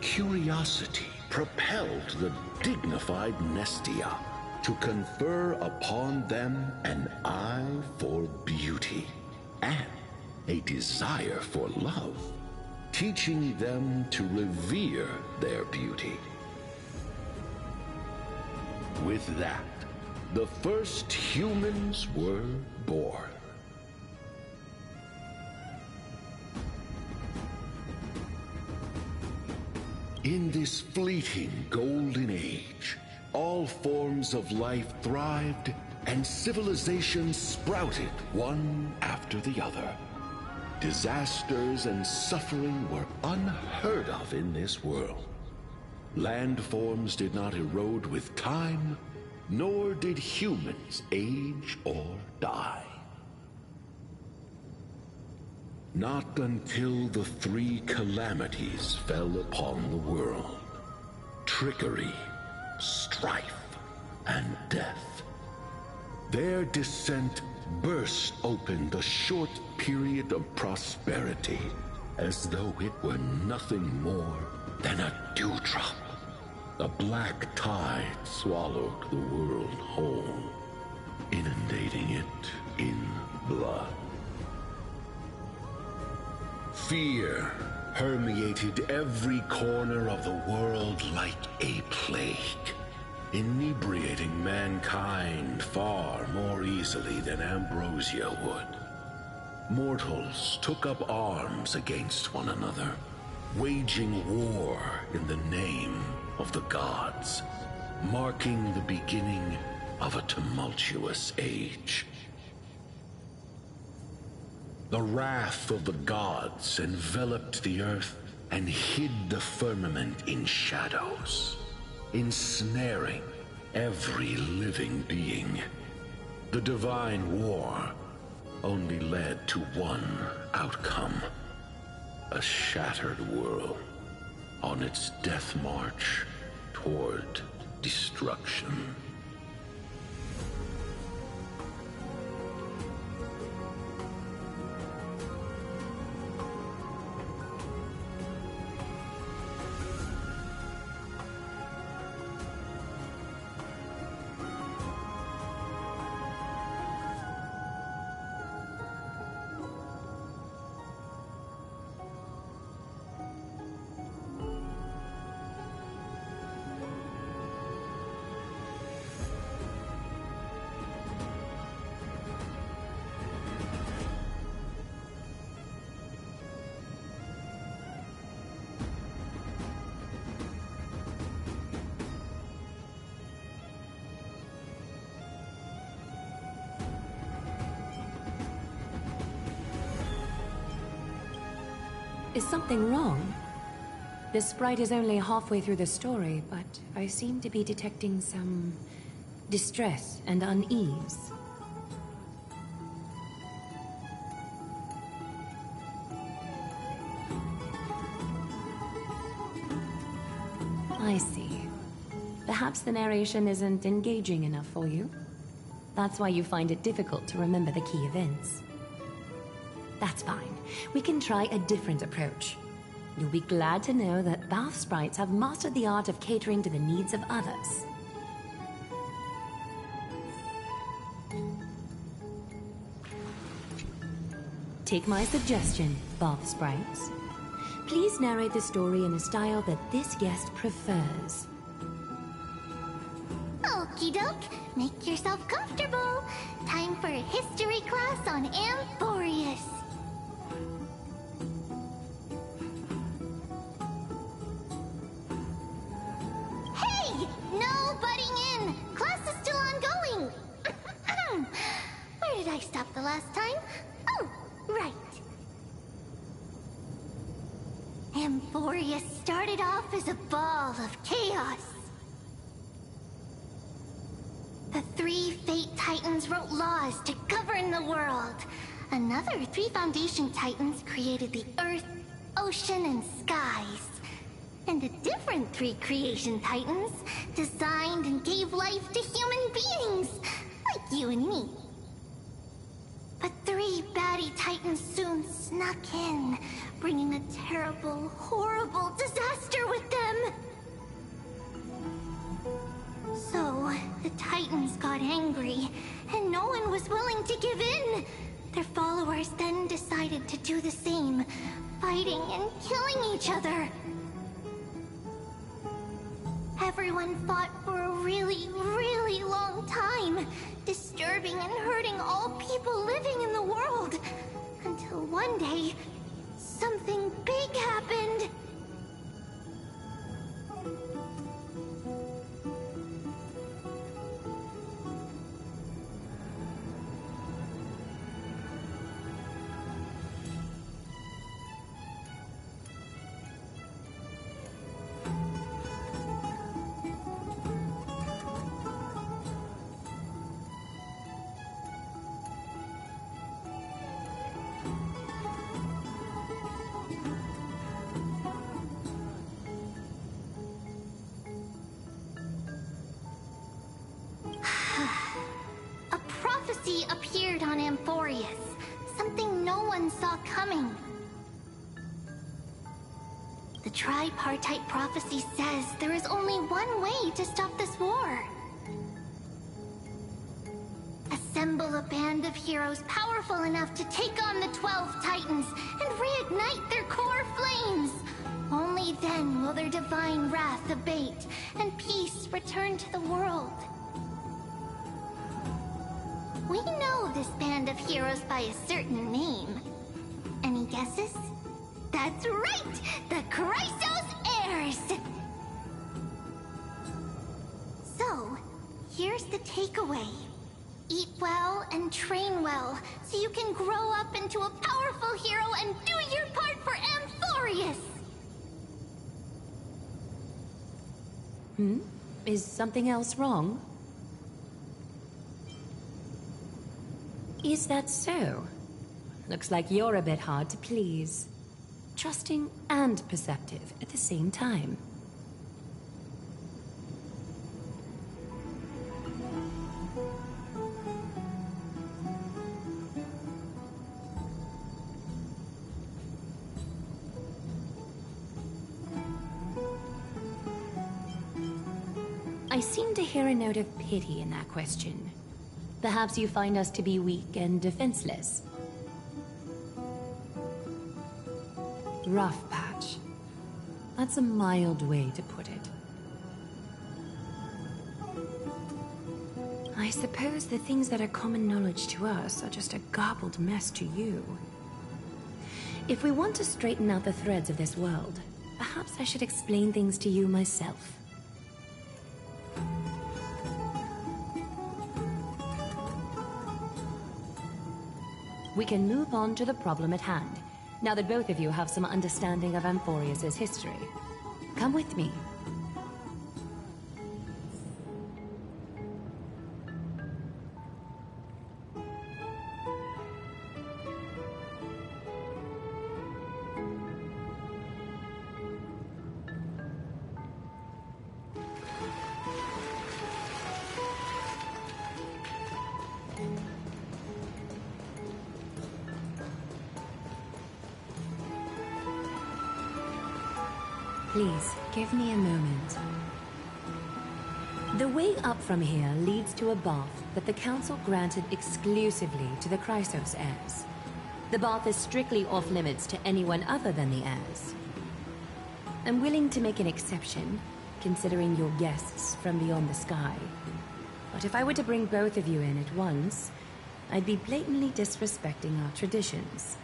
Curiosity propelled the dignified Nestia to confer upon them an eye for beauty and a desire for love, teaching them to revere their beauty. With that, the first humans were born. In this fleeting golden age, all forms of life thrived and civilizations sprouted one after the other. Disasters and suffering were unheard of in this world. Landforms did not erode with time, nor did humans age or die. Not until the 3 calamities fell upon the world: trickery, strife, and death. Their descent burst open the short period of prosperity, as though it were nothing more than a dewdrop. The black tide swallowed the world whole. inundating it in blood. Fear permeated every corner of the world like a plague, inebriating mankind far more easily than ambrosia would. Mortals took up arms against one another, waging war in the name of the gods, marking the beginning of a tumultuous age. The wrath of the gods enveloped the earth and hid the firmament in shadows, ensnaring every living being. The divine war only led to one outcome: a shattered world on its death march toward destruction. Is something wrong? This sprite is only halfway through the story, but I seem to be detecting some distress and unease. I see. Perhaps the narration isn't engaging enough for you. That's why you find it difficult to remember the key events. That's fine. We can try a different approach. You'll be glad to know that Bath sprites have mastered the art of catering to the needs of others. Take my suggestion, Bath sprites. Please narrate the story in a style that this guest prefers. Okie doke, make yourself comfortable. Time for a history class on Amphorius. Hey! No butting in! Class is still ongoing! Where did I stop the last time? Oh, right. Amphorius started off as a ball of chaos. The 3 Fate Titans wrote laws to govern the world. Another 3 Foundation Titans created the Earth, Ocean, and Skies. And a different 3 Creation Titans designed and gave life to human beings, like you and me. But 3 baddie Titans soon snuck in, bringing a terrible, horrible disaster with them. So, the Titans got angry, and no one was willing to give in. Their followers then decided to do the same, fighting and killing each other. Everyone fought for a really, really long time, disturbing and hurting all people living in the world. Until one day, something big happened. A prophecy appeared on Amphorius, something no one saw coming. The tripartite prophecy says there is only one way to stop this war. A assemble a band of heroes powerful enough to take on the 12 Titans and reignite their core flames. Only then will their divine wrath abate and peace return to the world. We know this band of heroes by a certain name. Any guesses? That's right! The Chrysos Heirs! So, here's the takeaway. Eat well and train well, so you can grow up into a powerful hero and do your part for Amphorius! Is something else wrong? Is that so? Looks like you're a bit hard to please. Trusting and perceptive at the same time. I seem to hear a note of pity in that question. Perhaps you find us to be weak and defenseless. Rough patch. That's a mild way to put it. I suppose the things that are common knowledge to us are just a garbled mess to you. If we want to straighten out the threads of this world, perhaps I should explain things to you myself. We can move on to the problem at hand, now that both of you have some understanding of Amphorius' history. Come with me. Please, give me a moment. The way up from here leads to a bath that the Council granted exclusively to the Chrysos heirs. The bath is strictly off-limits to anyone other than the heirs. I'm willing to make an exception, considering you're guests from beyond the sky. But if I were to bring both of you in at once, I'd be blatantly disrespecting our traditions.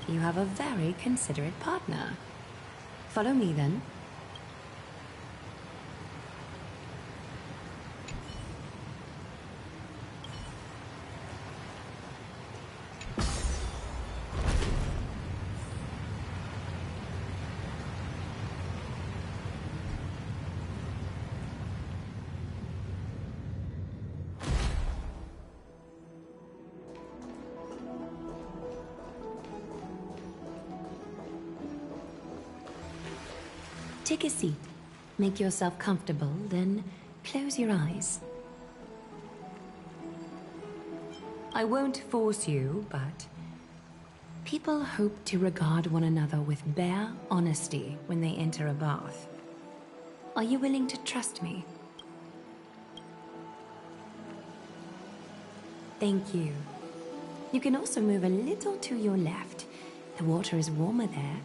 You have a very considerate partner. Follow me, then. Take a seat. Make yourself comfortable, then close your eyes. I won't force you, but people hope to regard one another with bare honesty when they enter a bath. Are you willing to trust me? Thank you. You can also move a little to your left. The water is warmer there.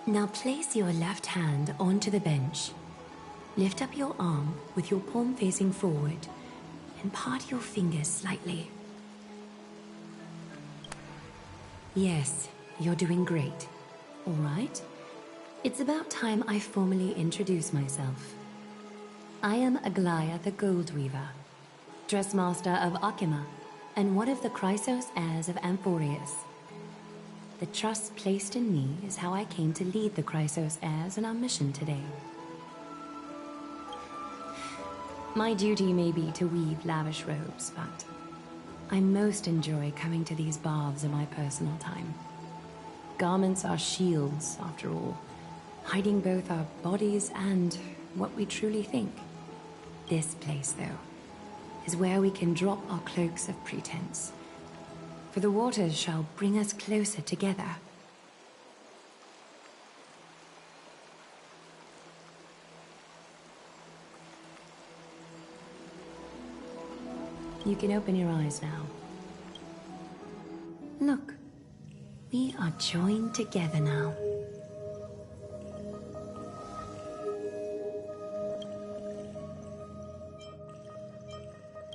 Now place your left hand onto the bench. Lift up your arm with your palm facing forward and part your fingers slightly. Yes, you're doing great. All right. It's about time I formally introduce myself. I am Aglaya the Gold Weaver, Dressmaster of Akima, and one of the Chrysos heirs of Amphorius. The trust placed in me is how I came to lead the Chrysos heirs in our mission today. My duty may be to weave lavish robes, but I most enjoy coming to these baths in my personal time. Garments are shields, after all, hiding both our bodies and what we truly think. This place, though, is where we can drop our cloaks of pretense, for the waters shall bring us closer together. You can open your eyes now. Look, we are joined together now.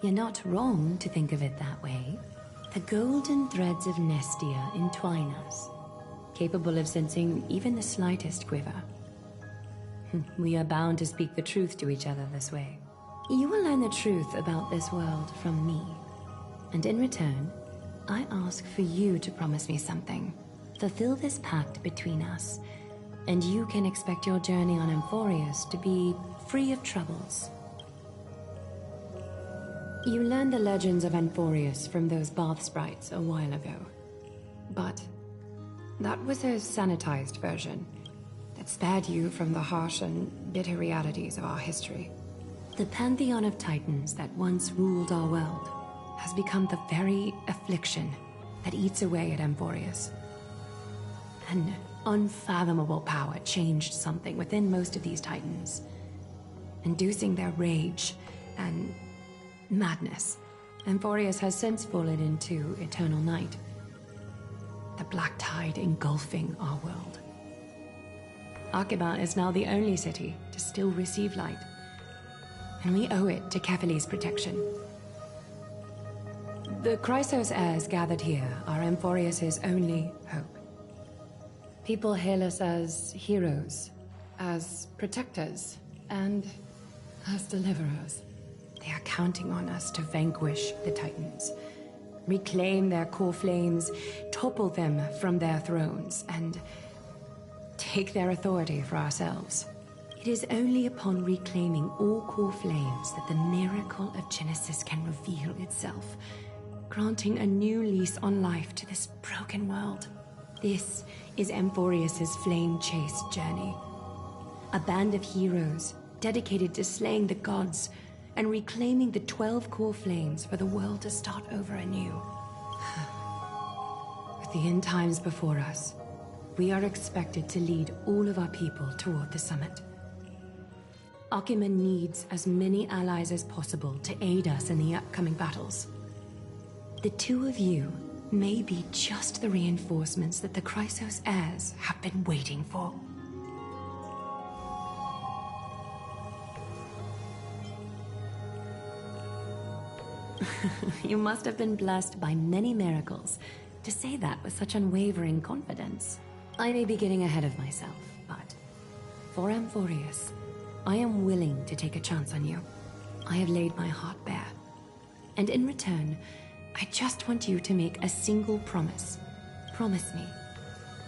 You're not wrong to think of it that way. The golden threads of Nestia entwine us, capable of sensing even the slightest quiver. We are bound to speak the truth to each other this way. You will learn the truth about this world from me. And in return, I ask for you to promise me something. Fulfill this pact between us, and you can expect your journey on Amphorius to be free of troubles. You learned the legends of Amphorius from those bath sprites a while ago. But that was a sanitized version that spared you from the harsh and bitter realities of our history. The pantheon of titans that once ruled our world has become the very affliction that eats away at Amphorius. An unfathomable power changed something within most of these titans, inducing their rage and madness. Amphorius has since fallen into eternal night, the black tide engulfing our world. Arkiba is now the only city to still receive light, and we owe it to Kefali's protection. The Chrysos heirs gathered here are Amphorius' only hope. People hail us as heroes, as protectors, and as deliverers. They are counting on us to vanquish the Titans, reclaim their core flames, topple them from their thrones, and take their authority for ourselves. It is only upon reclaiming all core flames that the miracle of Genesis can reveal itself, granting a new lease on life to this broken world. This is Amphorius' flame chase journey. A band of heroes dedicated to slaying the gods and reclaiming the 12 core flames for the world to start over anew. With the end times before us, we are expected to lead all of our people toward the summit. Arkima needs as many allies as possible to aid us in the upcoming battles. The two of you may be just the reinforcements that the Chrysos heirs have been waiting for. You must have been blessed by many miracles to say that with such unwavering confidence. I may be getting ahead of myself, but for Amphorius, I am willing to take a chance on you. I have laid my heart bare. And in return, I just want you to make a single promise. Promise me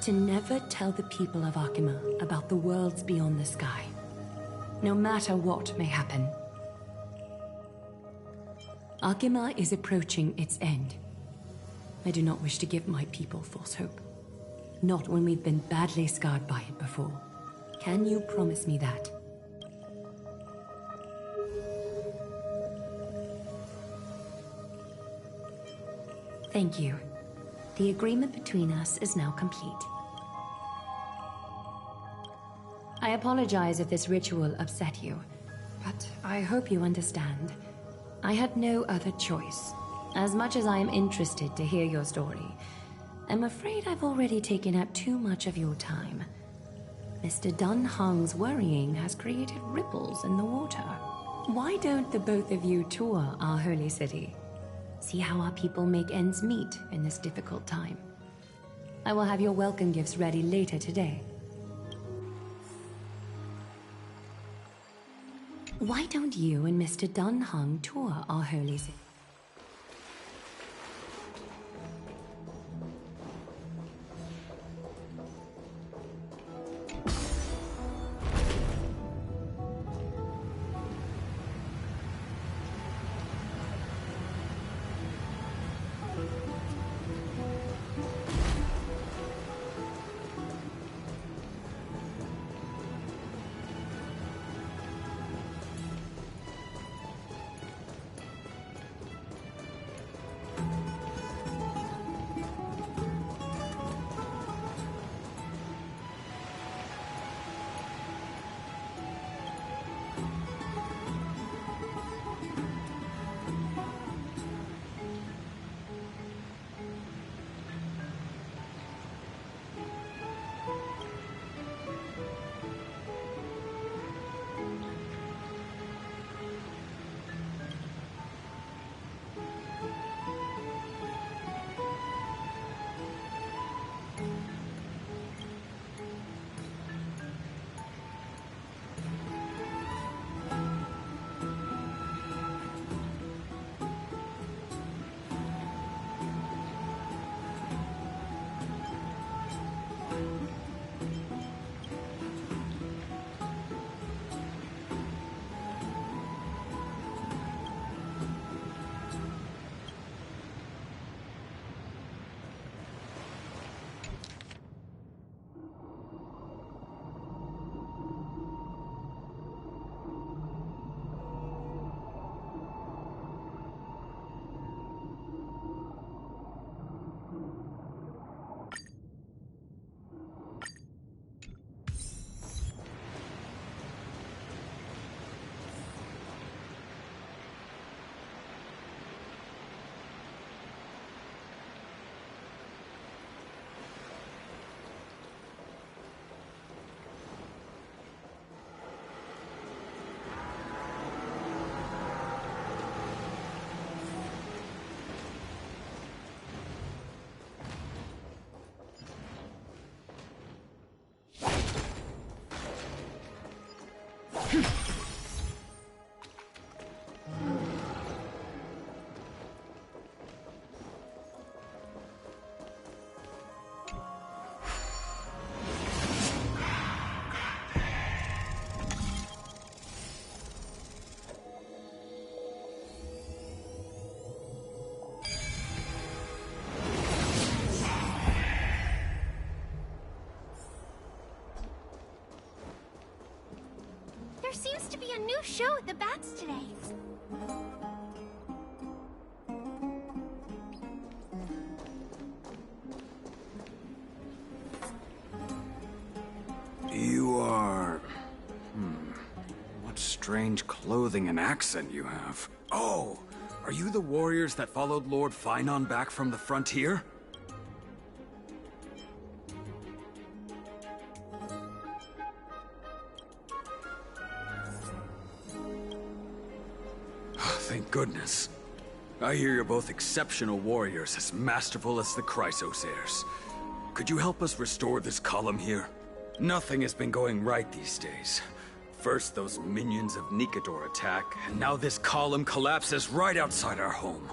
to never tell the people of Arkima about the worlds beyond the sky, no matter what may happen. Arkima is approaching its end. I do not wish to give my people false hope. Not when we've been badly scarred by it before. Can you promise me that? Thank you. The agreement between us is now complete. I apologize if this ritual upset you, but I hope you understand. I had no other choice. As much as I am interested to hear your story, I'm afraid I've already taken up too much of your time. Mr. Dunhung's worrying has created ripples in the water. Why don't the both of you tour our holy city? See how our people make ends meet in this difficult time. I will have your welcome gifts ready later today. Why don't you and Mr. Dunhung tour our holy city? new show at the Bats today. You are... What strange clothing and accent you have. Oh, are you the warriors that followed Lord Finon back from the frontier? Thank goodness. I hear you're both exceptional warriors, as masterful as the Chrysosairs. Could you help us restore this column here? Nothing has been going right these days. First those minions of Nicator attack, and now this column collapses right outside our home.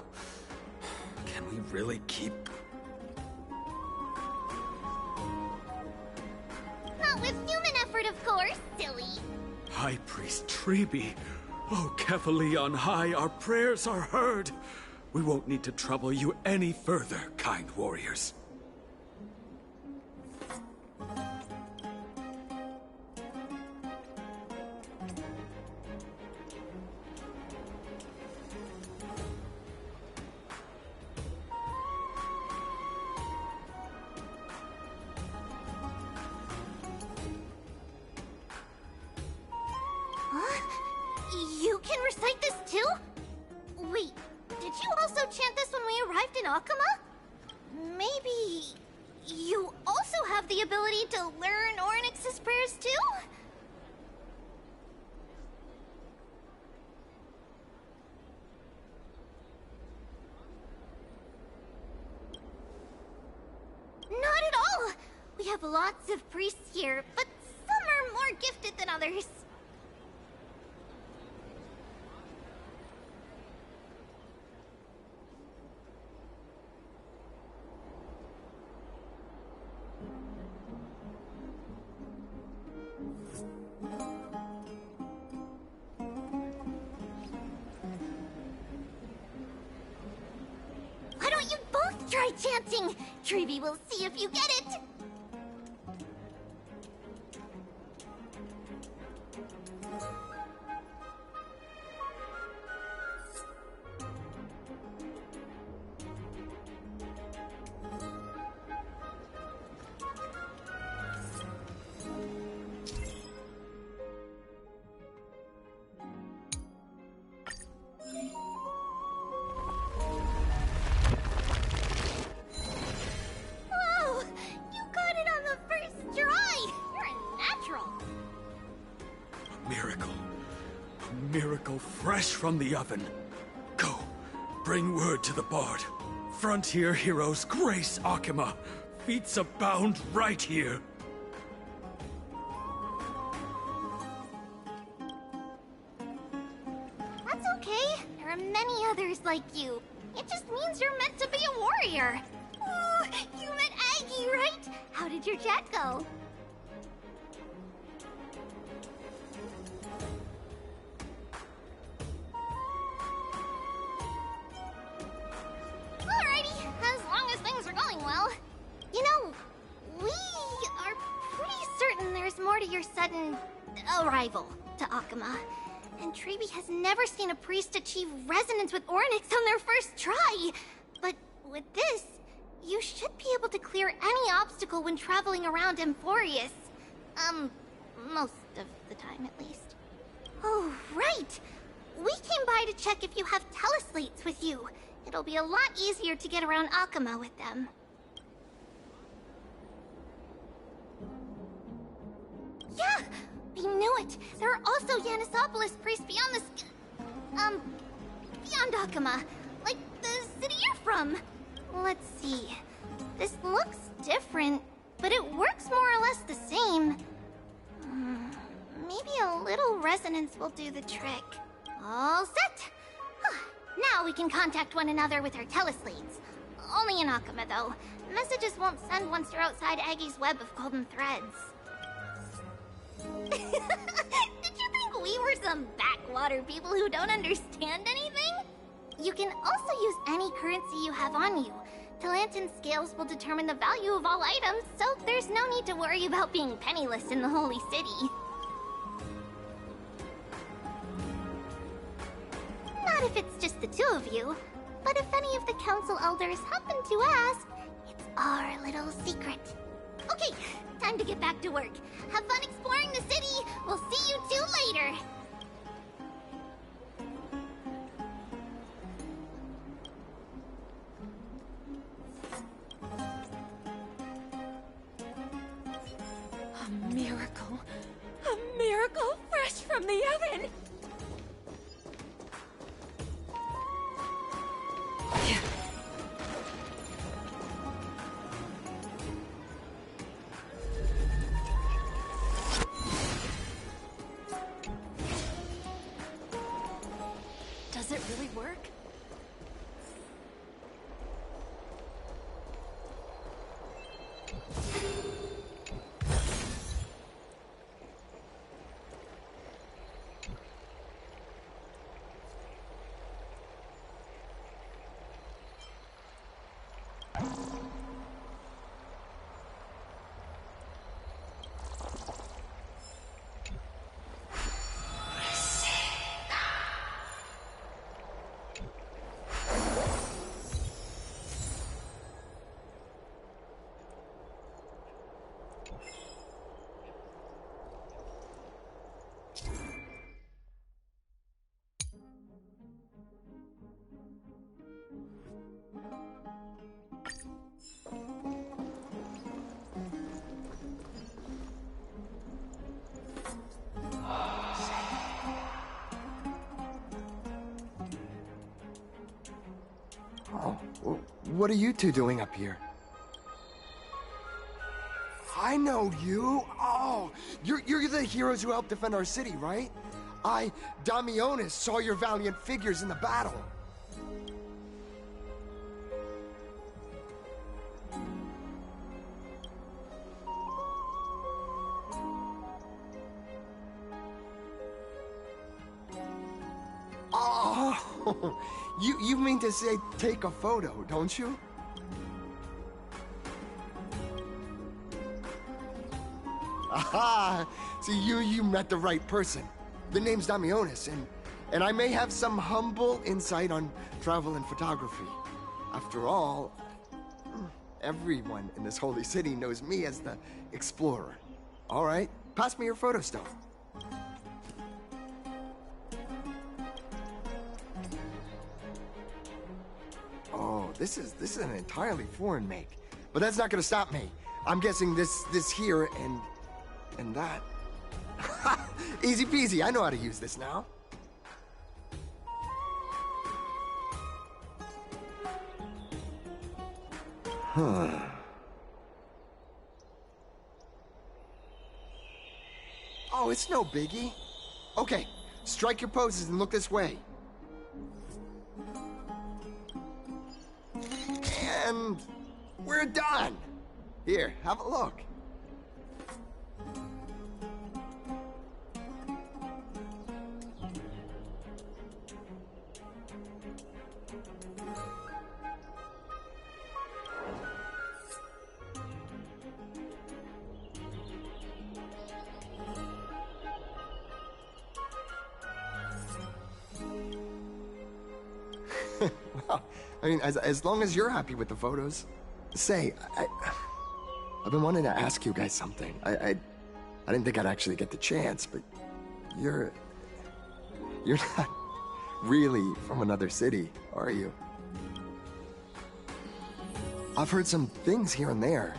Can we really keep... Not with human effort, of course, silly. High Priest Treeby. Oh, Kefali on high, our prayers are heard. We won't need to trouble you any further, kind warriors. You can recite this too? Wait, did you also chant this when we arrived in Akama? Maybe you also have the ability to learn Ornyx's prayers too? Not at all! We have lots of priests here, but some are more gifted than others. Why don't you both try chanting? Treeby will see if you get it. Whoa! You got it on the first try! You're a natural! A miracle. A miracle fresh from the oven. Go, bring word to the Bard. Frontier heroes grace Akama. Feats abound right here. That's okay. There are many others like you. It just means you're meant to be a warrior. Oh, you met Aggie, right? How did your chat go? Alrighty, as long as things are going well. You know, we are pretty certain there's more to your sudden arrival to Akama. And Treeby has never seen a priest achieve resonance with Ornyx on their first try. But with this, you should be able to clear any obstacle when traveling around Emphorius. Most of the time at least. Oh, right! We came by to check if you have teleslates with you. It'll be a lot easier to get around Akama with them. Yeah! We knew it! There are also Yanisopolis priests beyond beyond Akama. Like the city you're from. Let's see. This looks different, but it works more or less the same. Maybe a little resonance will do the trick. All set! Now we can contact one another with our teleslates. Only in Akama, though. Messages won't send once you're outside Aggie's web of golden threads. Did you think we were some backwater people who don't understand anything? You can also use any currency you have on you. Talantan scales will determine the value of all items, so there's no need to worry about being penniless in the Holy City. if it's just the two of you. But if any of the council elders happen to ask, it's our little secret. Okay, time to get back to work. Have fun exploring the city. We'll see you two later. A miracle. A miracle fresh from the oven. Does it really work? What are you two doing up here? I know you. Oh, you're the heroes who helped defend our city, right? I, Damionis, saw your valiant figures in the battle. Oh, you mean to say take a photo, don't you? Aha! See, you met the right person. The name's Damionis, and I may have some humble insight on travel and photography. After all, everyone in this holy city knows me as the explorer. All right, pass me your photo stone. Oh, this is an entirely foreign make, but that's not gonna stop me. I'm guessing this here and that. Easy peasy, I know how to use this now. Huh. Oh, it's no biggie. Okay, strike your poses and look this way. And we're done. Here, have a look. Well, I mean, as long as you're happy with the photos. Say, I've been wanting to ask you guys something. I didn't think I'd actually get the chance, but you're not really from another city, are you? I've heard some things here and there.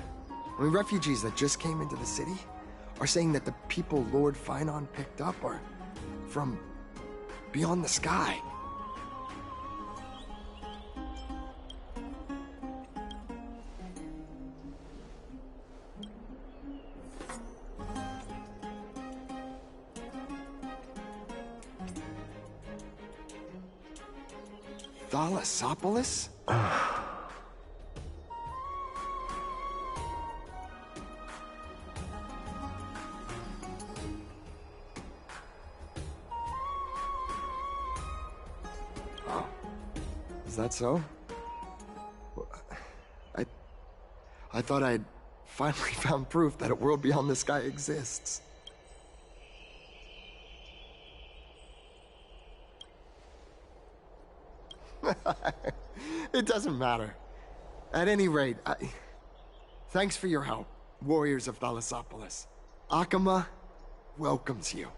I mean, refugees that just came into the city are saying that the people Lord Finon picked up are from beyond the sky. Thalassopolis? Oh. Is that so? I thought I'd finally found proof that a world beyond the sky exists. It doesn't matter. At any rate, thanks for your help, warriors of Thalassopolis. Akama welcomes you.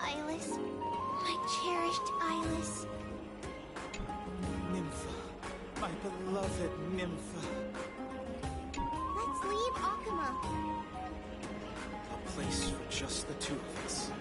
Ilis, my cherished Ilis. Nympha, my beloved Nympha. Let's leave Akama. A place for just the two of us.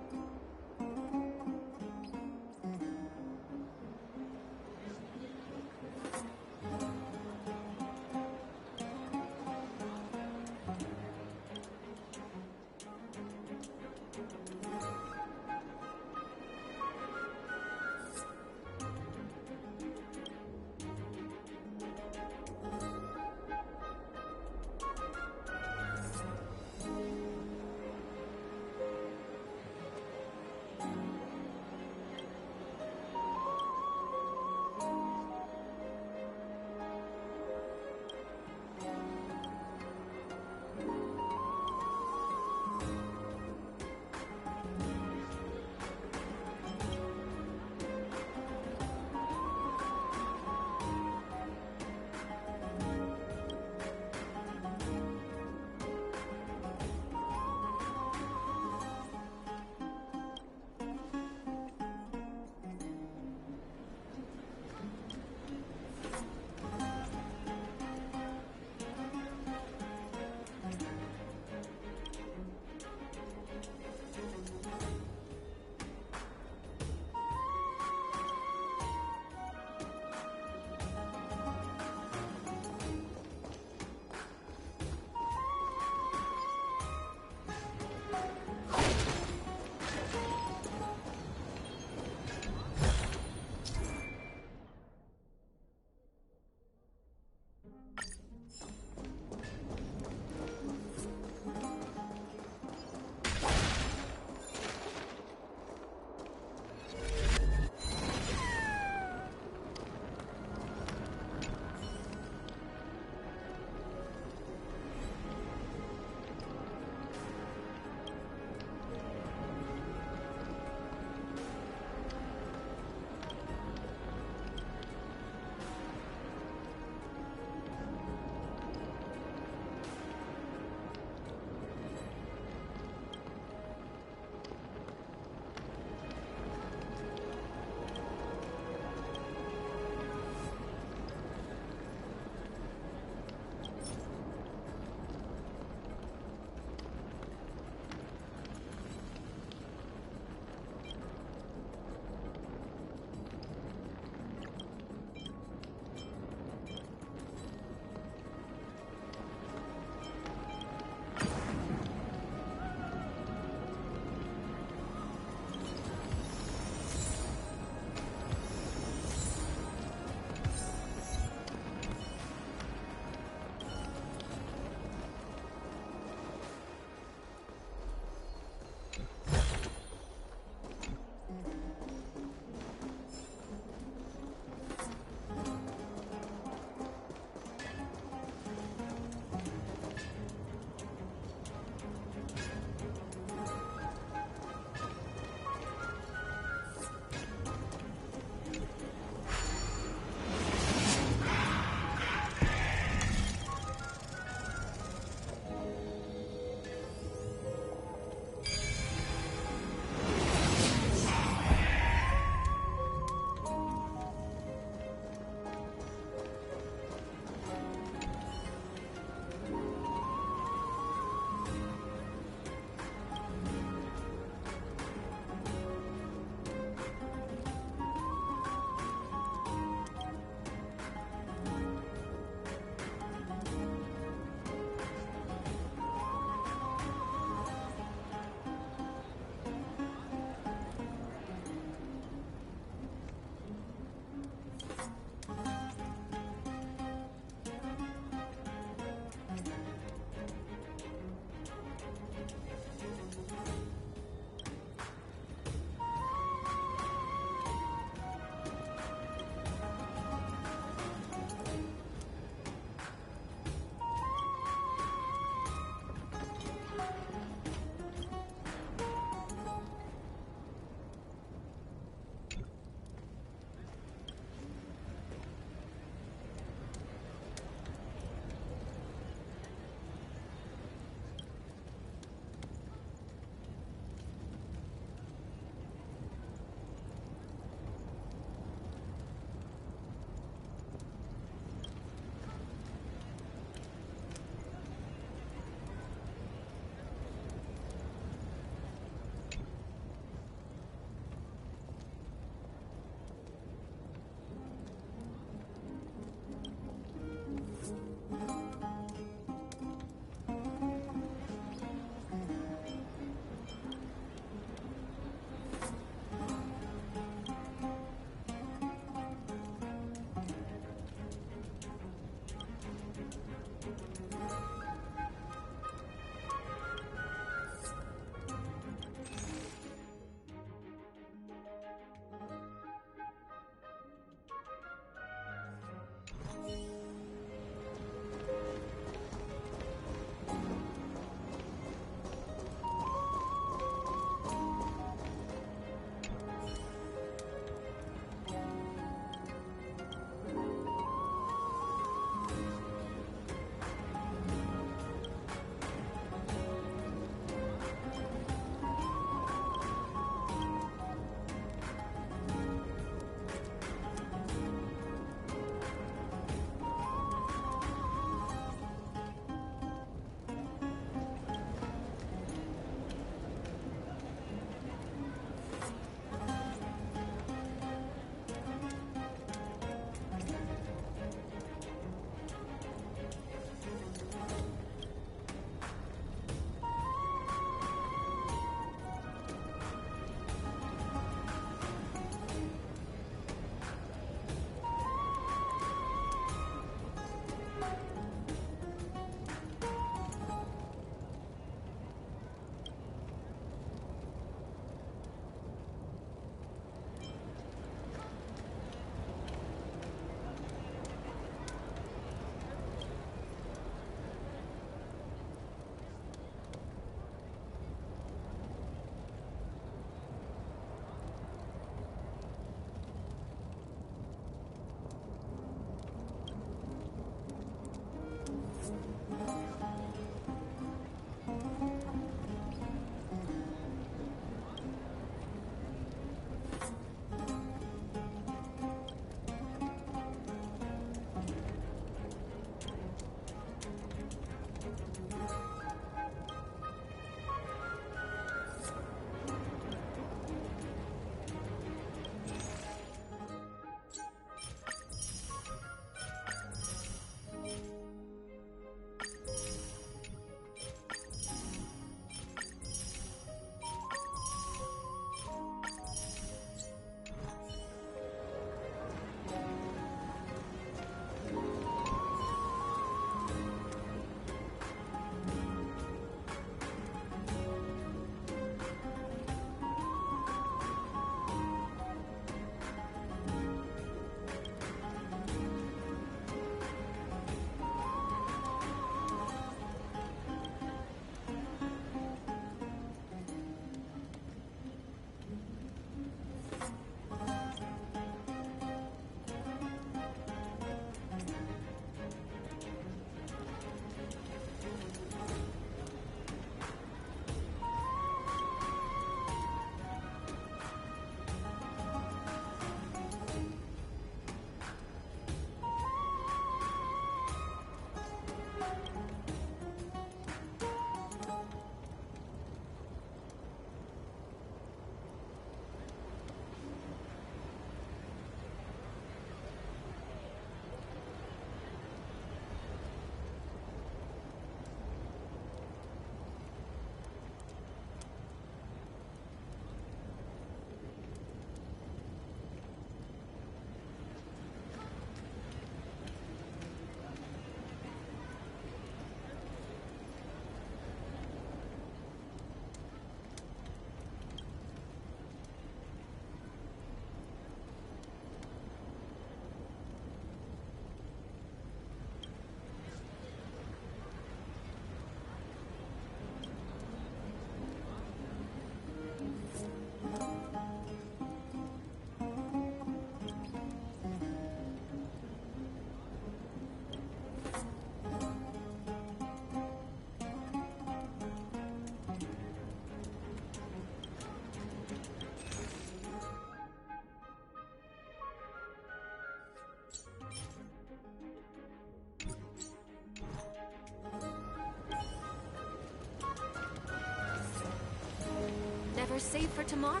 never save for tomorrow.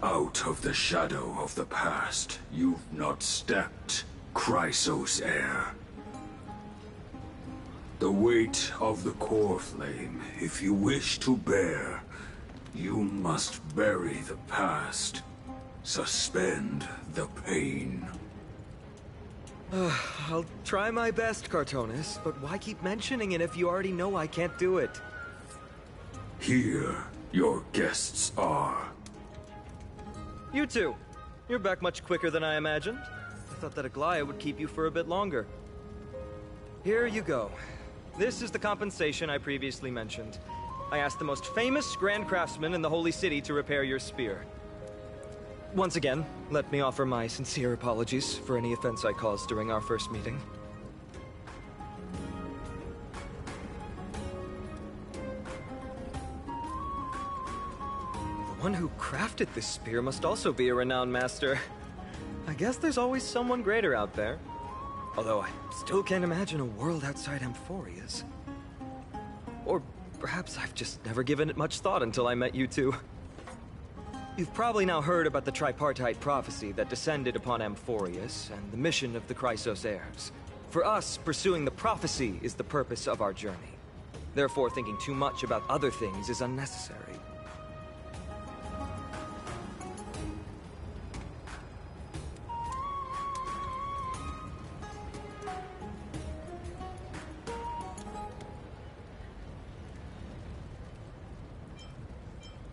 Out of the shadow of the past, you've not stepped, Chrysos heir. The weight of the core flame, if you wish to bear, you must bury the past. Suspend the pain. I'll try my best, Cartonis, but why keep mentioning it if you already know I can't do it? Here, your guests are. You two. You're back much quicker than I imagined. I thought that Aglaya would keep you for a bit longer. Here you go. This is the compensation I previously mentioned. I asked the most famous Grand Craftsman in the Holy City to repair your spear. Once again, let me offer my sincere apologies for any offense I caused during our first meeting. The one who crafted this spear must also be a renowned master. I guess there's always someone greater out there. Although I still can't imagine a world outside Amphoria's. Or perhaps I've just never given it much thought until I met you two. You've probably now heard about the tripartite prophecy that descended upon Amphorius and the mission of the Chrysos heirs. For us, pursuing the prophecy is the purpose of our journey. Therefore, thinking too much about other things is unnecessary.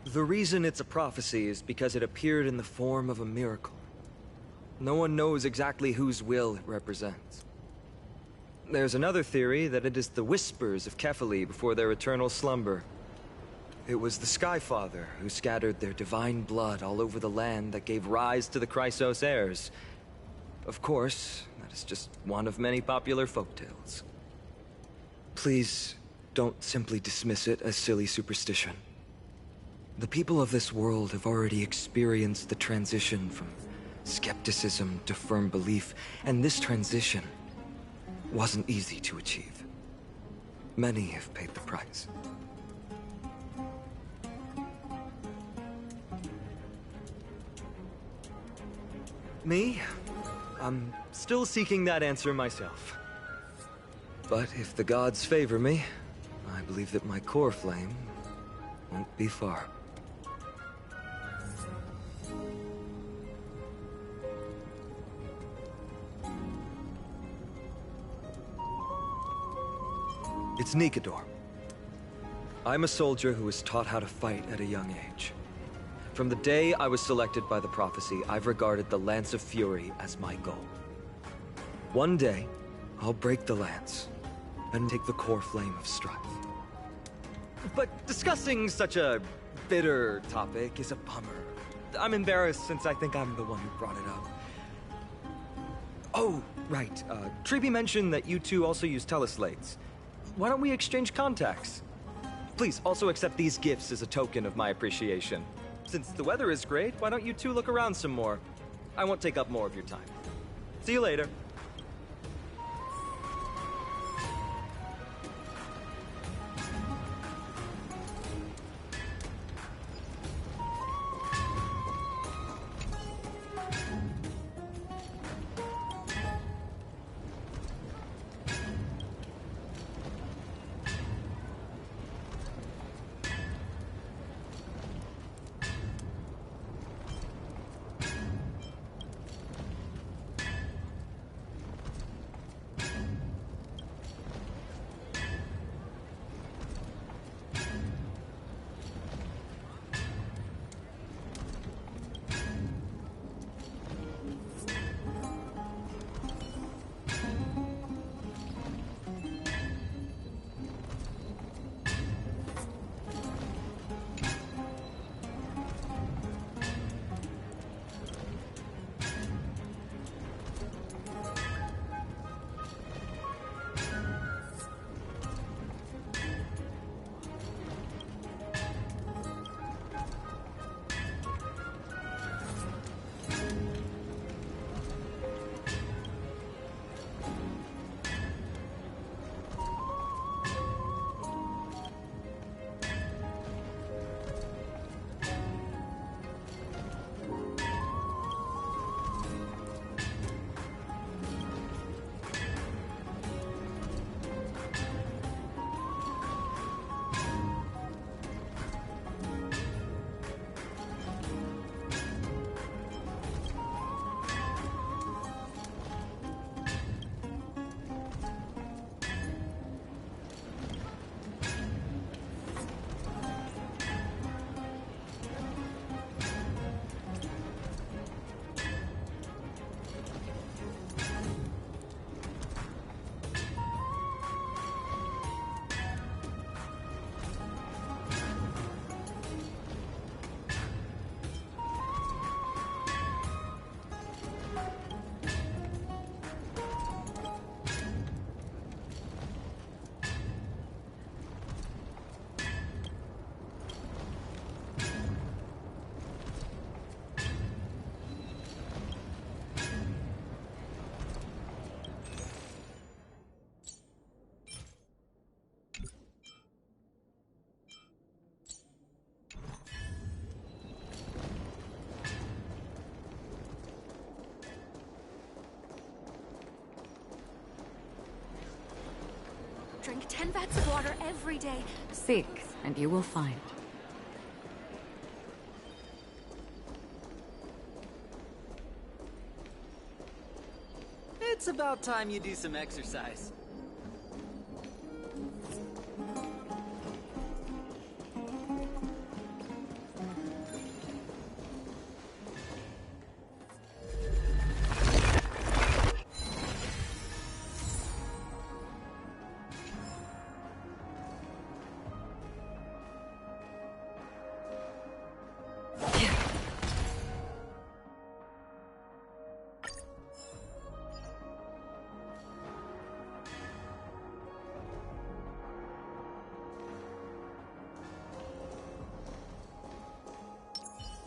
The reason it's a prophecy is because it appeared in the form of a miracle. No one knows exactly whose will it represents. There's another theory that it is the whispers of Kefali before their eternal slumber. It was the Skyfather who scattered their divine blood all over the land that gave rise to the Chrysos heirs. Of course, that is just one of many popular folktales. Please, don't simply dismiss it as silly superstition. The people of this world have already experienced the transition from skepticism to firm belief, and this transition wasn't easy to achieve. Many have paid the price. Me? I'm still seeking that answer myself. But if the gods favor me, I believe that my core flame won't be far. It's Nikador. I'm a soldier who was taught how to fight at a young age. From the day I was selected by the prophecy, I've regarded the Lance of Fury as my goal. One day, I'll break the lance and take the core flame of strife. But discussing such a bitter topic is a bummer. I'm embarrassed since I think I'm the one who brought it up. Oh, right. Treeby mentioned that you two also use teleslates. Why don't we exchange contacts? Please also accept these gifts as a token of my appreciation. Since the weather is great, why don't you two look around some more? I won't take up more of your time. See you later. drink 10 vats of water every day. Seek, and you will find. It's about time you do some exercise.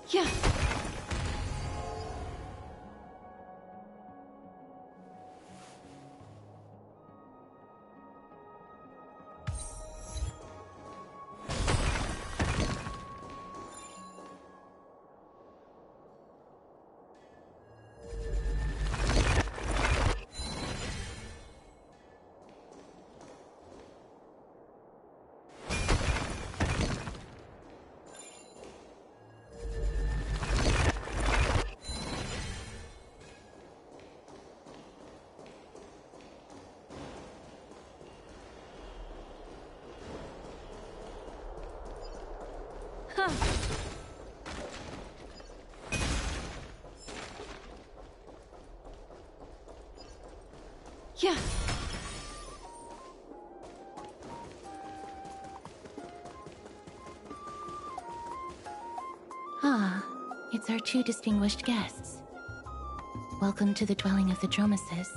Yeah. Huh. Yeah. Ah, it's our two distinguished guests. Welcome to the dwelling of the Dromesis.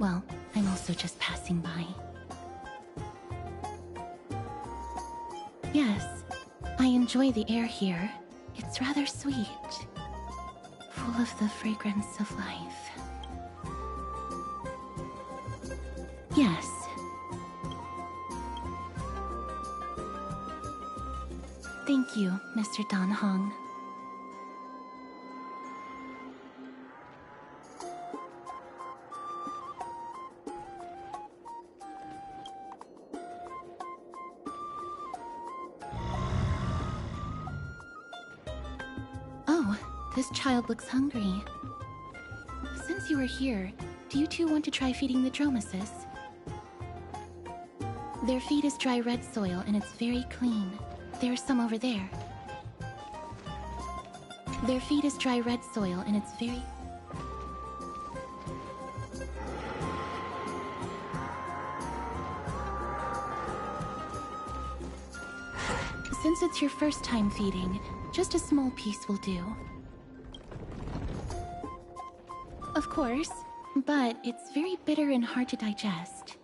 Well, I'm also just passing by. Yes, I enjoy the air here. It's rather sweet, full of the fragrance of life. Yes. Thank you, Mr. Dan Hong. Oh, this child looks hungry. Since you are here, do you two want to try feeding the Dromesis? Their feed is dry red soil and it's very clean. There's some over there. Their feed is dry red soil and it's very... Since it's your first time feeding, just a small piece will do. Of course, but it's very bitter and hard to digest.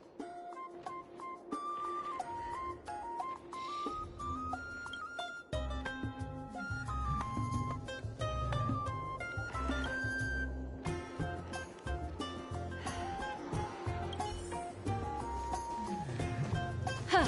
Huh.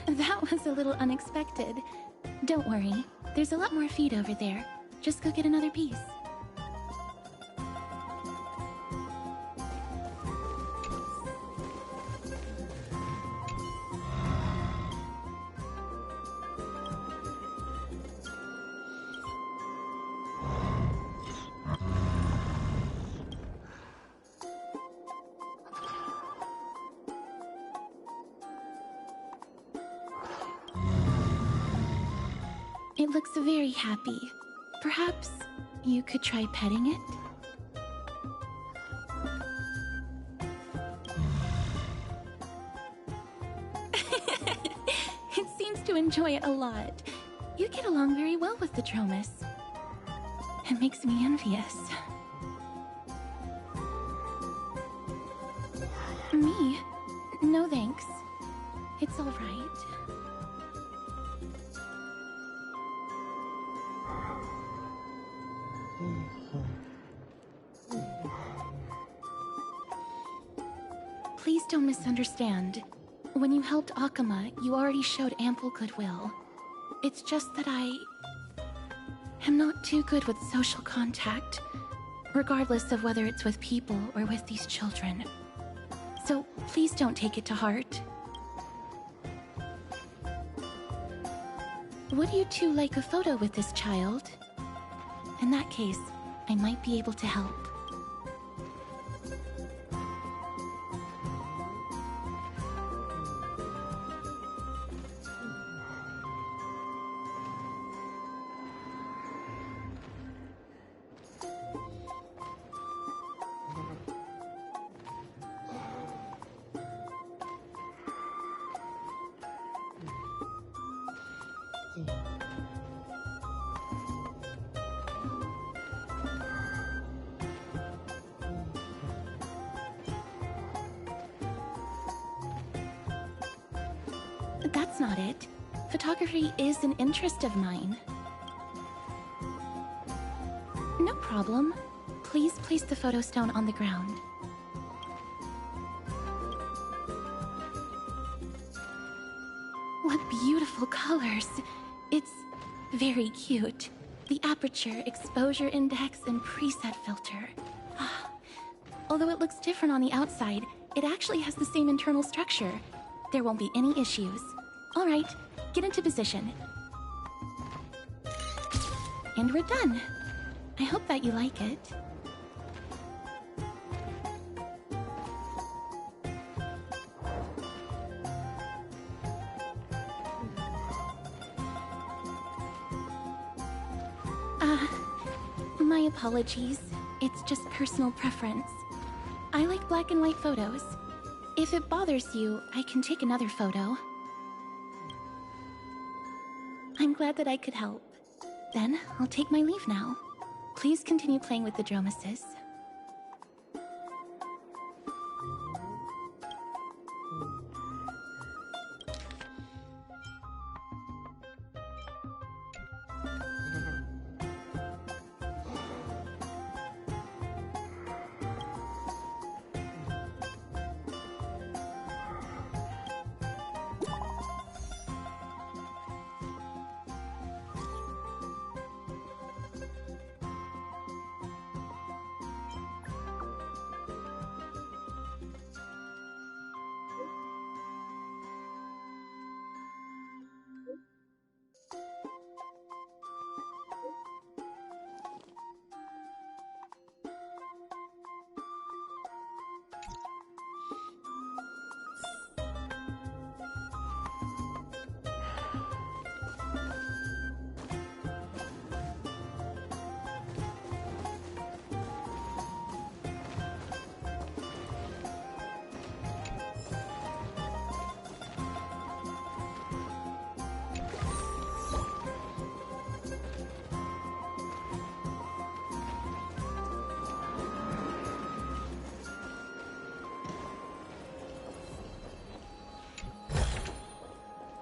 That was a little unexpected. Don't worry, there's a lot more feed over there. Just go get another piece. It looks very happy. Perhaps you could try petting it? It seems to enjoy it a lot. You get along very well with the Dromus. It makes me envious. Me? No thanks. It's all right. Please don't misunderstand. When you helped Akama, you already showed ample goodwill. It's just that I am not too good with social contact, regardless of whether it's with people or with these children. So please don't take it to heart. Would you two like a photo with this child? In that case, I might be able to help. That's not it. Photography is an interest of mine. No problem. Please place the photo stone on the ground. What beautiful colors. It's very cute. The aperture, exposure index, and preset filter. Although it looks different on the outside, it actually has the same internal structure. There won't be any issues. All right, get into position. And we're done. I hope that you like it. My apologies. It's just personal preference. I like black and white photos. If it bothers you, I can take another photo. I'm glad that I could help. Then, I'll take my leave now. Please continue playing with the Dromuses.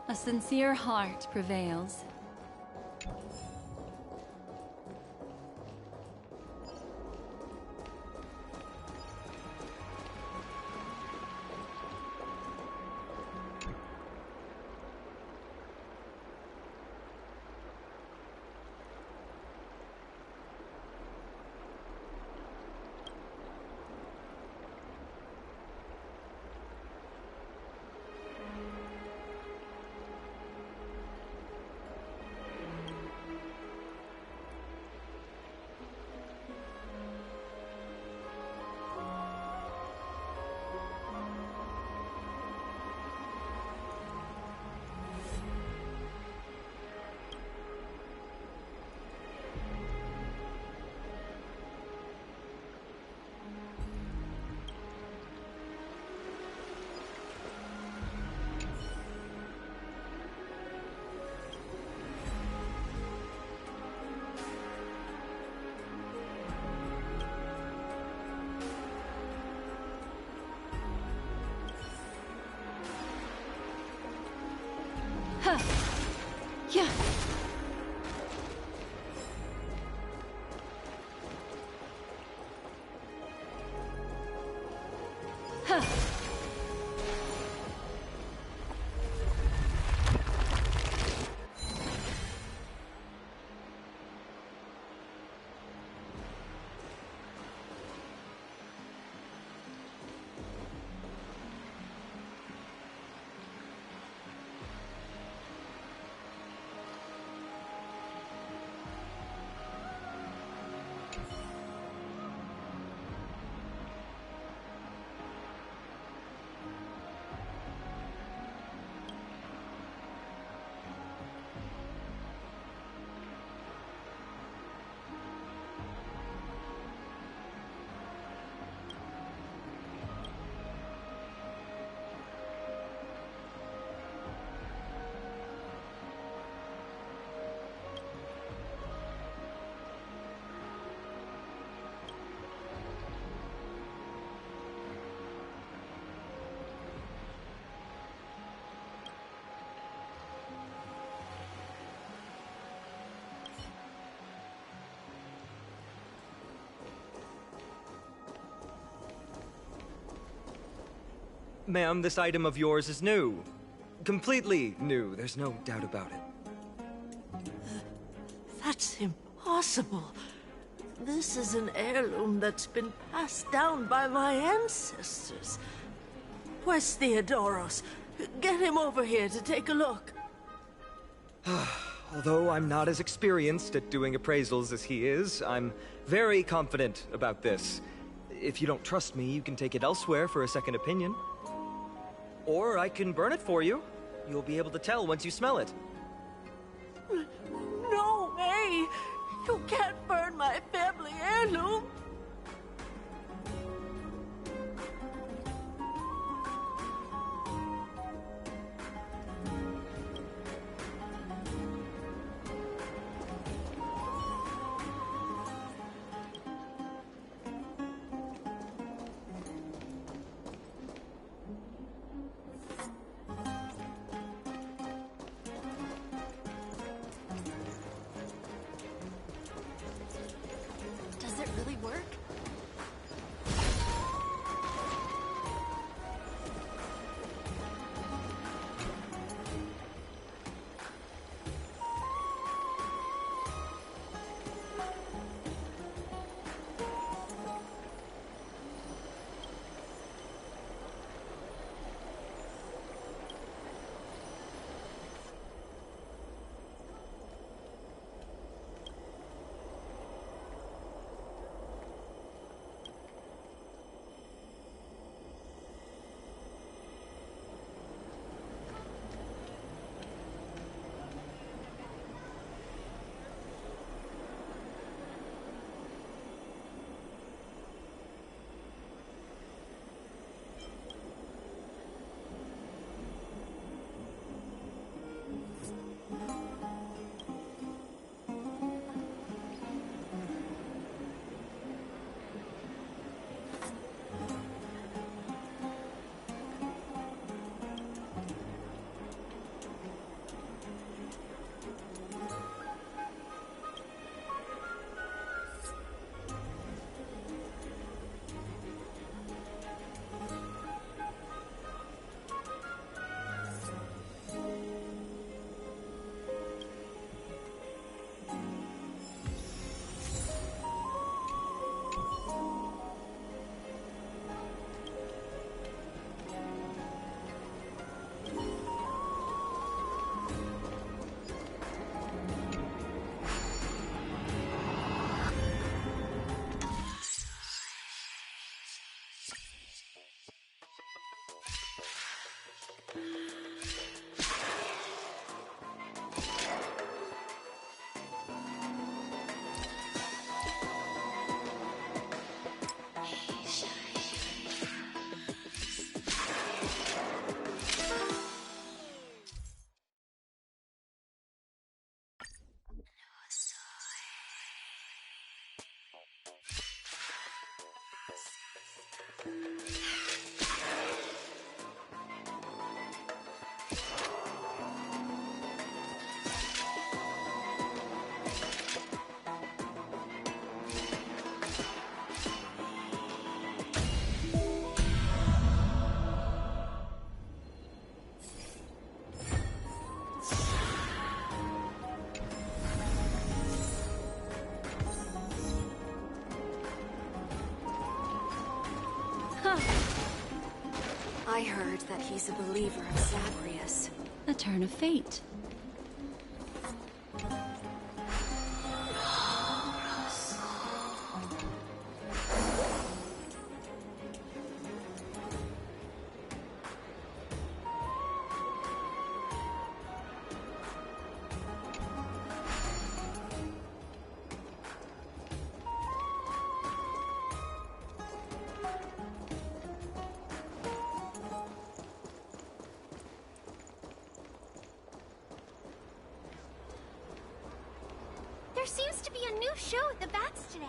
A sincere heart prevails. Huh. Yeah. Huh. Ma'am, this item of yours is new. Completely new, there's no doubt about it. That's impossible. This is an heirloom that's been passed down by my ancestors. Where's Theodoros? Get him over here to take a look. Although I'm not as experienced at doing appraisals as he is, I'm very confident about this. If you don't trust me, you can take it elsewhere for a second opinion. Or I can burn it for you. You'll be able to tell once you smell it. No way! You can't burn my family heirloom! Does it really work? I heard that he's a believer of Zagreus. A turn of fate. There seems to be a new show at the Bats today.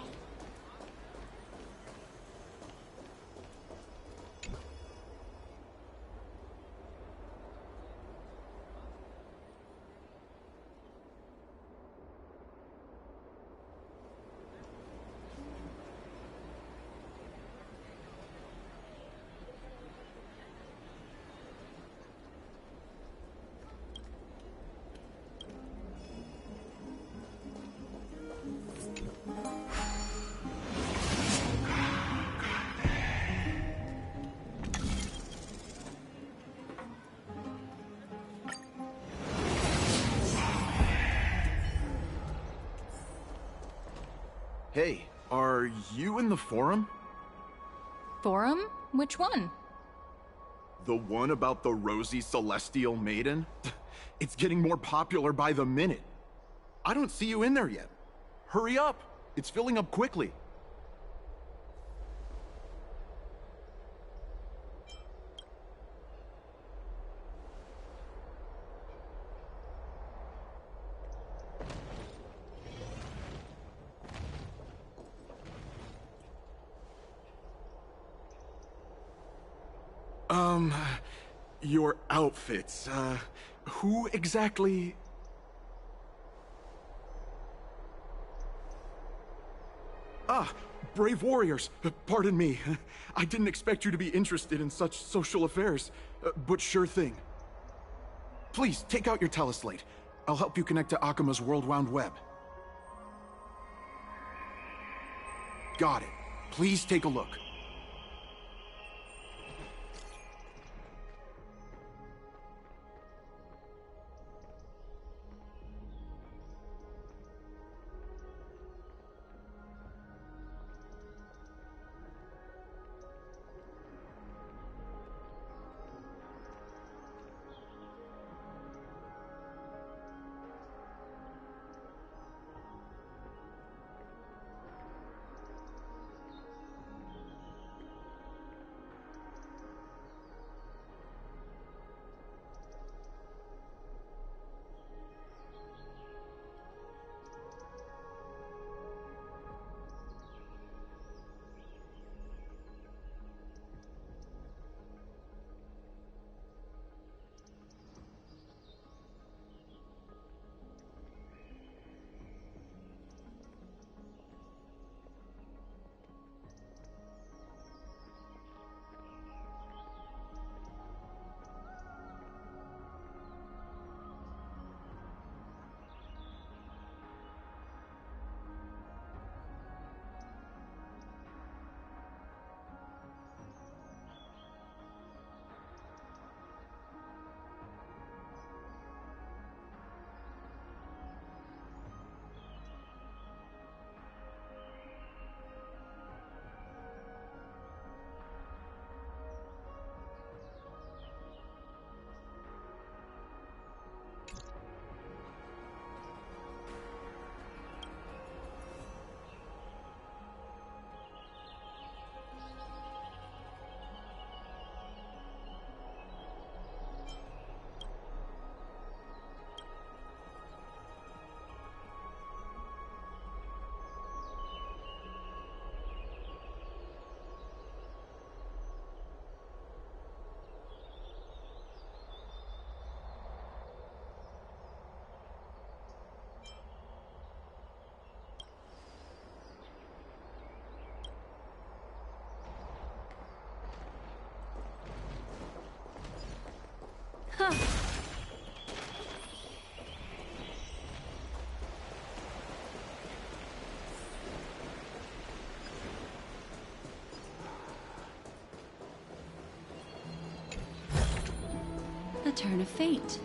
Hey, are you in the forum? Forum? Which one? The one about the rosy celestial maiden? It's getting more popular by the minute. I don't see you in there yet. Hurry up! It's filling up quickly. Your outfits, who exactly... Ah, brave warriors, pardon me. I didn't expect you to be interested in such social affairs, but sure thing. Please, take out your teleslate. I'll help you connect to Akima's World Wound Web. Got it. Please take a look. A turn of fate.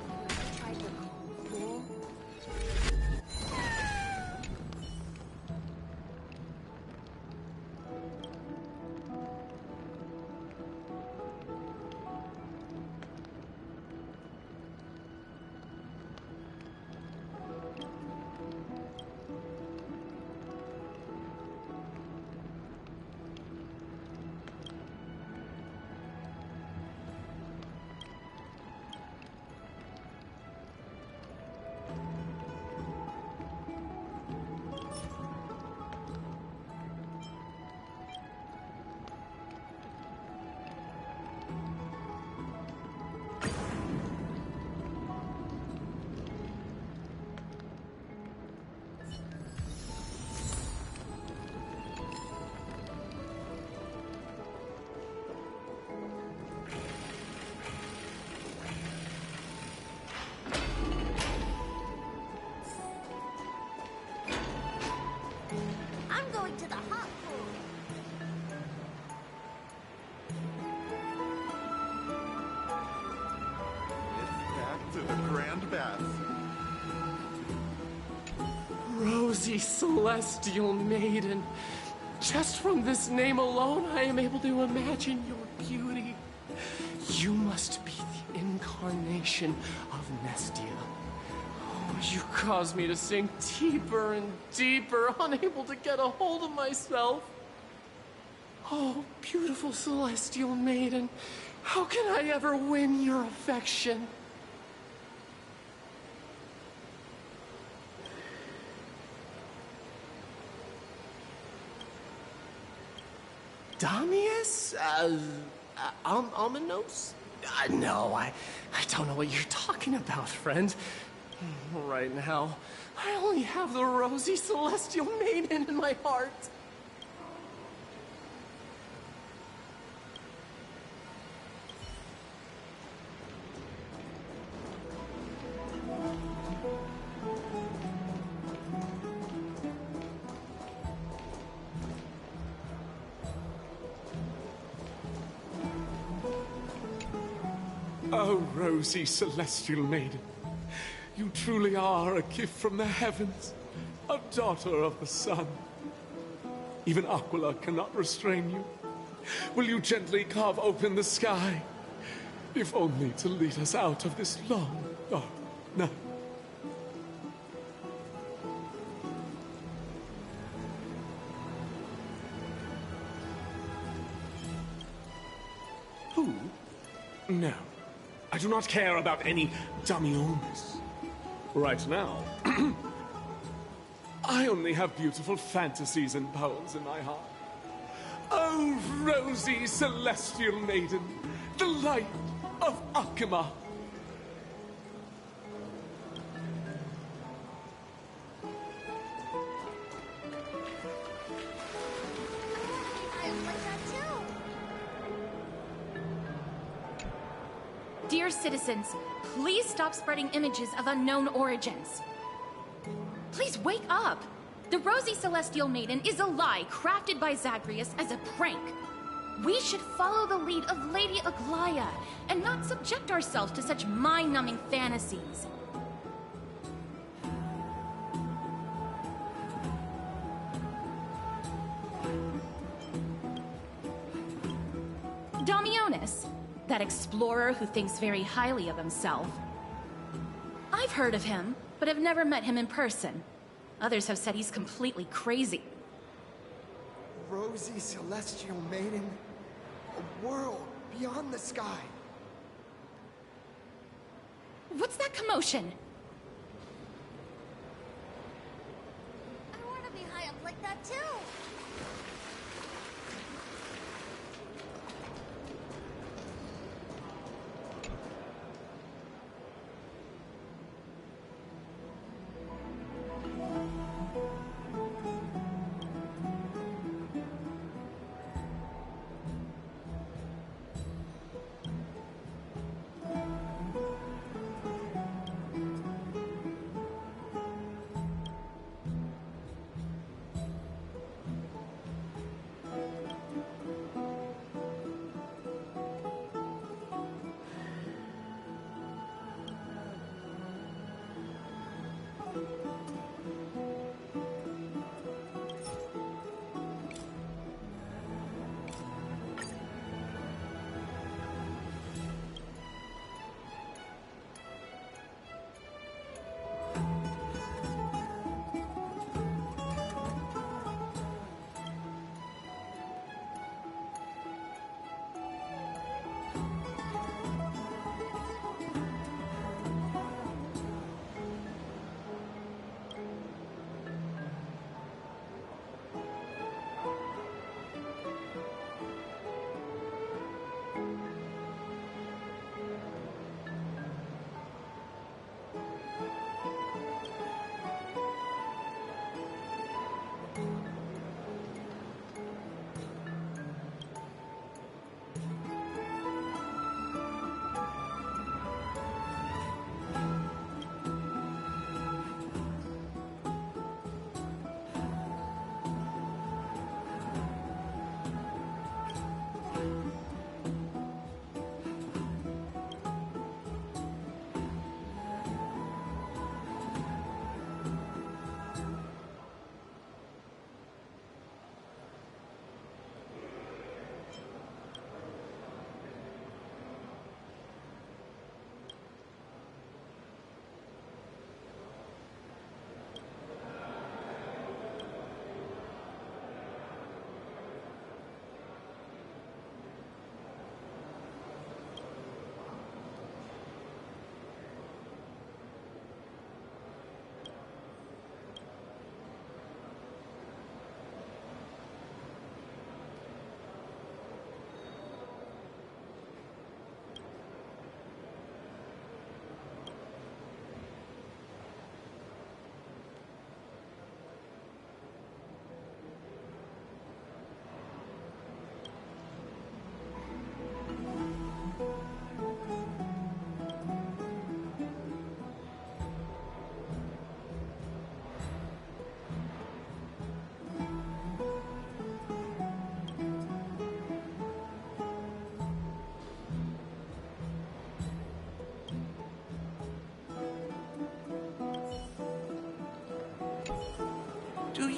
I'm going to the hot pool. Back to the Grand Bath. Rosy Celestial Maiden. Just from this name alone, I am able to imagine your beauty. You must be the incarnation of Nestia. Oh, you cause me to sink deeper and deeper, unable to get a hold of myself. Oh, beautiful Celestial Maiden, how can I ever win your affection? Damius? Ominos? No, I don't know what you're talking about, friend. Right now, I only have the rosy Celestial Maiden in my heart. Oh, rosy Celestial Maiden. You truly are a gift from the heavens, a daughter of the sun. Even Aquila cannot restrain you. Will you gently carve open the sky, if only to lead us out of this long, dark night? Who? No. I do not care about any Damiones. Right now, I only have beautiful fantasies and poems in my heart. Oh, rosy Celestial Maiden, the light of Akima. Dear citizens, please stop spreading images of unknown origins. Please wake up! The Rosy Celestial Maiden is a lie crafted by Zagreus as a prank. We should follow the lead of Lady Aglaya and not subject ourselves to such mind-numbing fantasies. Damionis, that explorer who thinks very highly of himself. I've heard of him, but have never met him in person. Others have said he's completely crazy. Rosy Celestial Maiden, a world beyond the sky. What's that commotion? I want to be high up like that too.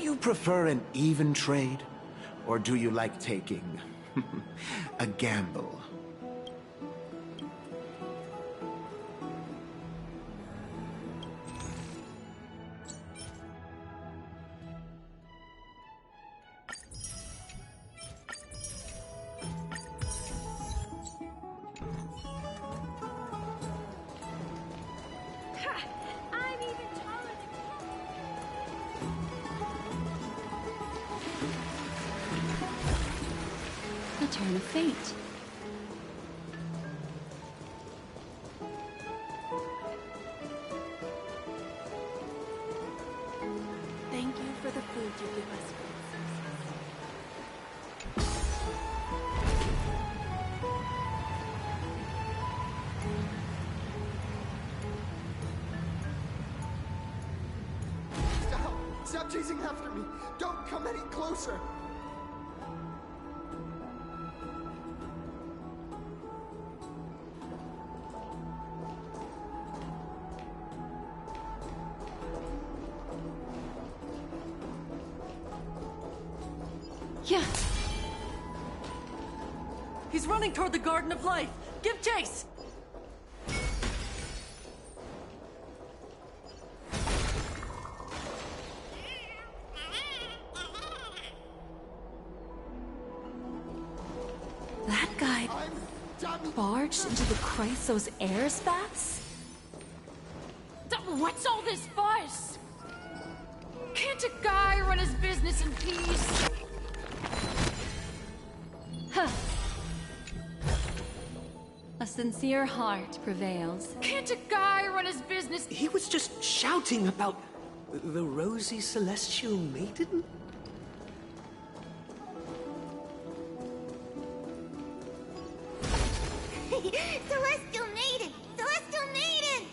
you prefer an even trade? Or do you like taking a gamble? The turn of fate. Thank you for the food you give us. Stop! Stop chasing after me! Don't come any closer! Yeah. He's running toward the Garden of Life. Give chase! That guy barged into the Chrysos Heirs baths? What's all this fuss? Can't a guy run his business in peace? Huh. A sincere heart prevails. Can't a guy run his business? He was just shouting about the rosy celestial maiden? Celestial Maiden! Celestial Maiden!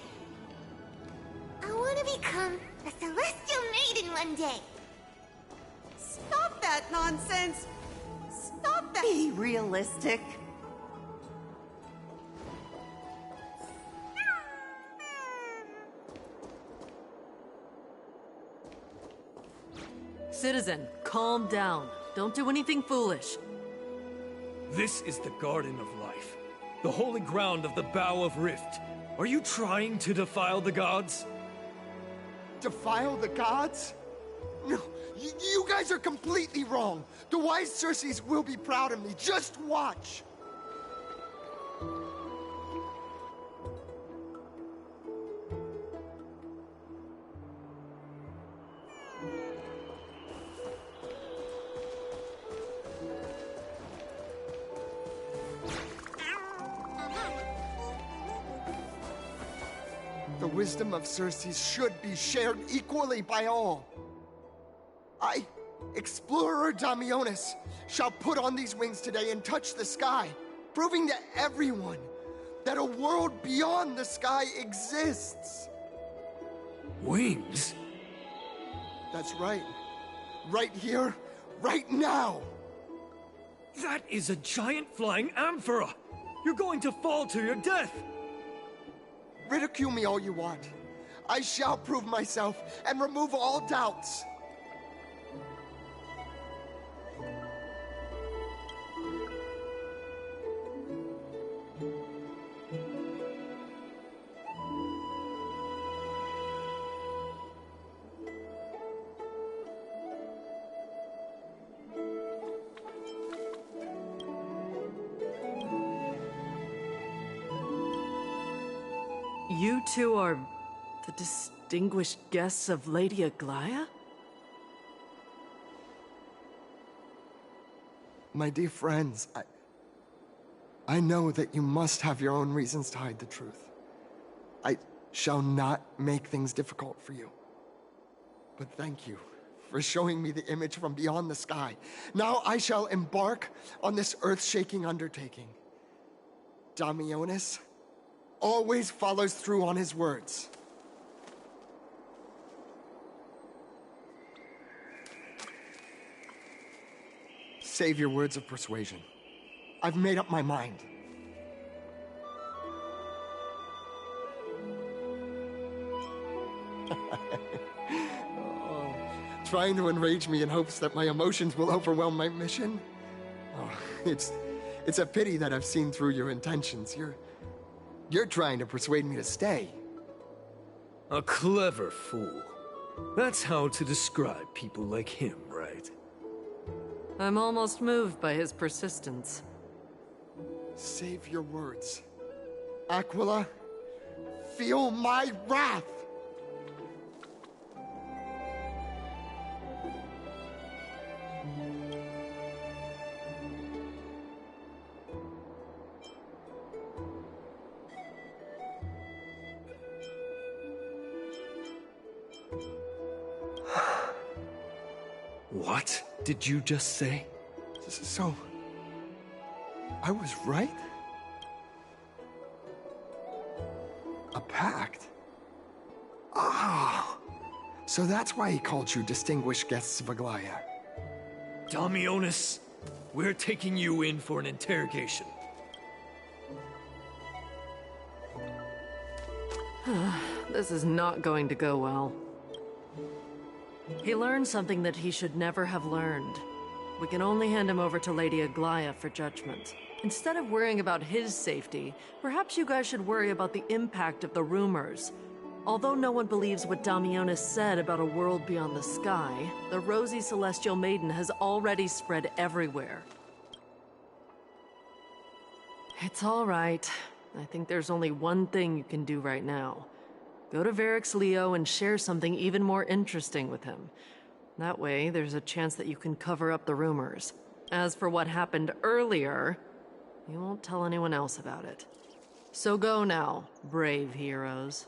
I want to become a Celestial Maiden one day. Stop that nonsense! Stop that! Be realistic. Citizen, calm down. Don't do anything foolish. This is the Garden of Life, the holy ground of the Bow of Rift. Are you trying to defile the gods? Defile the gods? No, you guys are completely wrong. The wise Circes will be proud of me. Just watch. The wisdom of Circes should be shared equally by all. I, Explorer Damionis, shall put on these wings today and touch the sky, proving to everyone that a world beyond the sky exists. Wings? That's right. Right here, right now. That is a giant flying amphora! You're going to fall to your death! Ridicule me all you want. I shall prove myself and remove all doubts. You two are the distinguished guests of Lady Aglaya? My dear friends, I know that you must have your own reasons to hide the truth. I shall not make things difficult for you. But thank you for showing me the image from beyond the sky. Now I shall embark on this earth-shaking undertaking. Damionis always follows through on his words. Save your words of persuasion. I've made up my mind. Trying to enrage me in hopes that my emotions will overwhelm my mission? Oh, it's a pity that I've seen through your intentions. You're trying to persuade me to stay. A clever fool. That's how to describe people like him, right? I'm almost moved by his persistence. Save your words. Aquila, feel my wrath! What did you just say? So, I was right? A pact? Ah! So that's why he called you distinguished guests of Aglaya. Damionis, we're taking you in for an interrogation. This is not going to go well. He learned something that he should never have learned. We can only hand him over to Lady Aglaya for judgment. Instead of worrying about his safety, perhaps you guys should worry about the impact of the rumors. Although no one believes what Damionis said about a world beyond the sky, the Rosy Celestial Maiden has already spread everywhere. It's all right. I think there's only one thing you can do right now. Go to Varix Leo and share something even more interesting with him. That way, there's a chance that you can cover up the rumors. As for what happened earlier, you won't tell anyone else about it. So go now, brave heroes.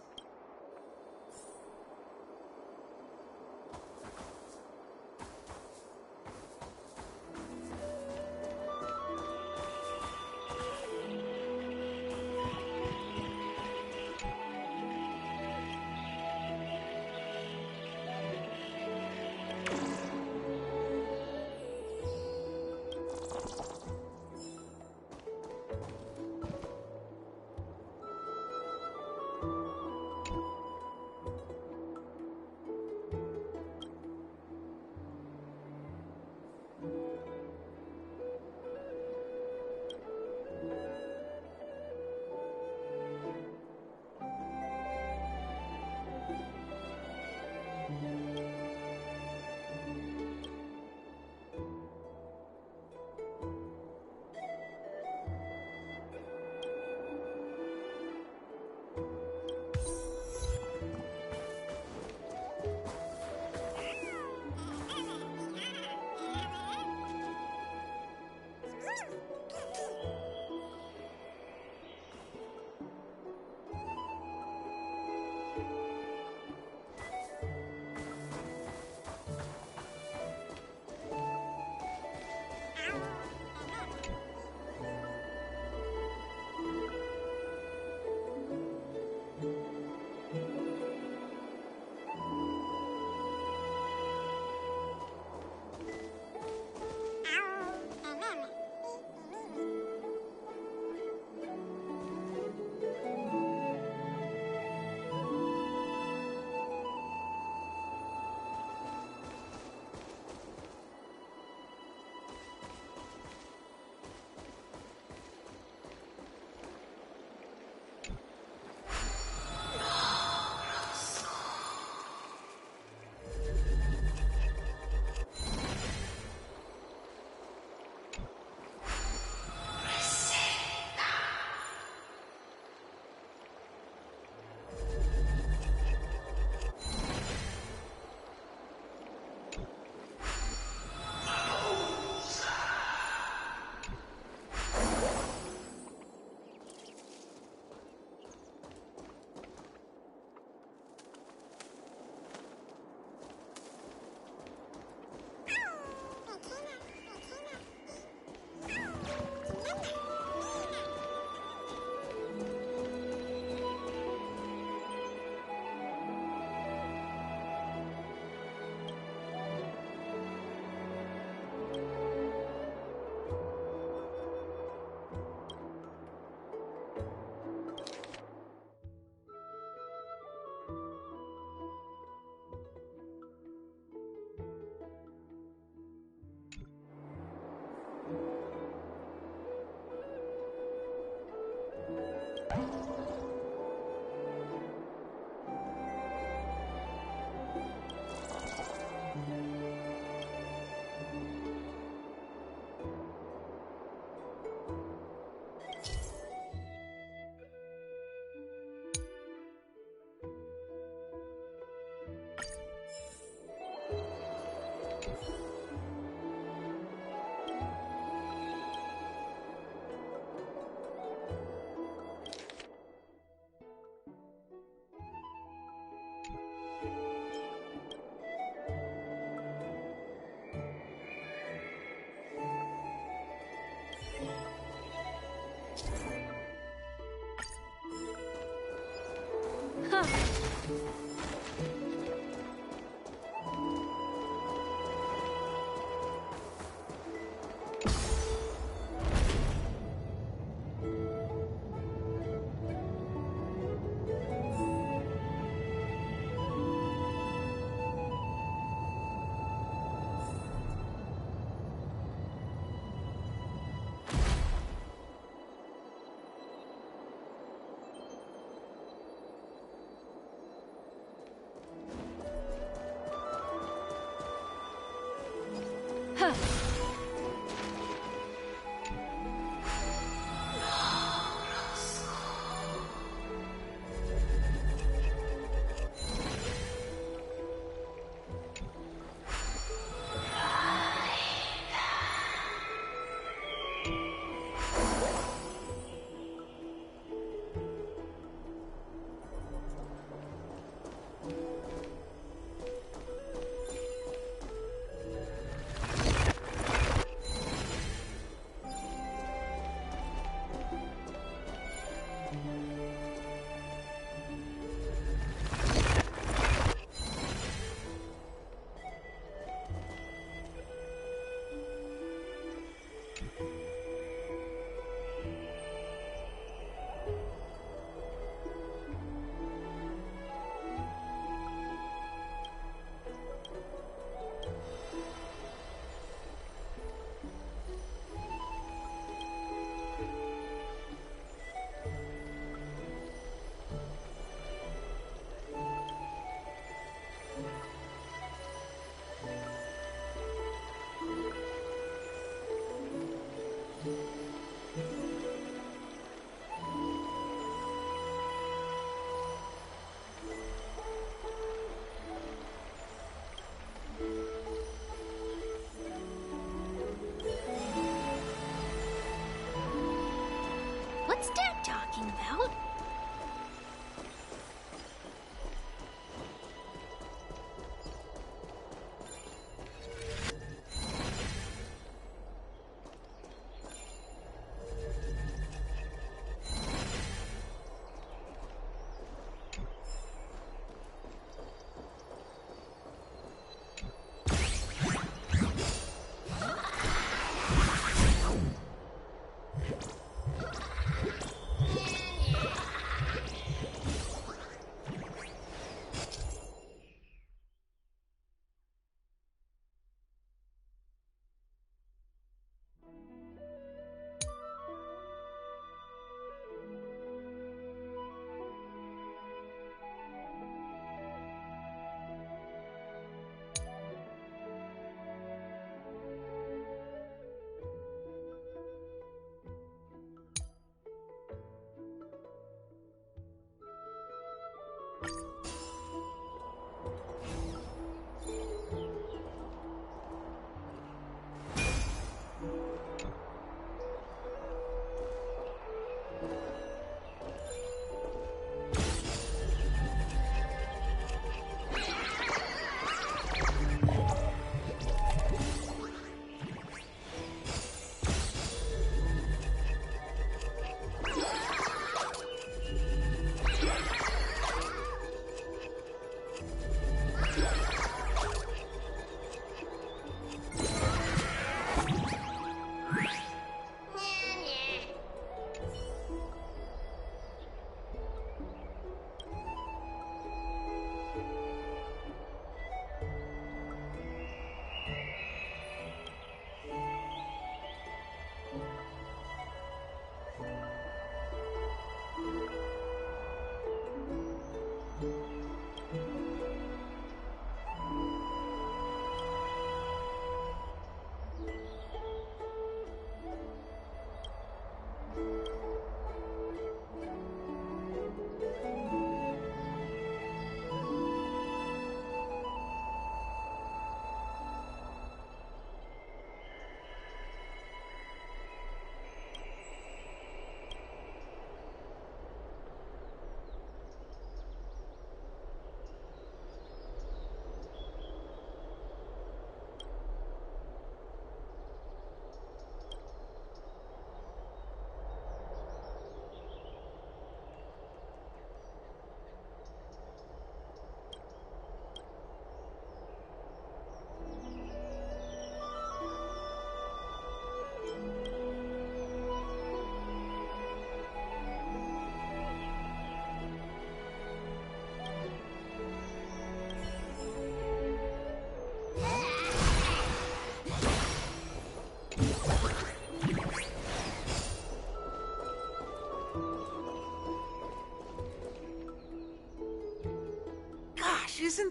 What's Dad talking about?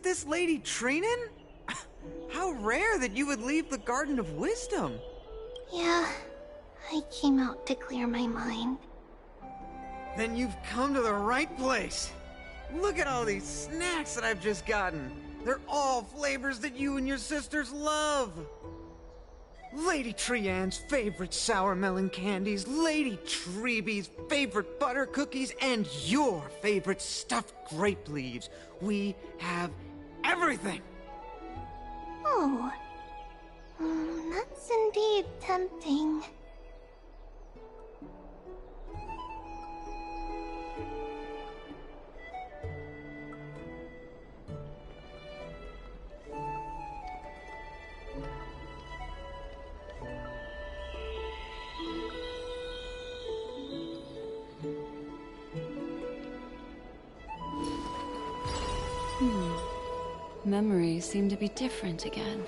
this Lady Trinen? How rare that you would leave the Garden of Wisdom. Yeah, I came out to clear my mind. Then you've come to the right place. Look at all these snacks that I've just gotten. They're all flavors that you and your sisters love. Lady Trianne's favorite sour melon candies, Lady Treebee's favorite butter cookies, and your favorite stuffed grape leaves. We have everything. Oh, that's indeed tempting. Memories seem to be different again.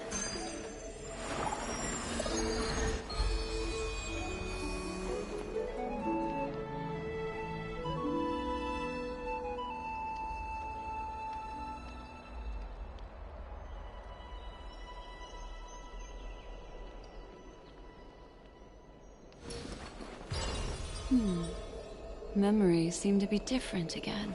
Memories seem to be different again.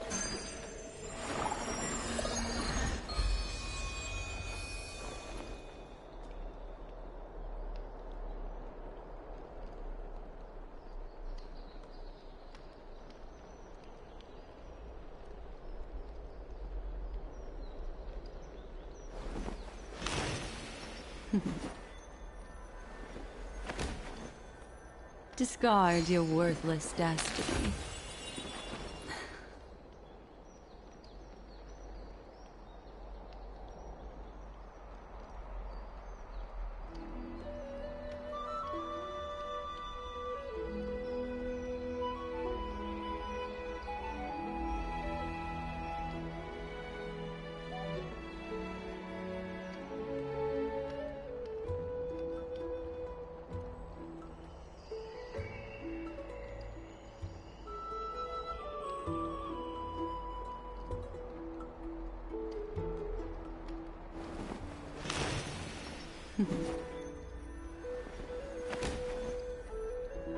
Discard your worthless destiny.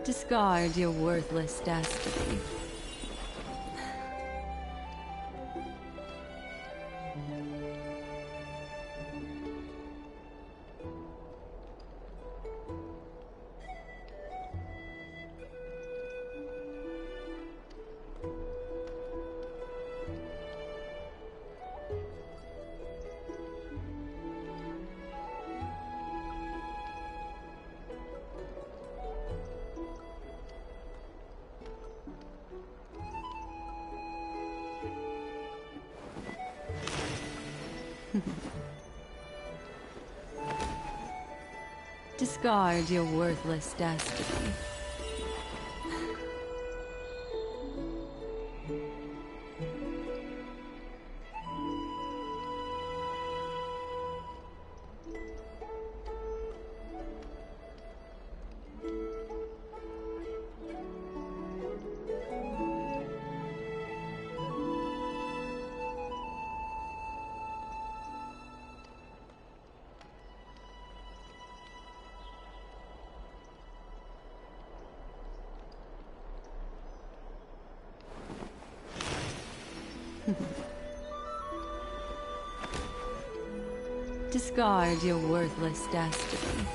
Discard your worthless destiny. Discard your worthless destiny. Discard your worthless destiny.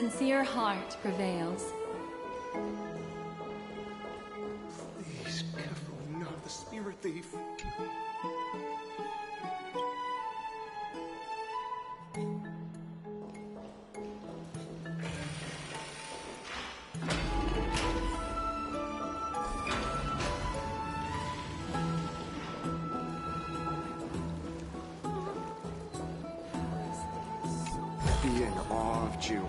sincere heart prevails. Please, Kefali, not the spirit thief. Be in awe of Julius.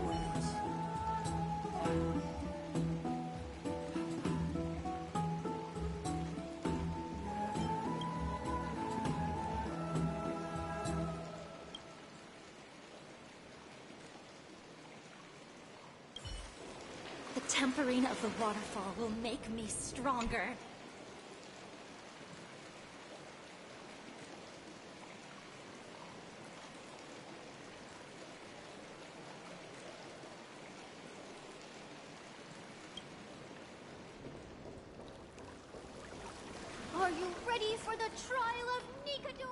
The tempering of the waterfall will make me stronger. Are you ready for the trial of Nikador?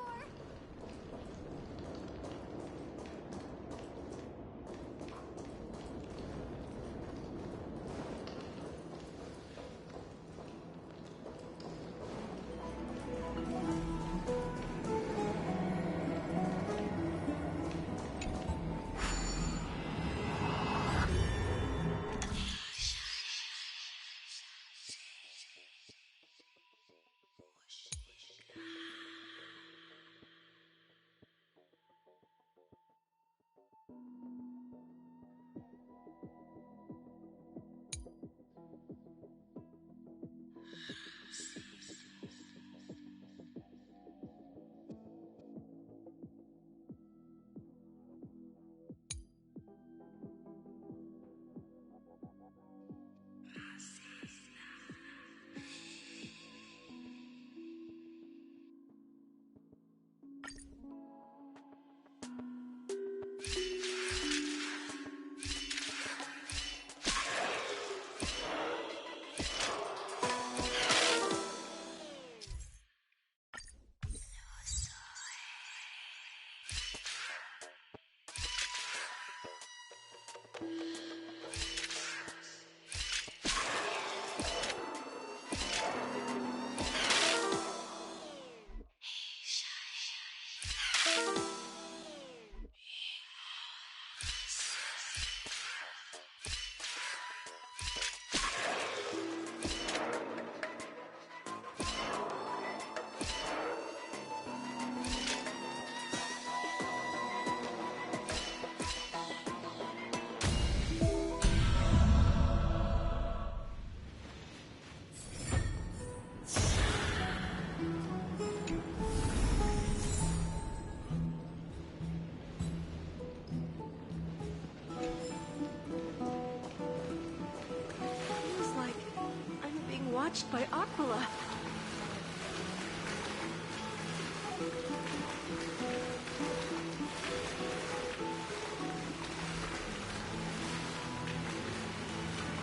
Watched by Aquila.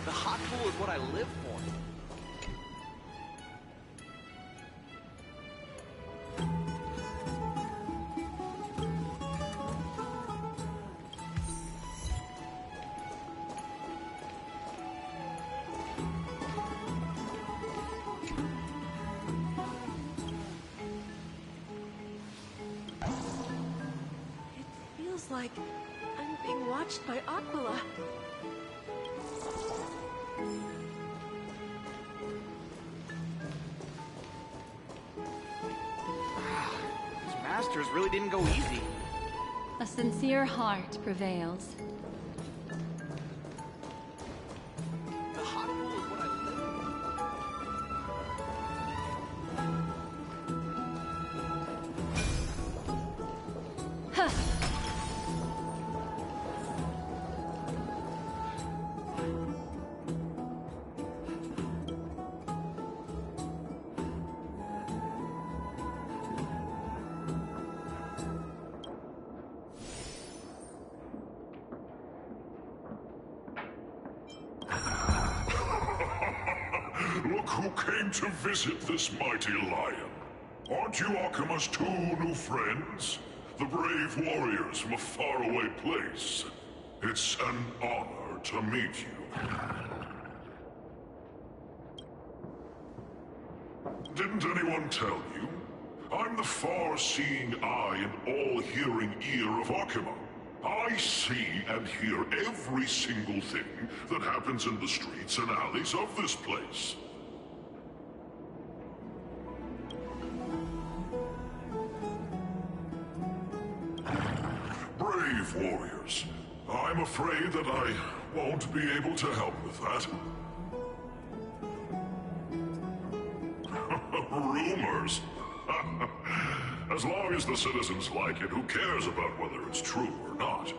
The hot pool is what I live for. Like I'm being watched by Aquila. These masters really didn't go easy. A sincere heart prevails. The hot pool is what I live for. Huh. Look who came to visit this mighty lion. Aren't you Akima's two new friends? The brave warriors from a faraway place. It's an honor to meet you. Didn't anyone tell you? I'm the far-seeing eye and all-hearing ear of Akima. I see and hear every single thing that happens in the streets and alleys of this place. Brave warriors. I'm afraid that I won't be able to help with that. Rumors? As long as the citizens like it, who cares about whether it's true or not?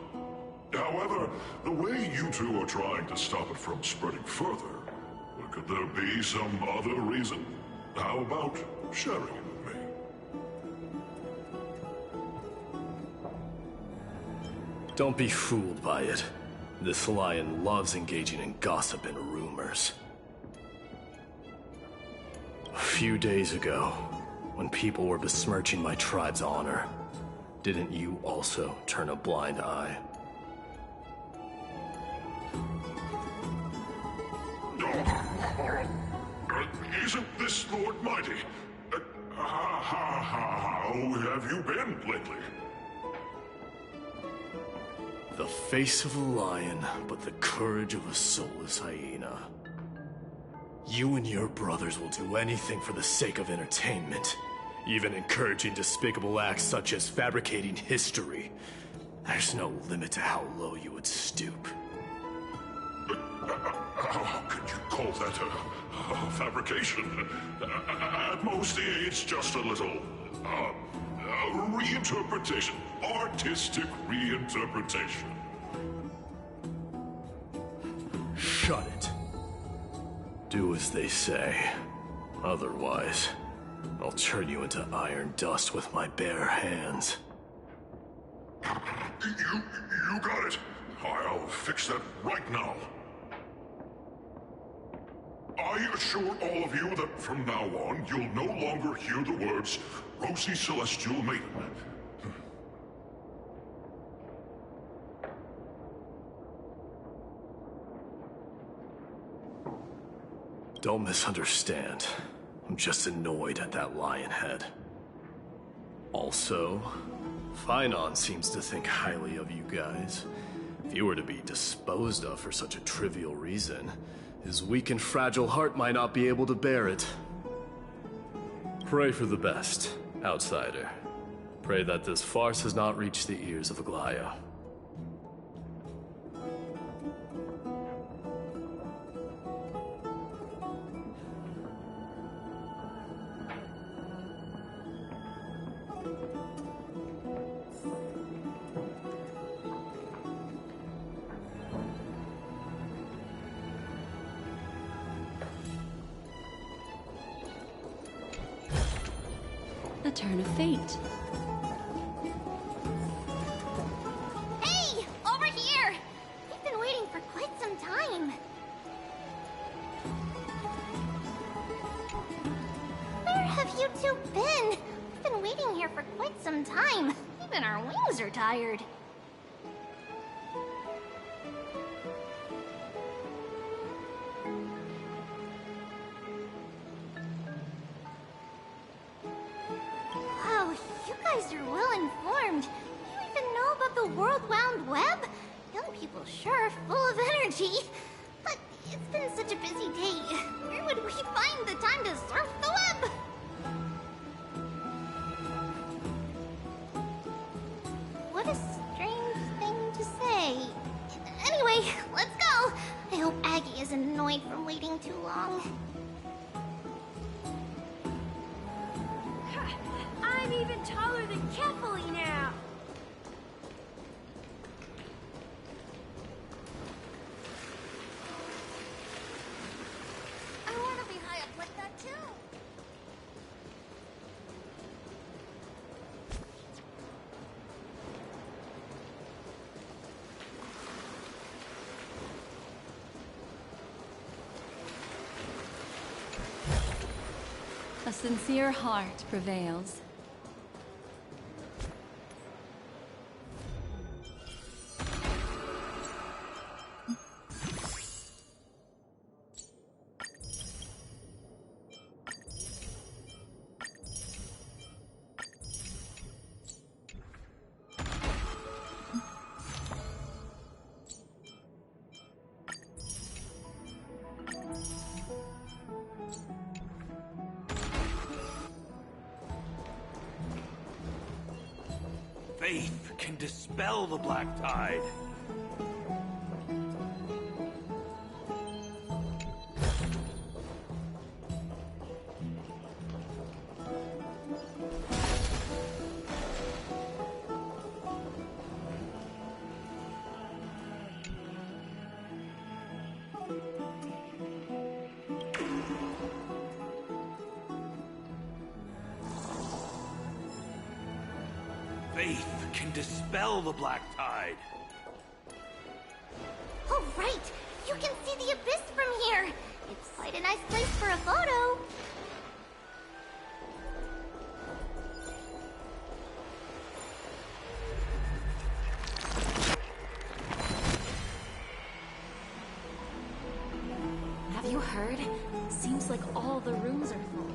However, the way you two are trying to stop it from spreading further, could there be some other reason? How about sharing it with me? Don't be fooled by it. This lion loves engaging in gossip and rumors. A few days ago, when people were besmirching my tribe's honor, didn't you also turn a blind eye? Isn't this Lord Mighty? How have you been lately? The face of a lion, but the courage of a soulless hyena. You and your brothers will do anything for the sake of entertainment, even encouraging despicable acts such as fabricating history. There's no limit to how low you would stoop. How could you call that a fabrication? At most, it's just a little reinterpretation. Artistic reinterpretation. Shut it. Do as they say. Otherwise, I'll turn you into iron dust with my bare hands. You got it. I'll fix that right now. I assure all of you that from now on, you'll no longer hear the words Rosy Celestial Maiden. Don't misunderstand. I'm just annoyed at that lion head. Also, Finon seems to think highly of you guys. If you were to be disposed of for such a trivial reason, his weak and fragile heart might not be able to bear it. Pray for the best, outsider. Pray that this farce has not reached the ears of Aglaya. A turn of fate. Hey! Over here! We've been waiting for quite some time. Where have you two been? We've been waiting here for quite some time. Even our wings are tired. Wow, you guys are well informed. You even know about the World Wound Web? Young people sure are full of energy. But it's been such a busy day. Where would we find the time to surf the web? What a strange thing to say. Anyway, let's go. I hope Aggie isn't annoyed from waiting too long. I'm even taller than Kefali now! I want to be high up like that too. A sincere heart prevails. Faith can dispel the black tide. Faith can dispel the black tide. Oh, right! You can see the abyss from here! It's quite a nice place for a photo. Have you heard? Seems like all the rooms are full.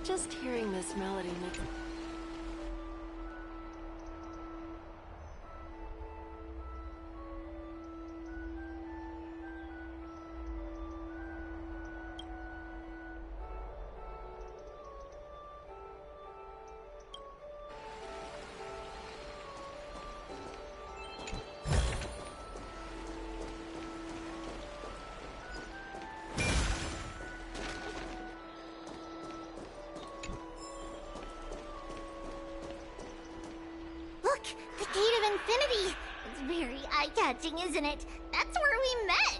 Just hearing this melody makes... Look! The Gate of Infinity! It's very eye-catching, isn't it? That's where we met!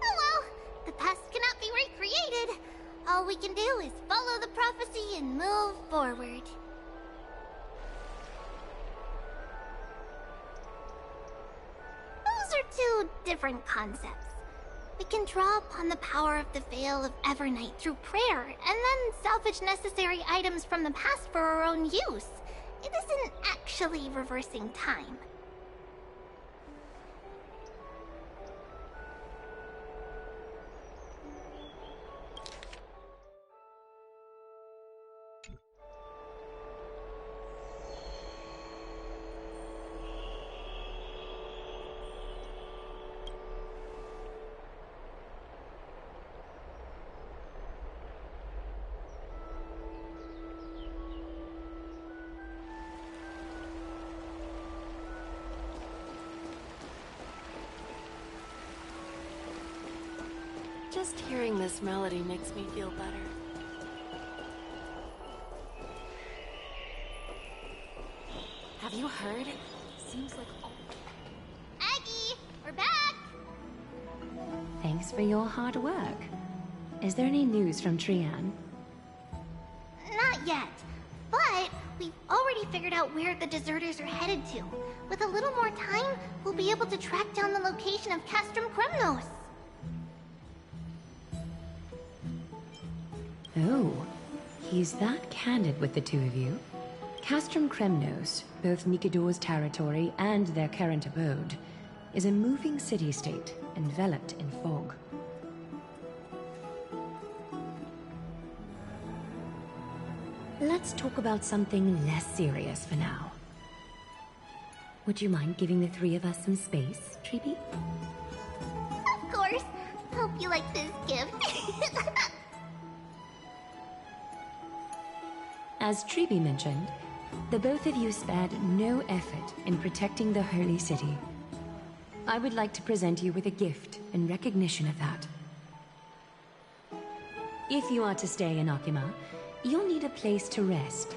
Oh well, the past cannot be recreated. All we can do is follow the prophecy and move forward. Those are two different concepts. We can draw upon the power of the Veil of Evernight through prayer, and then salvage necessary items from the past for our own use. It isn't actually reversing time. Just hearing this melody makes me feel better. Have you heard? Seems like Aggie, we're back! Thanks for your hard work. Is there any news from Trian? Not yet, but we've already figured out where the deserters are headed to. With a little more time, we'll be able to track down the location of Castrum Kremnos. Oh, he's that candid with the two of you. Castrum Kremnos, both Nikador's territory and their current abode, is a moving city-state enveloped in fog. Let's talk about something less serious for now. Would you mind giving the three of us some space, Treeby? Of course. Hope you like this gift. As Treeby mentioned, the both of you spared no effort in protecting the Holy City. I would like to present you with a gift in recognition of that. If you are to stay in Akima, you'll need a place to rest.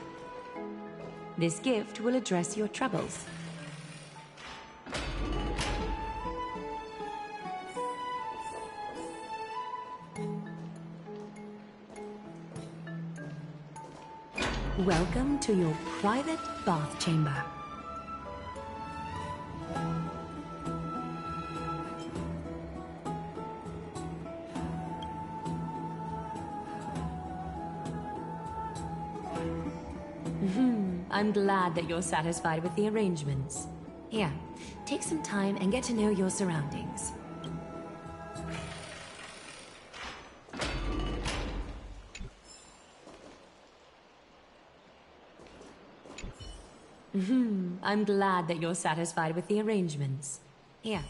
This gift will address your troubles. Welcome to your private bath chamber. I'm glad that you're satisfied with the arrangements. Here, take some time and get to know your surroundings. I'm glad that you're satisfied with the arrangements. Here.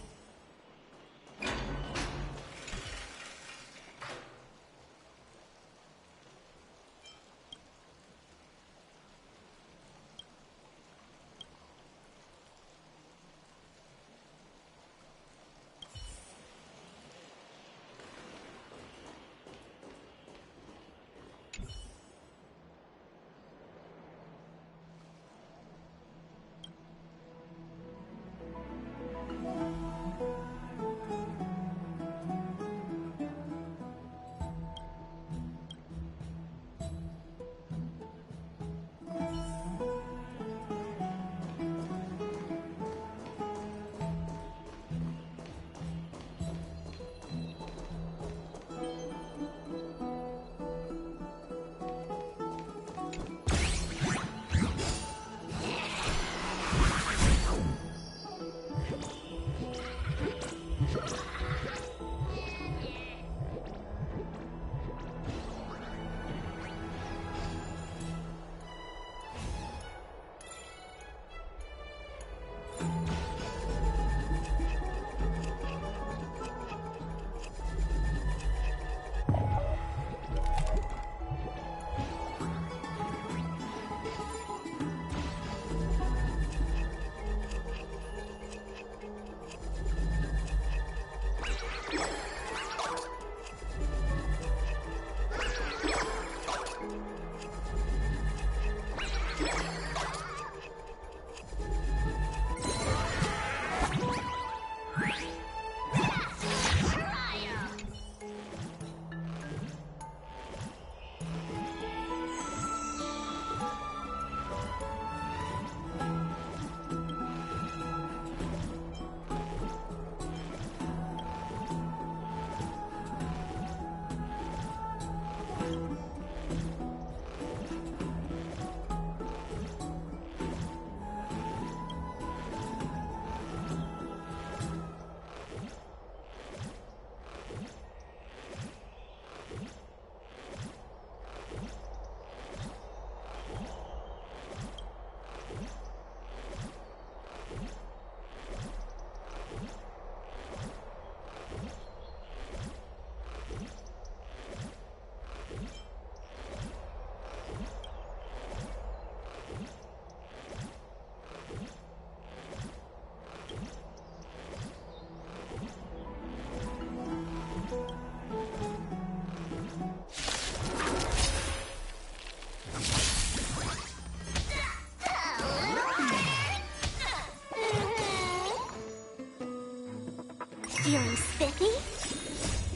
Feeling spiffy?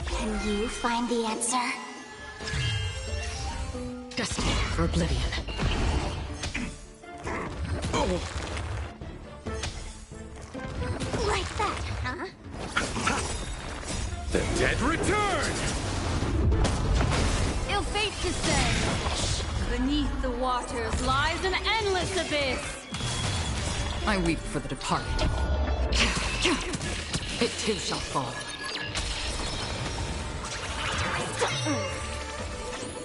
Can you find the answer? Destined for oblivion. Like that, huh? The dead return! Ill fate descends. Beneath the waters lies an endless abyss. I weep for the departed. It too shall fall.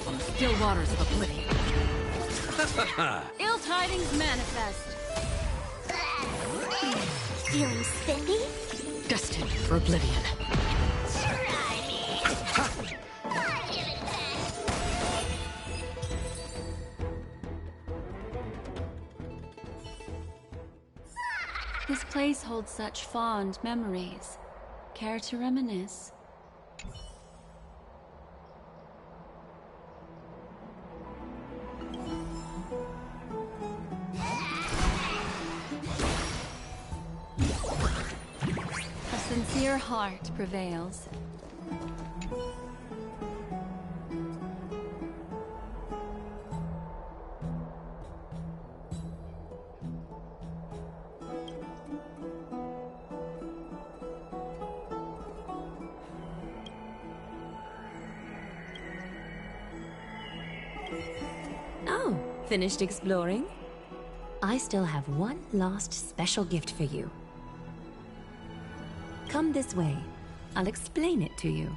On the still waters of oblivion. Ill tidings manifest. Feeling spiffy? Destined for oblivion. This place holds such fond memories. Care to reminisce? A sincere heart prevails. Oh, finished exploring? I still have one last special gift for you. Come this way. I'll explain it to you.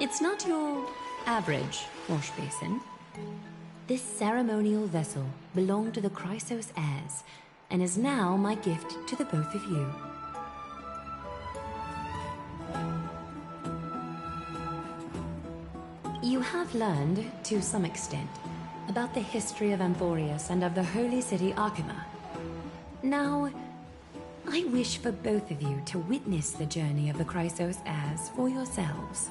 It's not your average wash basin. This ceremonial vessel belonged to the Chrysos heirs, and is now my gift to the both of you. You have learned, to some extent, about the history of Amphorius and of the holy city Arkema. Now, I wish for both of you to witness the journey of the Chrysos heirs for yourselves.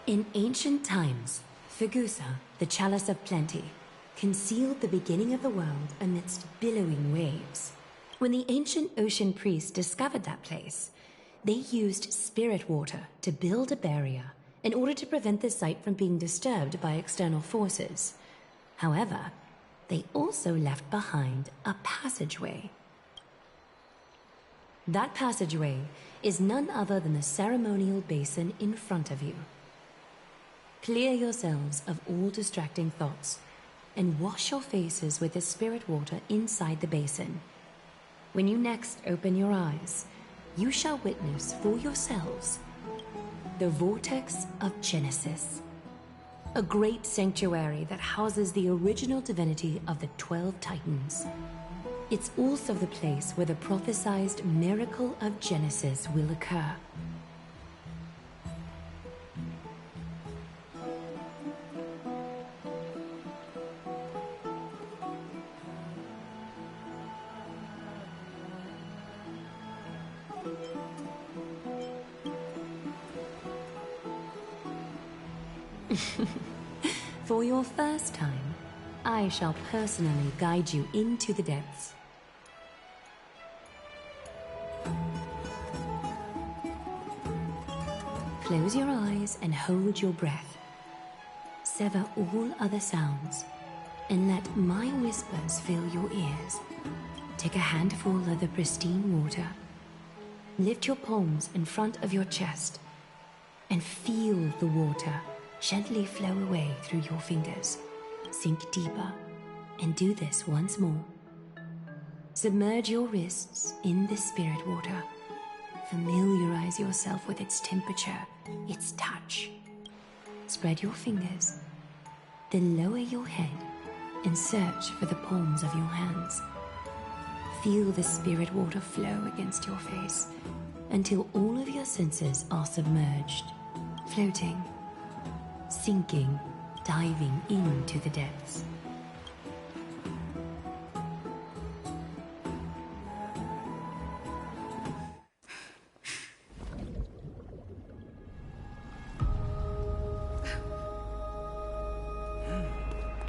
In ancient times, Fegusa, the Chalice of Plenty, concealed the beginning of the world amidst billowing waves. When the ancient ocean priests discovered that place, they used spirit water to build a barrier in order to prevent the site from being disturbed by external forces. However, they also left behind a passageway. That passageway is none other than the ceremonial basin in front of you. Clear yourselves of all distracting thoughts, and wash your faces with the spirit water inside the basin. When you next open your eyes, you shall witness for yourselves the Vortex of Genesis, a great sanctuary that houses the original divinity of the 12 Titans. It's also the place where the prophesized miracle of Genesis will occur. For your first time, I shall personally guide you into the depths. Close your eyes and hold your breath. Sever all other sounds, and let my whispers fill your ears. Take a handful of the pristine water. Lift your palms in front of your chest, and feel the water gently flow away through your fingers. Sink deeper, and do this once more. Submerge your wrists in the spirit water. Familiarize yourself with its temperature, its touch. Spread your fingers, then lower your head and search for the palms of your hands. Feel the spirit water flow against your face until all of your senses are submerged, floating, sinking, diving into the depths.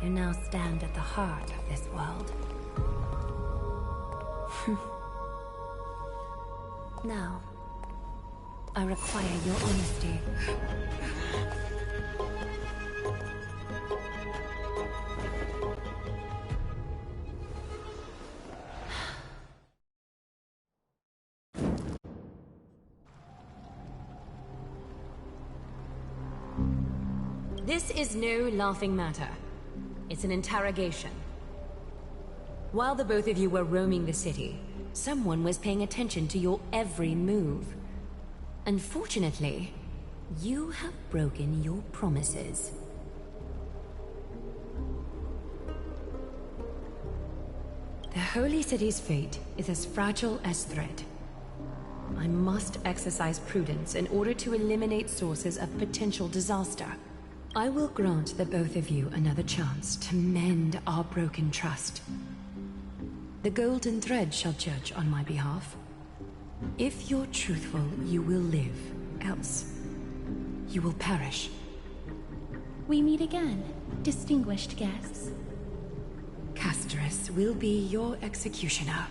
You now stand at the heart of this world. Now, I require your honesty. This is no laughing matter. It's an interrogation. While the both of you were roaming the city, someone was paying attention to your every move. Unfortunately, you have broken your promises. The Holy City's fate is as fragile as thread. I must exercise prudence in order to eliminate sources of potential disaster. I will grant the both of you another chance to mend our broken trust. The Golden Thread shall judge on my behalf. If you're truthful, you will live. Else, you will perish. We meet again, distinguished guests. Castorus will be your executioner.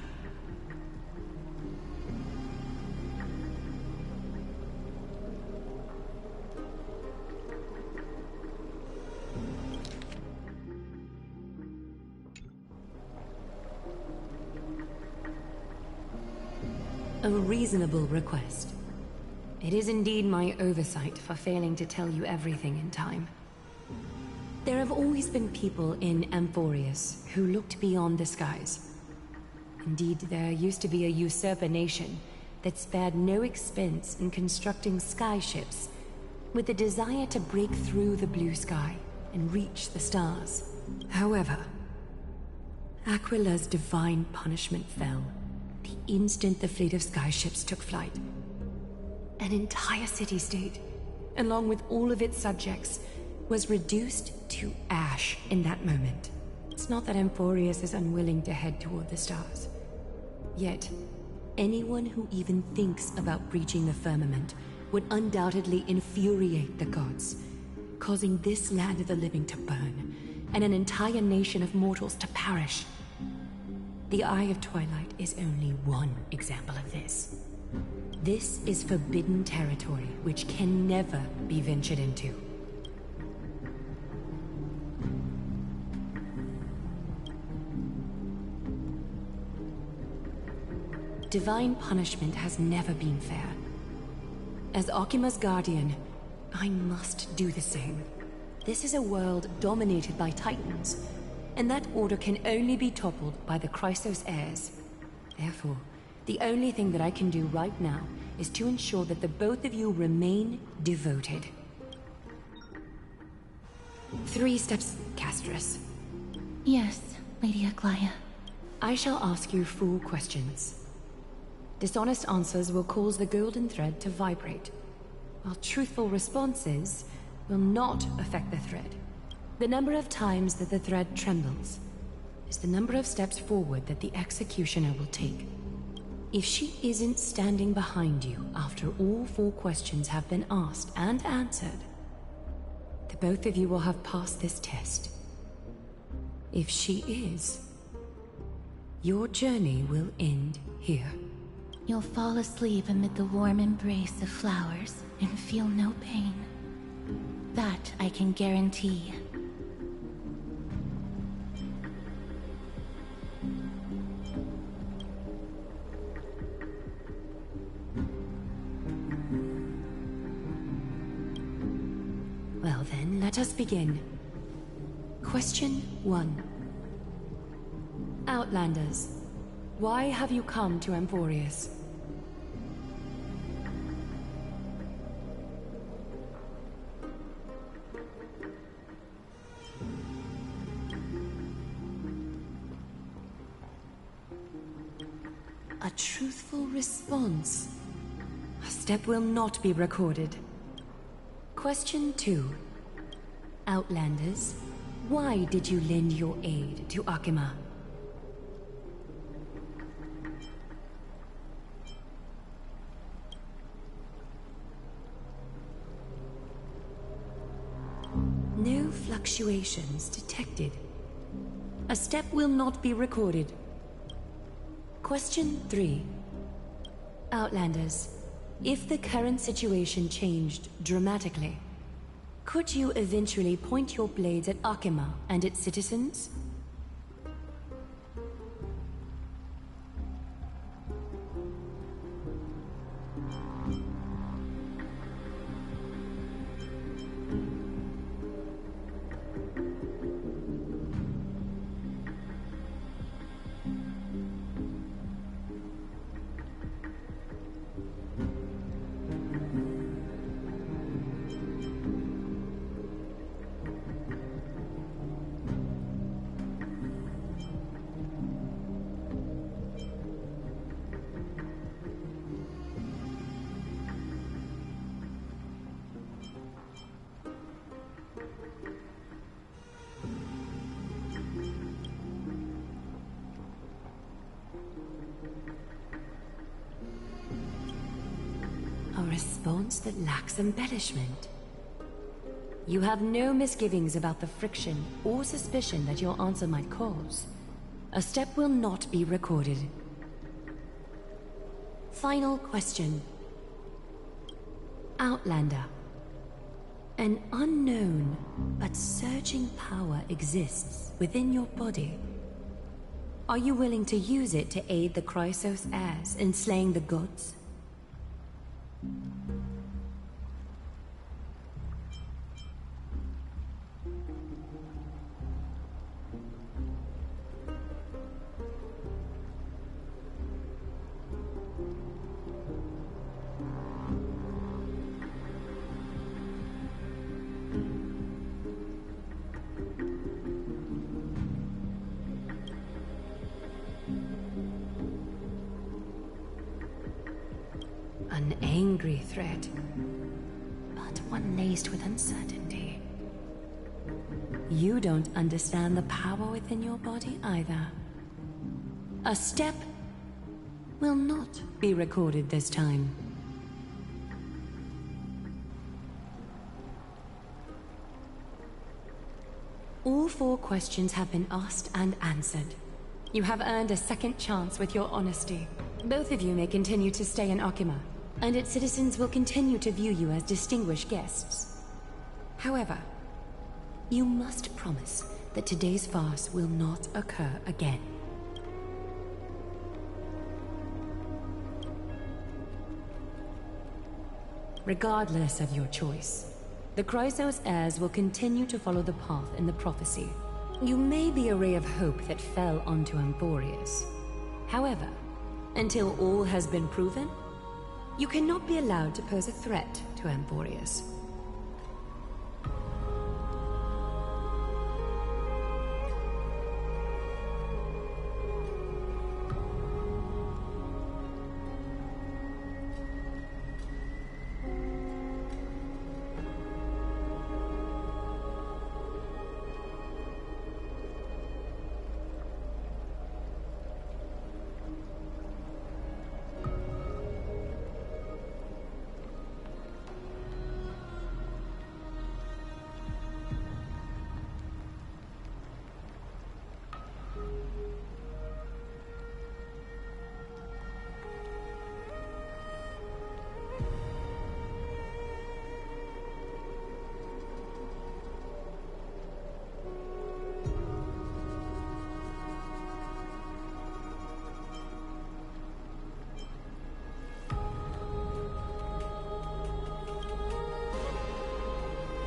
A reasonable request. It is indeed my oversight for failing to tell you everything in time. There have always been people in Amphorius who looked beyond the skies. Indeed, there used to be a usurper nation that spared no expense in constructing skyships with the desire to break through the blue sky and reach the stars. However, Aquila's divine punishment fell the instant the fleet of skyships took flight. An entire city-state, along with all of its subjects, was reduced to ash in that moment. It's not that Amphorius is unwilling to head toward the stars. Yet, anyone who even thinks about breaching the firmament would undoubtedly infuriate the gods, causing this land of the living to burn, and an entire nation of mortals to perish. The Eye of Twilight is only one example of this. This is forbidden territory which can never be ventured into. Divine punishment has never been fair. As Okima's guardian, I must do the same. This is a world dominated by Titans, and that order can only be toppled by the Chrysos heirs. Therefore, the only thing that I can do right now is to ensure that the both of you remain devoted. 3 steps, Castorus. Yes, Lady Aglaia. I shall ask you 4 questions. Dishonest answers will cause the golden thread to vibrate, while truthful responses will not affect the thread. The number of times that the thread trembles is the number of steps forward that the executioner will take. If she isn't standing behind you after all 4 questions have been asked and answered, the both of you will have passed this test. If she is, your journey will end here. You'll fall asleep amid the warm embrace of flowers and feel no pain. That I can guarantee. Well then, let us begin. Question 1. Outlanders, why have you come to Amphorius? A truthful response. A step will not be recorded. Question 2. Outlanders, why did you lend your aid to Akima? No fluctuations detected. A step will not be recorded. Question 3. Outlanders, if the current situation changed dramatically, could you eventually point your blades at Akima and its citizens? A response that lacks embellishment. You have no misgivings about the friction or suspicion that your answer might cause. A step will not be recorded. Final question. Outlander. An unknown but surging power exists within your body. Are you willing to use it to aid the Chrysos heirs in slaying the gods? An angry threat, but one laced with uncertainty. You don't understand the power within your body either. A step will not be recorded this time. All 4 questions have been asked and answered. You have earned a second chance with your honesty. Both of you may continue to stay in Akima, and its citizens will continue to view you as distinguished guests. However, you must promise that today's farce will not occur again. Regardless of your choice, the Chrysos heirs will continue to follow the path in the prophecy. You may be a ray of hope that fell onto Amphorius. However, until all has been proven, you cannot be allowed to pose a threat to Amphorius.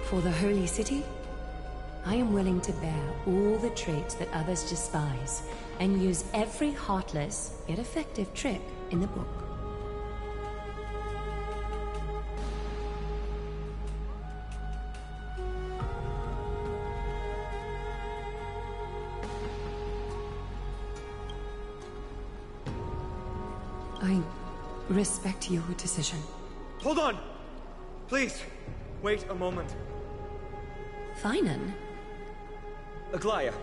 For the Holy City, I am willing to bear all the traits that others despise and use every heartless yet effective trick in the book. I respect your decision. Hold on! Please, wait a moment. Finan? Aglaya,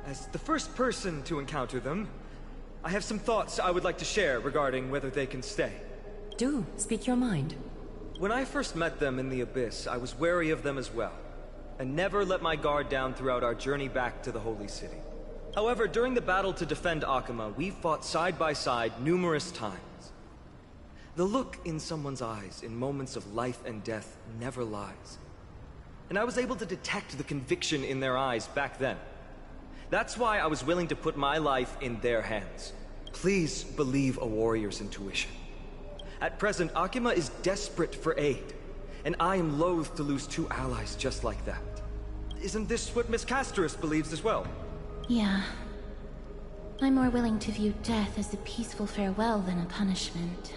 as the first person to encounter them, I have some thoughts I would like to share regarding whether they can stay. Do, speak your mind. When I first met them in the Abyss, I was wary of them as well, and never let my guard down throughout our journey back to the Holy City. However, during the battle to defend Akama, we fought side by side numerous times. The look in someone's eyes in moments of life and death never lies. And I was able to detect the conviction in their eyes back then. That's why I was willing to put my life in their hands. Please believe a warrior's intuition. At present, Akama is desperate for aid, and I am loath to lose two allies just like that. Isn't this what Miss Casterus believes as well? Yeah. I'm more willing to view death as a peaceful farewell than a punishment.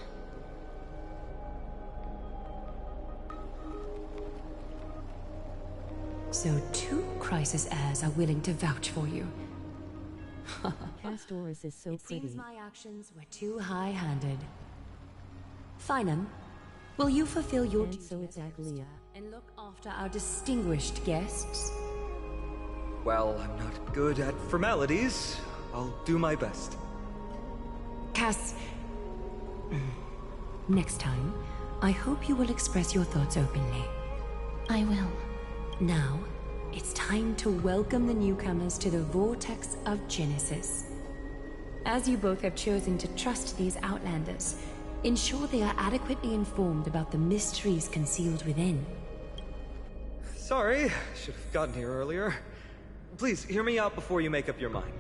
So 2 Crisis heirs are willing to vouch for you. Casterus is so pretty. It seems my actions were too high-handed. Finan, will you fulfill your duty so it's Aglaya. And look after our distinguished guests? Well, I'm not good at formalities. I'll do my best. Cass... Next time, I hope you will express your thoughts openly. I will. Now, it's time to welcome the newcomers to the Vortex of Genesis. As you both have chosen to trust these Outlanders, ensure they are adequately informed about the mysteries concealed within. Sorry, should have gotten here earlier. Please, hear me out before you make up your mind.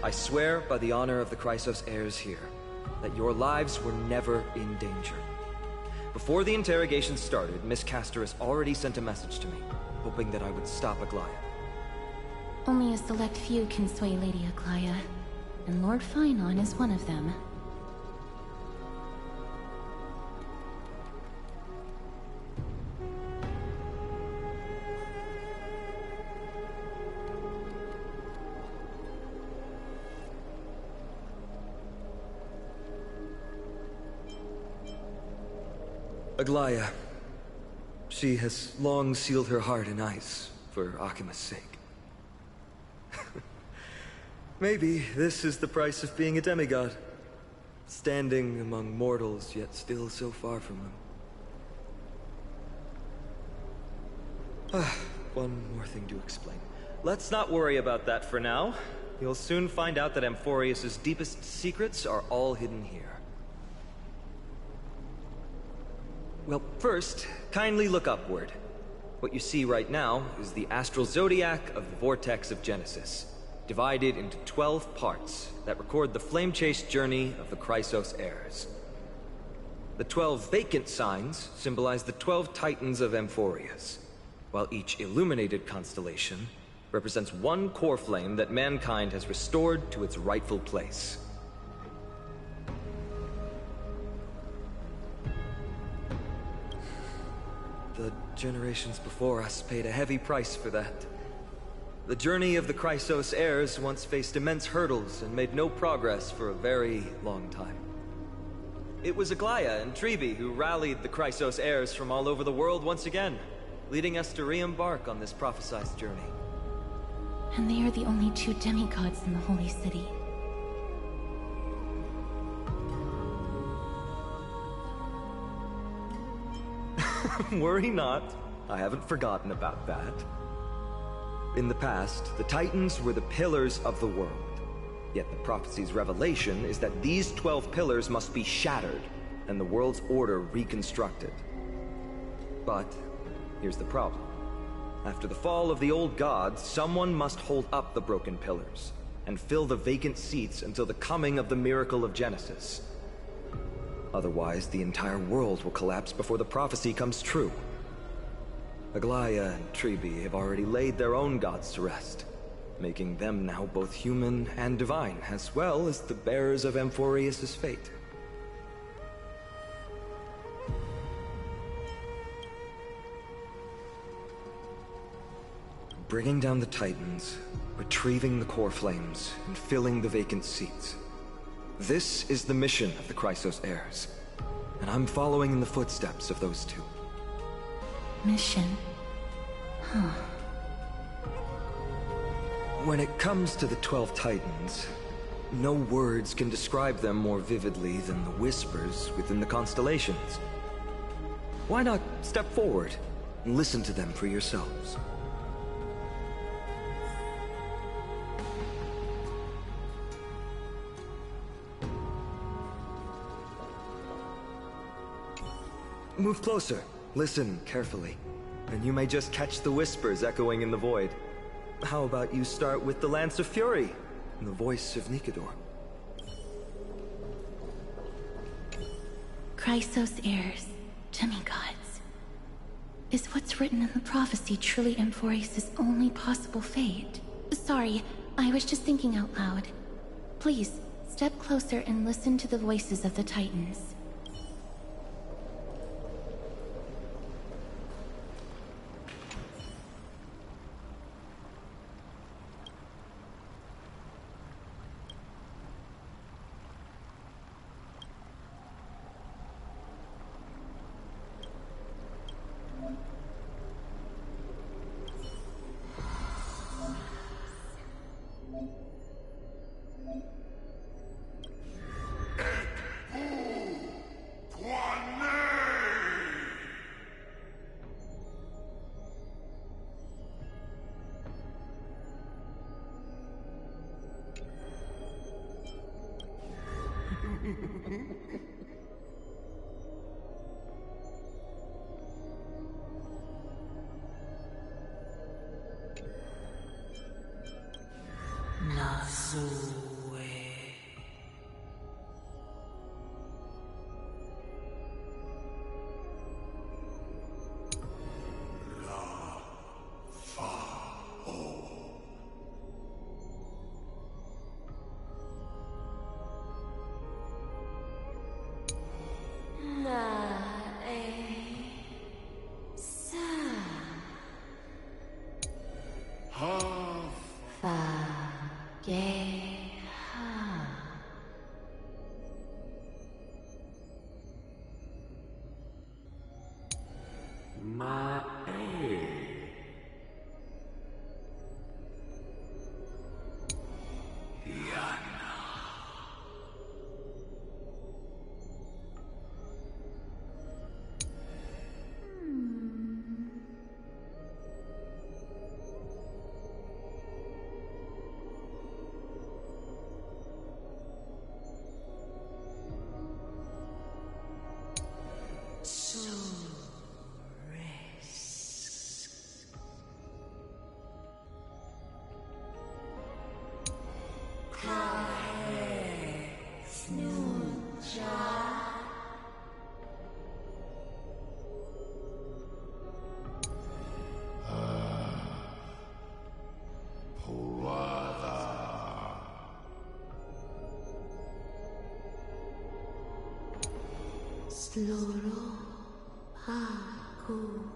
I swear by the honor of the Chrysos heirs here, that your lives were never in danger. Before the interrogation started, Miss Casterus already sent a message to me, hoping that I would stop Aglaya. Only a select few can sway Lady Aglaya, and Lord Finan is one of them. Aglaya. She has long sealed her heart in ice for Akima's sake. Maybe this is the price of being a demigod. Standing among mortals, yet still so far from them. One more thing to explain. Let's not worry about that for now. You'll soon find out that Amphorius' deepest secrets are all hidden here. Well, first, kindly look upward. What you see right now is the astral zodiac of the Vortex of Genesis, divided into 12 parts that record the flame-chased journey of the Chrysos heirs. The 12 vacant signs symbolize the 12 titans of Amphorius, while each illuminated constellation represents one core flame that mankind has restored to its rightful place. The generations before us paid a heavy price for that. The journey of the Chrysos heirs once faced immense hurdles and made no progress for a very long time. It was Aglaya and Tribi who rallied the Chrysos heirs from all over the world once again, leading us to re-embark on this prophesized journey. And they are the only 2 demigods in the Holy City. Worry not. I haven't forgotten about that. In the past, the Titans were the pillars of the world. Yet the prophecy's revelation is that these 12 pillars must be shattered, and the world's order reconstructed. But here's the problem. After the fall of the old gods, someone must hold up the broken pillars and fill the vacant seats until the coming of the miracle of Genesis. Otherwise, the entire world will collapse before the prophecy comes true. Aglaya and Tribi have already laid their own gods to rest, making them now both human and divine, as well as the bearers of Amphorius' fate. Bringing down the Titans, retrieving the core flames, and filling the vacant seats. This is the mission of the Chrysos heirs, and I'm following in the footsteps of those two. Mission? Huh. When it comes to the 12 Titans, no words can describe them more vividly than the whispers within the constellations. Why not step forward and listen to them for yourselves? Move closer, listen carefully, and you may just catch the whispers echoing in the void. How about you start with the Lance of Fury, and the voice of Nikador? Chrysos heirs, demigods. Is what's written in the prophecy truly Amphorius' only possible fate? Sorry, I was just thinking out loud. Please, step closer and listen to the voices of the Titans. Sloro Haku.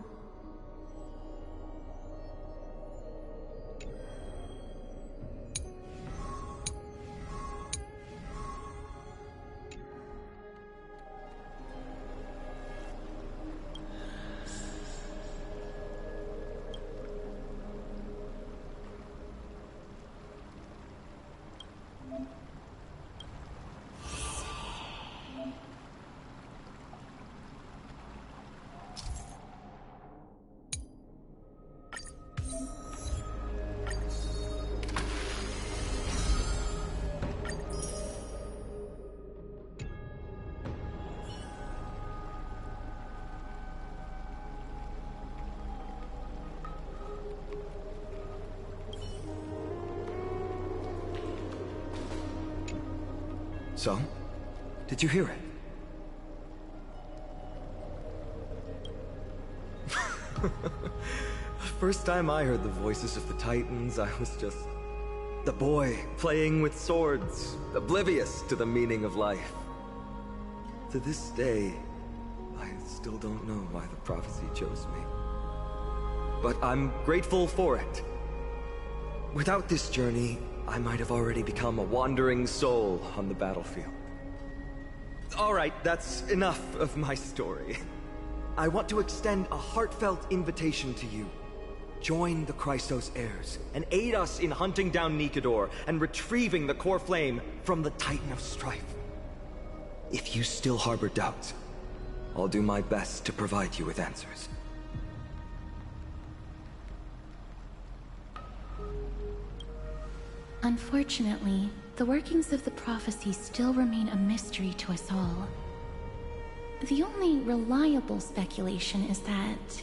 So? Did you hear it? First time I heard the voices of the Titans, I was just the boy playing with swords, oblivious to the meaning of life. To this day, I still don't know why the prophecy chose me. But I'm grateful for it. Without this journey, I might have already become a wandering soul on the battlefield. Alright, that's enough of my story. I want to extend a heartfelt invitation to you. Join the Chrysos heirs, and aid us in hunting down Nikedor and retrieving the core flame from the Titan of Strife. If you still harbor doubts, I'll do my best to provide you with answers. Unfortunately, the workings of the prophecy still remain a mystery to us all. The only reliable speculation is that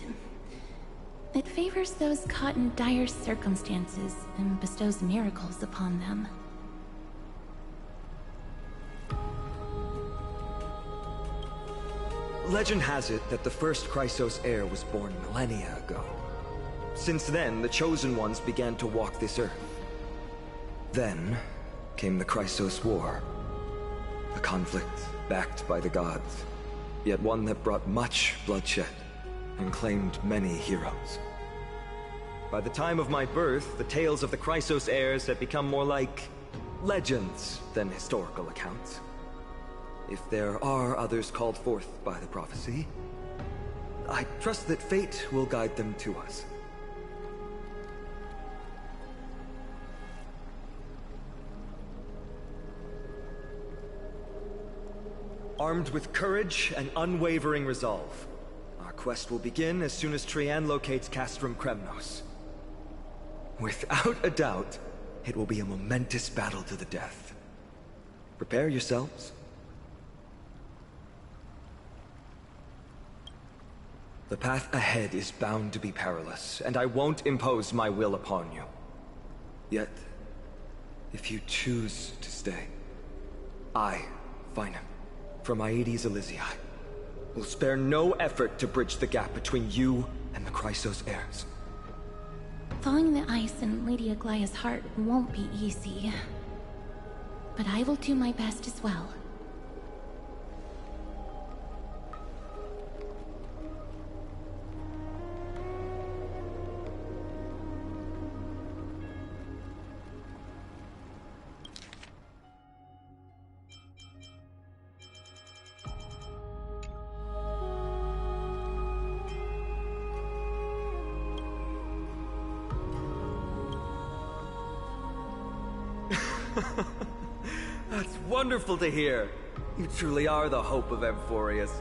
it favors those caught in dire circumstances and bestows miracles upon them. Legend has it that the first Chrysos heir was born millennia ago. Since then, the Chosen Ones began to walk this earth. Then came the Chrysos War. A conflict backed by the gods, yet one that brought much bloodshed and claimed many heroes. By the time of my birth, the tales of the Chrysos heirs had become more like legends than historical accounts. If there are others called forth by the prophecy, I trust that fate will guide them to us. Armed with courage and unwavering resolve, our quest will begin as soon as Trian locates Castrum Kremnos. Without a doubt, it will be a momentous battle to the death. Prepare yourselves. The path ahead is bound to be perilous, and I won't impose my will upon you. Yet, if you choose to stay, I, Finem, from Aedes Elysiae, will spare no effort to bridge the gap between you and the Chrysos heirs. Thawing the ice in Lady Aglaya's heart won't be easy, but I will do my best as well. That's wonderful to hear. You truly are the hope of Amphorius.